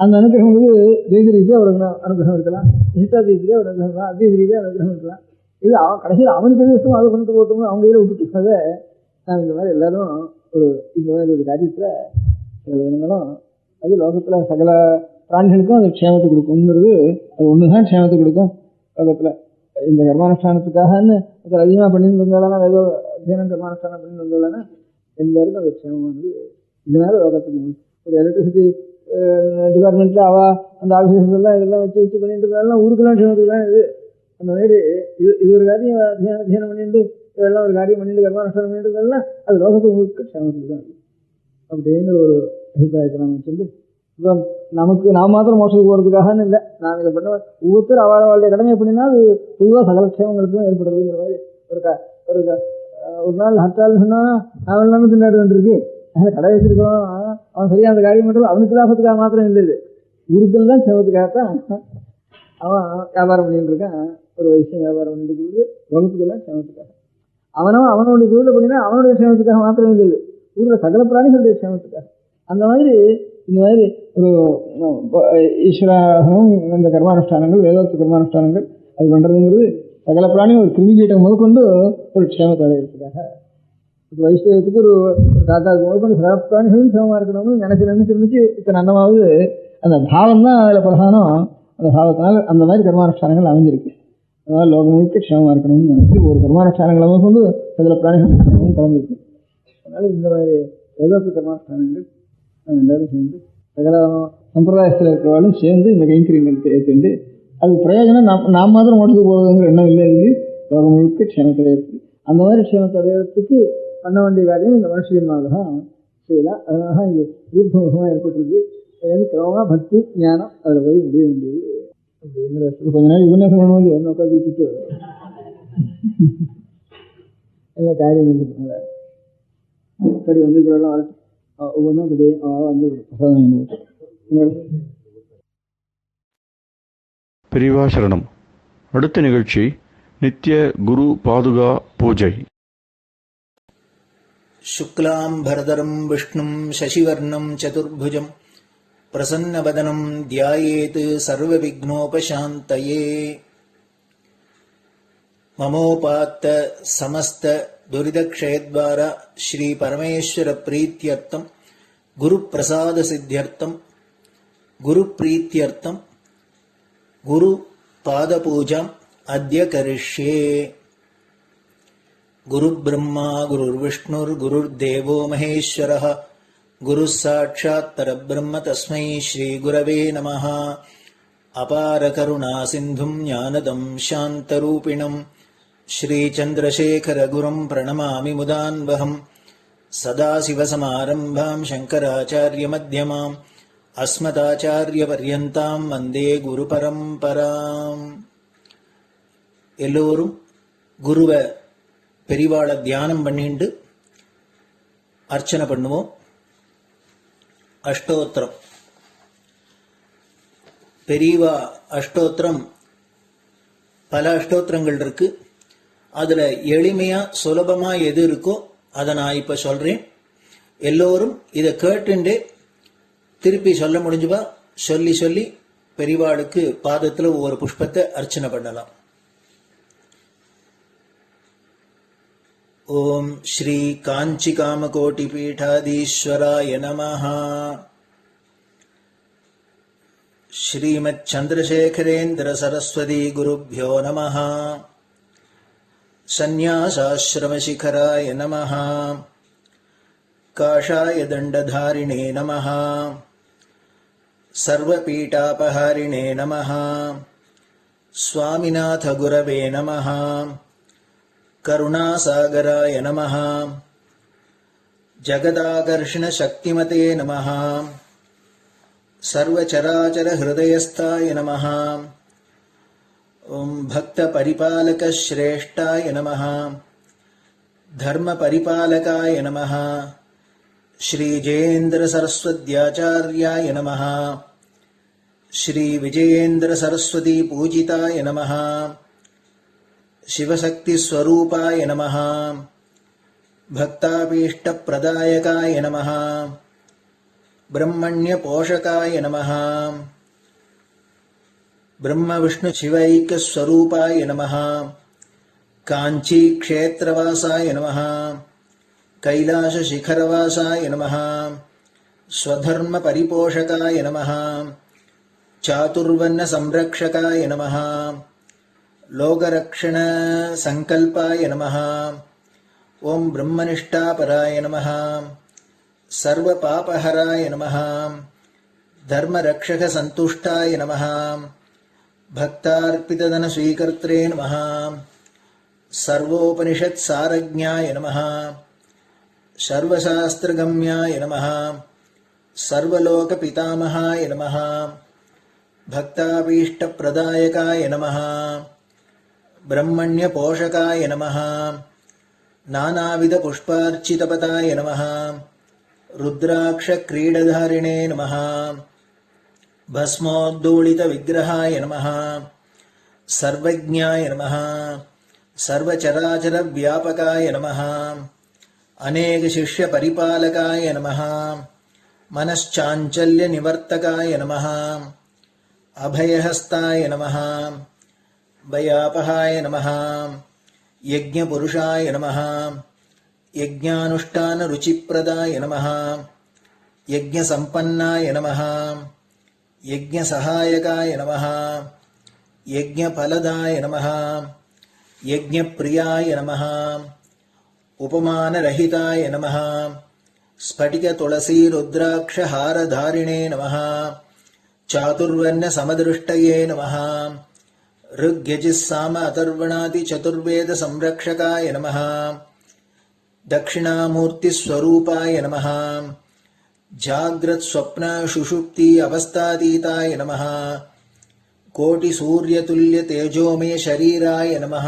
அந்த அனுகிரகம் வந்து தெய்வ ரீதியாக ஒரு அனுகிரகம் இருக்கலாம், இஷ்டாதி ரீதியாக ஒரு அனுகிரகம் இருக்கலாம், அத்வைத ரீதியாக அனுகிரகம் இருக்கலாம். இது அவன் கடைசியில் அவனுக்கு எது இஷ்டம் அதை பண்ணிட்டு போட்டோம்னு அவங்க கையில் விட்டுட்டு நாம் இந்த மாதிரி எல்லோரும் இந்த மாதிரி ஒரு காரியத்தில் சில தினங்களும் அது லோகத்தில் சகல பிராணிகளுக்கும் அது க்ஷேமத்தை கொடுக்குங்கிறது. அது ஒன்று தான் க்ஷேமத்தை கொடுக்கும் லோகத்தில். இந்த கர்மானுஷ்டானத்துக்காகன்னு அதில் அதிகமாக பண்ணிட்டு வந்தாலும் ஏதோ அத்தியனம் கர்மானுஷ்டானம் பண்ணிட்டு வந்தாலும் எல்லாருக்கும் அது க்ஷேமமானது. இதனால லோகத்துக்கு ஒரு எலக்ட்ரிசிட்டி டிபார்ட்மெண்ட்டில் அந்த ஆஃபீஸர்லாம் இதெல்லாம் வச்சு பண்ணிட்டு இருந்தாலும் ஊருக்கெல்லாம் க்ஷேமத்துக்கு தான் இது. அந்த மாதிரி இது ஒரு காரியம் அத்தியானம் பண்ணிட்டு இதெல்லாம் ஒரு காரியம் பண்ணிட்டு கர்மானுஷ்டானம் பண்ணிட்டு இருந்தாலும் அது லோகத்துக்கு க்ஷேமத்துக்கு தான் அப்படிங்கிற ஒரு அபிப்பிராயத்தை நாம் வச்சுட்டு இப்போ நமக்கு நாம் மாத்திரம் மோசத்துக்கு போகிறதுக்காகன்னு இல்லை, நான் இதை பண்ண ஒவ்வொருத்தர் அவளுடைய கடமை எப்படின்னா அது பொதுவாக சகல க்ஷேமங்களுக்கும் ஏற்படுறதுங்கிற மாதிரி ஒரு நாள் ஹர்த்தால் சொன்னால் நான் எல்லாமே திண்டாட வேண்டியிருக்கு. அதில் கடை வச்சிருக்கிறோம் அவன் சரியாக அந்த காரியம் பண்ணுறது அவனுக்கு லாபத்துக்காக மாத்திரம் இல்லை, இது ஊருக்கள் தான் க்ஷேமத்துக்காகத்தான் அவன் வியாபாரம் பண்ணிட்டு இருக்கான். ஒரு வயசு வியாபாரம் பண்ணிட்டு இருக்கிறது லோகத்துக்கெல்லாம் க்ஷேமத்துக்காக. அவனுடைய தொழிலை பண்ணினா அவனுடைய க்ஷேமத்துக்காக மாத்திரம் இல்லை, இது ஊரில் சகல பிராணிகளுடைய க்ஷேமத்துக்காக. அந்த மாதிரி இந்த மாதிரி ஒரு ஈஸ்வராசனம் இந்த கர்மானுஷ்டானங்கள் வேதோக்த கர்மானுஷ்டானங்கள் அது பண்ணுறதுங்கிறது சகல பிராணியும் ஒரு கிருமிகீட்டம் முதற்கொண்டு ஒரு க்ஷேமத்தை அடையிறதுக்காக. இப்போ வைஷ்ணவத்துக்கு ஒரு காக்காவுக்கு முதற்கொண்டு சகல பிராணிகளும் க்ஷேமமாக இருக்கணும்னு நினச்சி இப்போ நன்னமாவது அந்த பாவம் தான் அதில் பிரதானம். அந்த பாவத்தினால் அந்த மாதிரி கர்மானுஷ்டானங்கள் அமைஞ்சிருக்கு. அதாவது லோகம் முழுக்க க்ஷேமமாக இருக்கணும்னு நினைச்சு ஒரு கர்மானுஷ்டானங்களை கொண்டு அதில் பிராணிகளும் கலந்துருக்கு. அதனால் இந்த மாதிரி ஏதோப்பு கர்மானுஷ்டானங்கள் எல்லாரும் சேர்ந்து சகல சம்பிரதாயத்தில் இருக்கிறவாலும் சேர்ந்து இந்த கைங்கரியங்களை ஏற்றுண்டு அது பிரயோஜனம் நாம் மாத்திரம் ஓட்டுக்கு போகிறதுங்கிற எண்ணம் இல்லை. இருக்கு லோகம் முழுக்க க்ஷேமத்தில் இருக்குது. அந்த மாதிரி க்ஷேமத்தை அடையிறதுக்கு பண்ண வேண்டிய காரியம் இந்த மனுஷியமாக தான் செய்யலாம். அதனால தான் இங்கே ஊர்வமுகமாக ஏற்பட்டிருக்கு. அது கிரமமாக பக்தி ஞானம் அதில் போய் முடிய வேண்டியது அப்படிங்கிற கொஞ்ச நாள் உபன்யாசம் பண்ணும்போது என்ன உட்காந்துட்டு எல்லா காரியம் இருந்ததுனால இப்படி வந்து இப்படிலாம் வர ஒவ்வொன்றும் இப்படி வந்து பிரசாதம். பெரியவா சரணம். அடுத்த நிகழ்ச்சி நித்திய குரு பாதுகா பூஜை. शुक्लां भरदरं विष्णुं शशिवर्णं चतुर्भुजं प्रसन्नवदनं ध्यायेत् सर्वविघ्नोपशान्तये. ममोपात्त समस्त दुरितक्षयद्वारा श्री परमेश्वर प्रीत्यर्थं गुरुप्रसाद सिद्ध्यर्थं गुरुप्रीत्यर्थं गुरुपादपूजाम् अद्य करिष्ये. गुरुब्रह्मा गुरुर्विष्णुर्गुरुर्देवो महेश्वरः गुरुः साक्षात् परब्रह्म तस्मै श्रीगुरवे नमः. अपारकरुणा सिन्धुं ज्ञानदं शान्तरूपिणं श्रीचन्द्रशेखरगुरुं प्रणमामि मुदान्वहम्. सदाशिवसमारम्भां शङ्कराचार्यमध्यमाम् अस्मदाचार्यपर्यन्तां वन्दे गुरुपरम्पराम्. எல்லோரும் குருவை பெரிவாளை தியானம் பண்ணிண்டு அர்ச்சனை பண்ணுவோம். அஷ்டோத்திரம். பெரியவா அஷ்டோத்திரம் பல அஷ்டோத்திரங்கள் இருக்கு. அதுல எளிமையா சுலபமா எது இருக்கோ அதை நான் இப்ப சொல்றேன். எல்லோரும் இதை கேட்டுண்டே திருப்பி சொல்ல முடிஞ்சுபா சொல்லி சொல்லி பெரிவாளுக்கு பாதத்துல ஒவ்வொரு புஷ்பத்தை அர்ச்சனை பண்ணலாம். ओम श्री कांची कामकोटि पीठाधीश्वराय नमः. श्रीमच्चंद्रशेखरेन्द्र सरस्वती गुरुभ्यो नमः. संन्यासाश्रम शिखराय नमः. काषाय दंडधारिणे नमः. सर्वपीठापहारिणे नमः. स्वामिनाथ गुरवे नमः. करुणासागराय नमः. जगदाकर्षण शक्तिमते नमः. सर्वचराचर हृदयस्थाय नमः. ओम भक्त परिपालक श्रेष्ठाय नमः. धर्म परिपालकाय नमः. श्री जयेन्द्र सरस्वत्याचार्याय नमः. श्री विजयेन्द्र सरस्वती पूजिताय नमः. शिवशक्ति स्वरूपाय नमः. भक्ताभीष्ट प्रदायकाय नमः. ब्रह्मण्य पोषकाय नमः. ब्रह्म विष्णु शिवैक्य स्वरूपाय नमः. कांची क्षेत्रवासाय नमः. कैलाश शिखरवासाय नमः. स्वधर्म परिपोषकाय नमः. चातुर्वर्ण संरक्षकाय नमः. लोकरक्षण संकल्पाय नमः. ओम ब्रह्मनिष्ठापराय नमः. सर्वपापहराय नमः. धर्मरक्षक संतुष्टाय नमः. भक्तार्पितधन स्वीकर्त्रे नमः. सर्वोपनिषत् सारज्ञाय नमः. सर्वशास्त्रगम्याय नमः. सर्वलोकपितामहाय नमः. भक्ताभीष्टप्रदायकाय नमः. ब्रह्मण्य पोषकाय नमः. नानाविध पुष्पार्चितपताय नमः. रुद्राक्ष क्रीडधारिणे नमः. भस्मोद्धूलित विग्रहाय नमः. सर्वज्ञाय नमः. सर्वचराचर व्यापकाय नमः. अनेक शिष्य परिपालकाय नमः. मनश्चाञ्चल्य निवर्तकाय नमः. अभयहस्ताय नमः. भयापहाय नमः. यज्ञपुरुषाय नमः. यज्ञानुष्ठान रुचिप्रदाय नमः. यज्ञसम्पन्नाय नमः. यज्ञसहायकाय नमः. यज्ञफलदाय नमः यज्ञप्रियाय नमः उपमानरहिताय नमः स्फटिकतुलसीरुद्राक्षहारधारिणे नमः चातुर्वर्ण्यसमदृष्टये नमः ऋग्यजुस्साम अथर्वणादिचतुर्वेदसंरक्षकाय नमः दक्षिणामूर्तिस्वरूपाय नमः जाग्रत्स्वप्नसुषुप्ति अवस्थातीताय नमः कोटिसूर्यतुल्यतेजोमय शरीराय नमः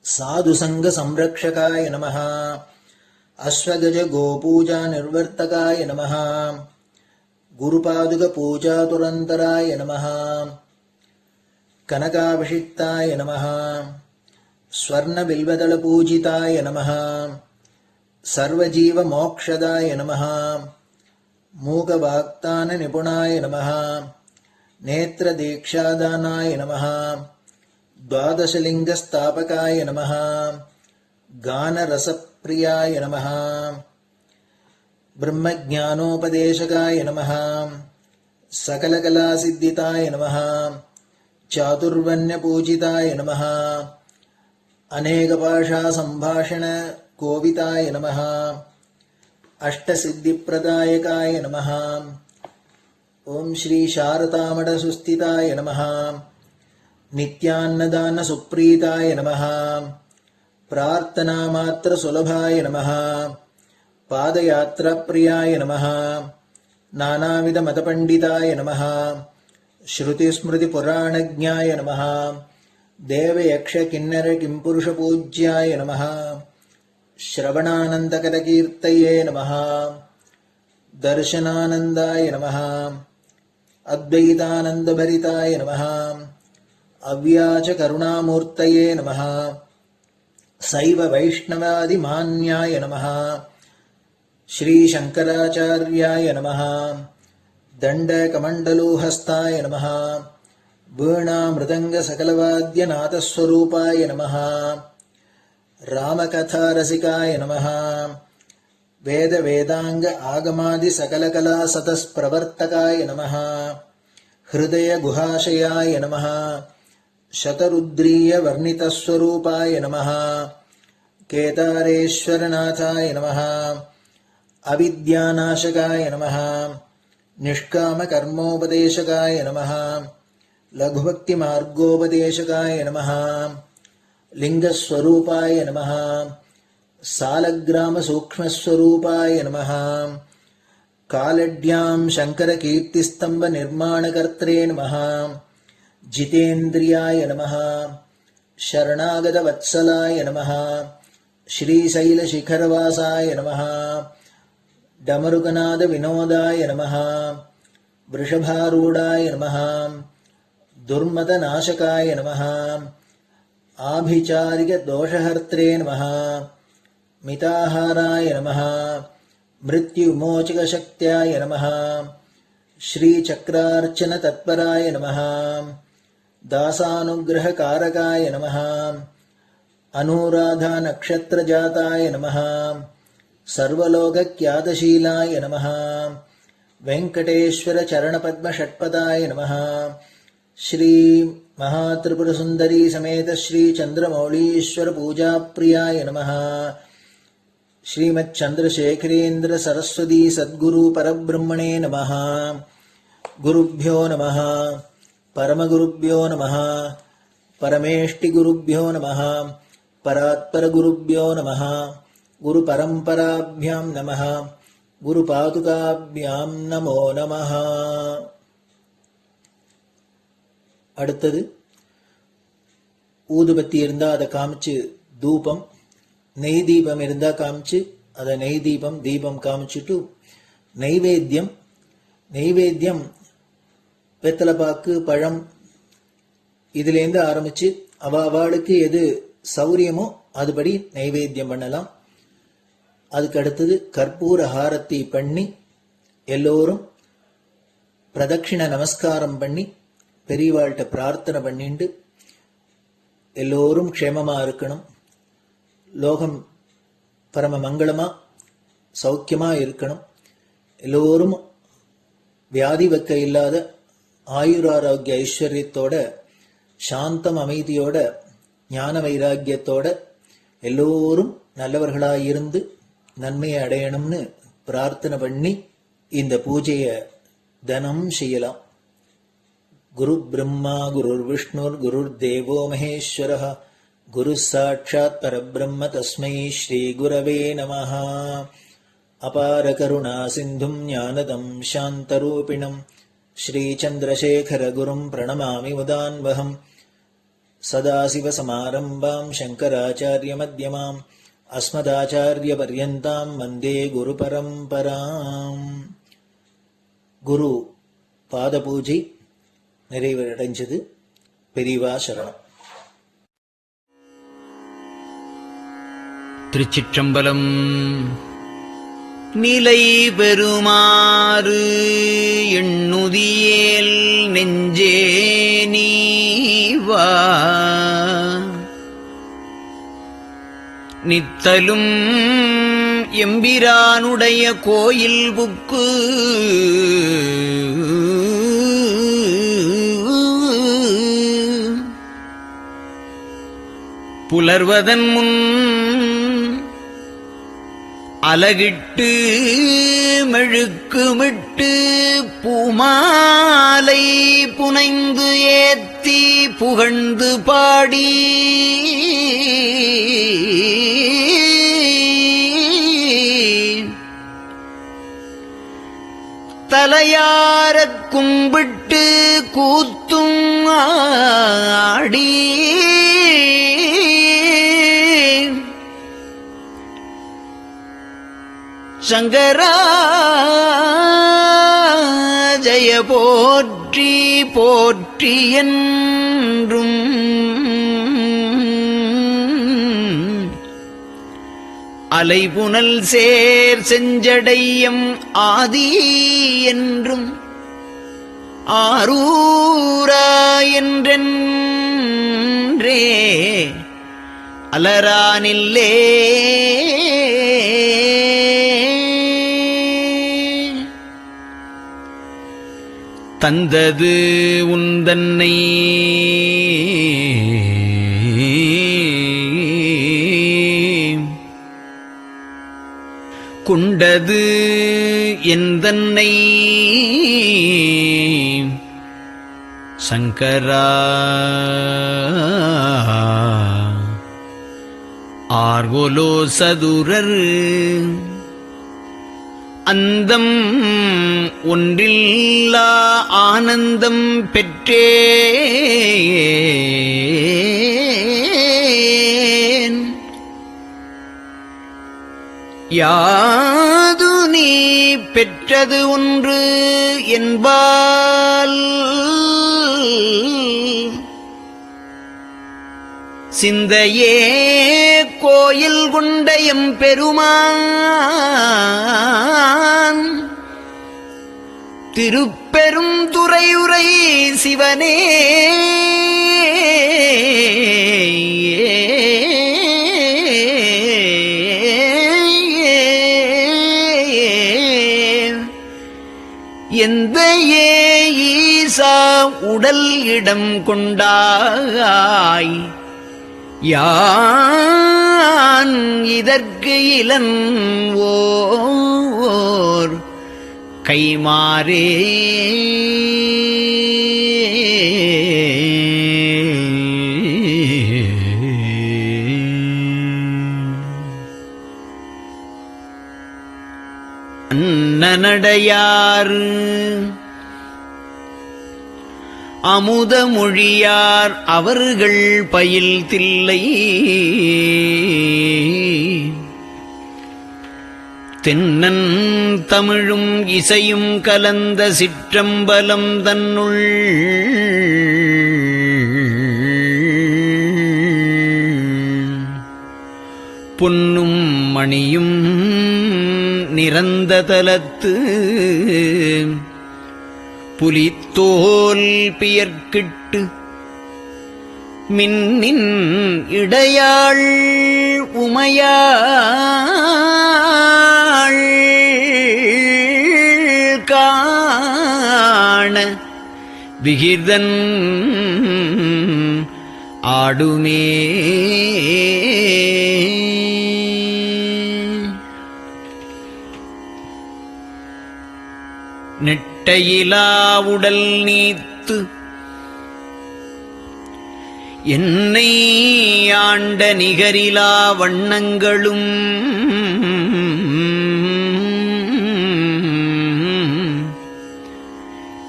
साधुसंगसंरक्षकाय नमः अश्वगजगोपूजानिर्वर्तकाय नमः गुरुपादुकपूजातुरन्तराय नमः कनकाभिषिक्ताय नमः स्वर्णबिल्वदलपूजिताय नमः सर्वजीवमोक्षदाय नमः मूकवाक्ताननिपुणाय नमः नेत्रदीक्षादानाय नमः द्वादशलिङ्गस्थापकाय नमः गानरसप्रियाय नमः ब्रह्मज्ञानोपदेशकाय नमः सकलकलासिद्धिताय नमः चातुर्वण्यपूजिताय नमः अनेकभाषासम्भाषणकोविताय नमः अष्टसिद्धिप्रदायकाय नमः ओम श्री शारदामठसुस्थिताय नमः नित्यान्नदानसुप्रीताय नमः प्रार्थनामात्रसुलभाय नमः पादयात्राप्रियाय नमः नानाविधमतपण्डिताय नमः श्रुतिस्मृतिपुराणज्ञाय नमः देवयक्षकिन्नरकिंपुरुषपूज्याय नमः श्रवणानन्दकरकीर्तये नमः दर्शनानन्दाय नमः अद्वैतानन्दभरिताय नमः अव्याजकरुणामूर्तये नमः शैव वैष्णवादिमान्याय नमः श्रीशङ्कराचार्याय नमः दण्डकमण्डलोहस्ताय नमः वीणामृदङ्गसकलवाद्यनाथस्वरूपाय नमः रामकथारसिकाय नमः वेदवेदांग आगमादिसकलकलासतस्प्रवर्तकाय नमः हृदयगुहाशयाय नमः शतरुद्रीयवर्णितस्वरूपाय नमः केदारेश्वरनाथाय नमः अविद्यानाशकाय नमः निष्कामकर्मोपदेशकाय नमः लघुभक्तिमार्गोपदेशकाय नमः लिंगस्वरूपाय नमः सालग्रामसूक्ष्मस्वरूपाय नमः कालड्यां शङ्करकीर्तिस्तम्भनिर्माणकर्त्रे नमः जितेन्द्रियाय नमः शरणागतवत्सलाय नमः श्रीशैलशिखरवासाय नमः डमरुकनादविनोदाय नमः वृषभारूढाय नमः दुर्मदनाशकाय नमः आभिचारिकदोषहर्त्रे नमः मिताहाराय नमः मृत्युमोचकशक्त्याय नमः श्रीचक्रार्चनतत्पराय नमः दासानुग्रहकारकाय नमः अनुराधानक्षत्रजाताय नमः सर्वलोकख्यातशीलाय नमः वेङ्कटेश्वरचरणपद्मषट्पदाय नमः श्री महात्रिपुरसुन्दरी समेत श्री चन्द्रमौलीश्वर पूजाप्रियाय नमः श्रीमच्चन्द्रशेखरेन्द्र सरस्वती सद्गुरु परब्रह्मणे नमः गुरुभ्यो नमः परमगुरुभ्यो नमः परमेष्टिगुरुभ्यो नमः परात्परगुरुभ्यो नमः गुरुपरम्पराभ्यां नमः गुरुपादुकाभ्यां नमो नमः. அடுத்தது ஊதுபத்தி இருந்தால் அதை காமிச்சு தூபம், நெய் தீபம் இருந்தால் காமிச்சு அதை நெய் தீபம் தீபம் காமிச்சுட்டு நைவேத்தியம் வெத்தலைப்பாக்கு பழம் இதுலேருந்து ஆரம்பிச்சு அவளுக்கு எது சௌரியமோ அதுபடி நைவேத்தியம் பண்ணலாம். அதுக்கு அடுத்தது கற்பூர ஹாரத்தி பண்ணி எல்லோரும் பிரதட்சிண நமஸ்காரம் பண்ணி பெரியவாள்கிட்ட பிரார்த்தனை பண்ணிண்டு எல்லோரும் க்ஷேமமா இருக்கணும், லோகம் பரம மங்களமா சௌக்கியமா இருக்கணும், எல்லோரும் வியாதி வெக்க இல்லாத ஆயுராரோக்கிய ஐஸ்வர்யத்தோட சாந்தம் அமைதியோட ஞான வைராக்கியத்தோட எல்லோரும் நல்லவர்களாயிருந்து நன்மையை அடையணும்னு பிரார்த்தனை பண்ணி இந்த பூஜையை தினம் செய்யலாம். குரு பிரம்மா குருர் விஷ்ணுர் குருர் தேவோ மகேஸ்வரः குரு சாட்சாத் பரபிரம்ம தஸ்மை ஸ்ரீ குரவே நமः. அபார கருணா சிந்தும் ஞானதம் சாந்தரூபிணம் ஸ்ரீ சந்திரசேகர குரும் பிரணமாமி முதான்வகம். சதாசிவசமாரம்பாம் சங்கராச்சாரிய மத்யமாம் அஸ்மதாச்சாரிய பர்யந்தாம் வந்தே குரு பரம்பராம். குரு பாத பூஜை நிறைவடைஞ்சது. பெரியவா சரணம். திருச்சிற்றம்பலம். நிலை பெறுமாறு எண்ணுதியேல் நெஞ்சே நீவா நித்தலும் எம்பிரானுடைய கோயில் புக்கு புலர்வதன் முன் அலகிட்டு மெழுக்குமிட்டு பூமாலை புனைந்து ஏத்தி புகழ்ந்து பாடி தலையாரக் கும்பிட்டு கூத்தும் ஆடி சங்கரா ஜய போற்றி போற்றி என்றும் அலைபுனல் சேர் செஞ்சடையம் ஆதி என்றும் ஆரூரா என்றென்றே அலரானில்லே தந்தது உந்தன்னை கொண்டது எந்தன்னை சங்கரா ஆர்வலோ சதுரர் அந்தம் ஒன்றில்லா ஆனந்தம் பெற்றேன் யாது நீ பெற்றது ஒன்று என்பால் சிந்தையே கோயில் கொண்ட எம்பெருமான் திருப்பெரும் துறையுரை சிவனே எந்த ஈசா உடல் இடம் கொண்டாய் யான் இதற்கு இளன்வோர் கைமாறே அன்னநடையார் அமுத மொழியார் அவர்கள் பயில் தில்லை தென்னன் தமிழும் இசையும் கலந்த சிற்றம்பலம் தன்னுள் பொன்னும் மணியும் நிறந்த தலத்து புலித்தோல் பியர்க்கிட்டு மின்னின் இடையாள் உமையாள் காண விகிர்தன் ஆடுமே. நெட்டையிலா உடல் நீத்து என்னை ஆண்ட நிகரிலா வண்ணங்களும்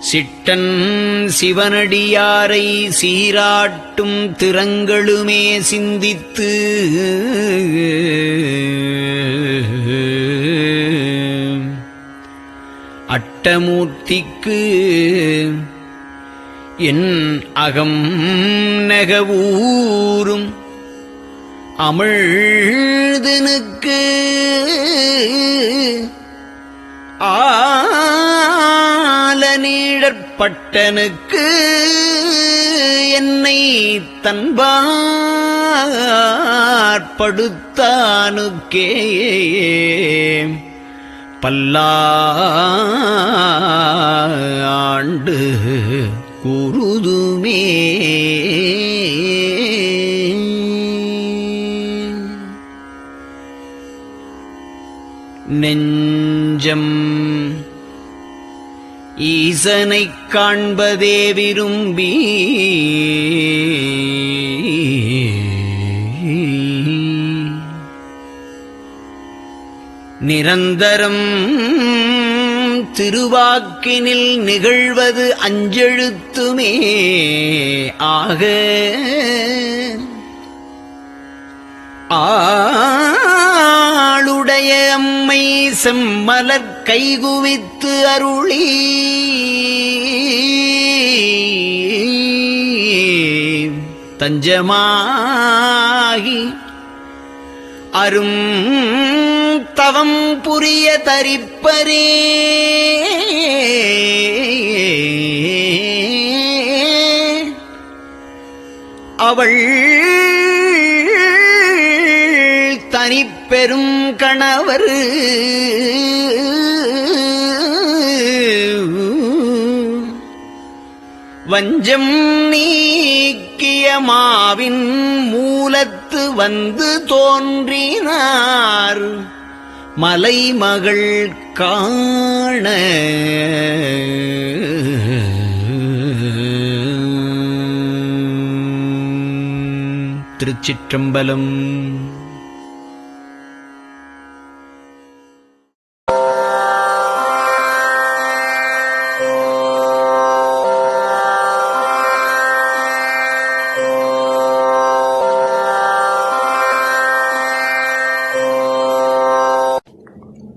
சிட்டன் சிவனடியாரை சீராட்டும் திறங்களுமே சிந்தித்து அட்டமூர்த்திக்கு என் அகம் நெகவூரும் அமிழ்தனுக்கு ஆலநீழற்பட்டனுக்கு என்னை தன்பாற்படுத்தானுக்கே பல்லாண்டு குருதுமே. நெஞ்சம் ஈசனைக் காண்பதே விரும்பி நிரந்தரம் திருவாக்கினில் நிகழ்வது அஞ்செழுத்துமே ஆக ஆளுடைய அம்மை செம்மலர் கைகுவித்து அருளி தஞ்சமாகி அரும் தவம் புரிய தரிப்பரே. அவள் தனிப்பெரும் கணவர் வஞ்சம் நீக்கிய மாவின் மூலத்து வந்து தோன்றினார் மலைமகள் காண. திருச்சிற்றம்பலம்.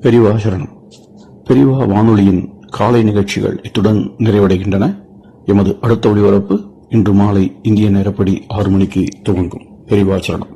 பெரியவா சரணம். பெரியவா வானொலியின் காலை நிகழ்ச்சிகள் இத்துடன் நிறைவடைகின்றன. எமது அடுத்த ஒளிபரப்பு இன்று மாலை இந்திய நேரப்படி 6 மணிக்கு துவங்கும். பெரியவா சரணம்.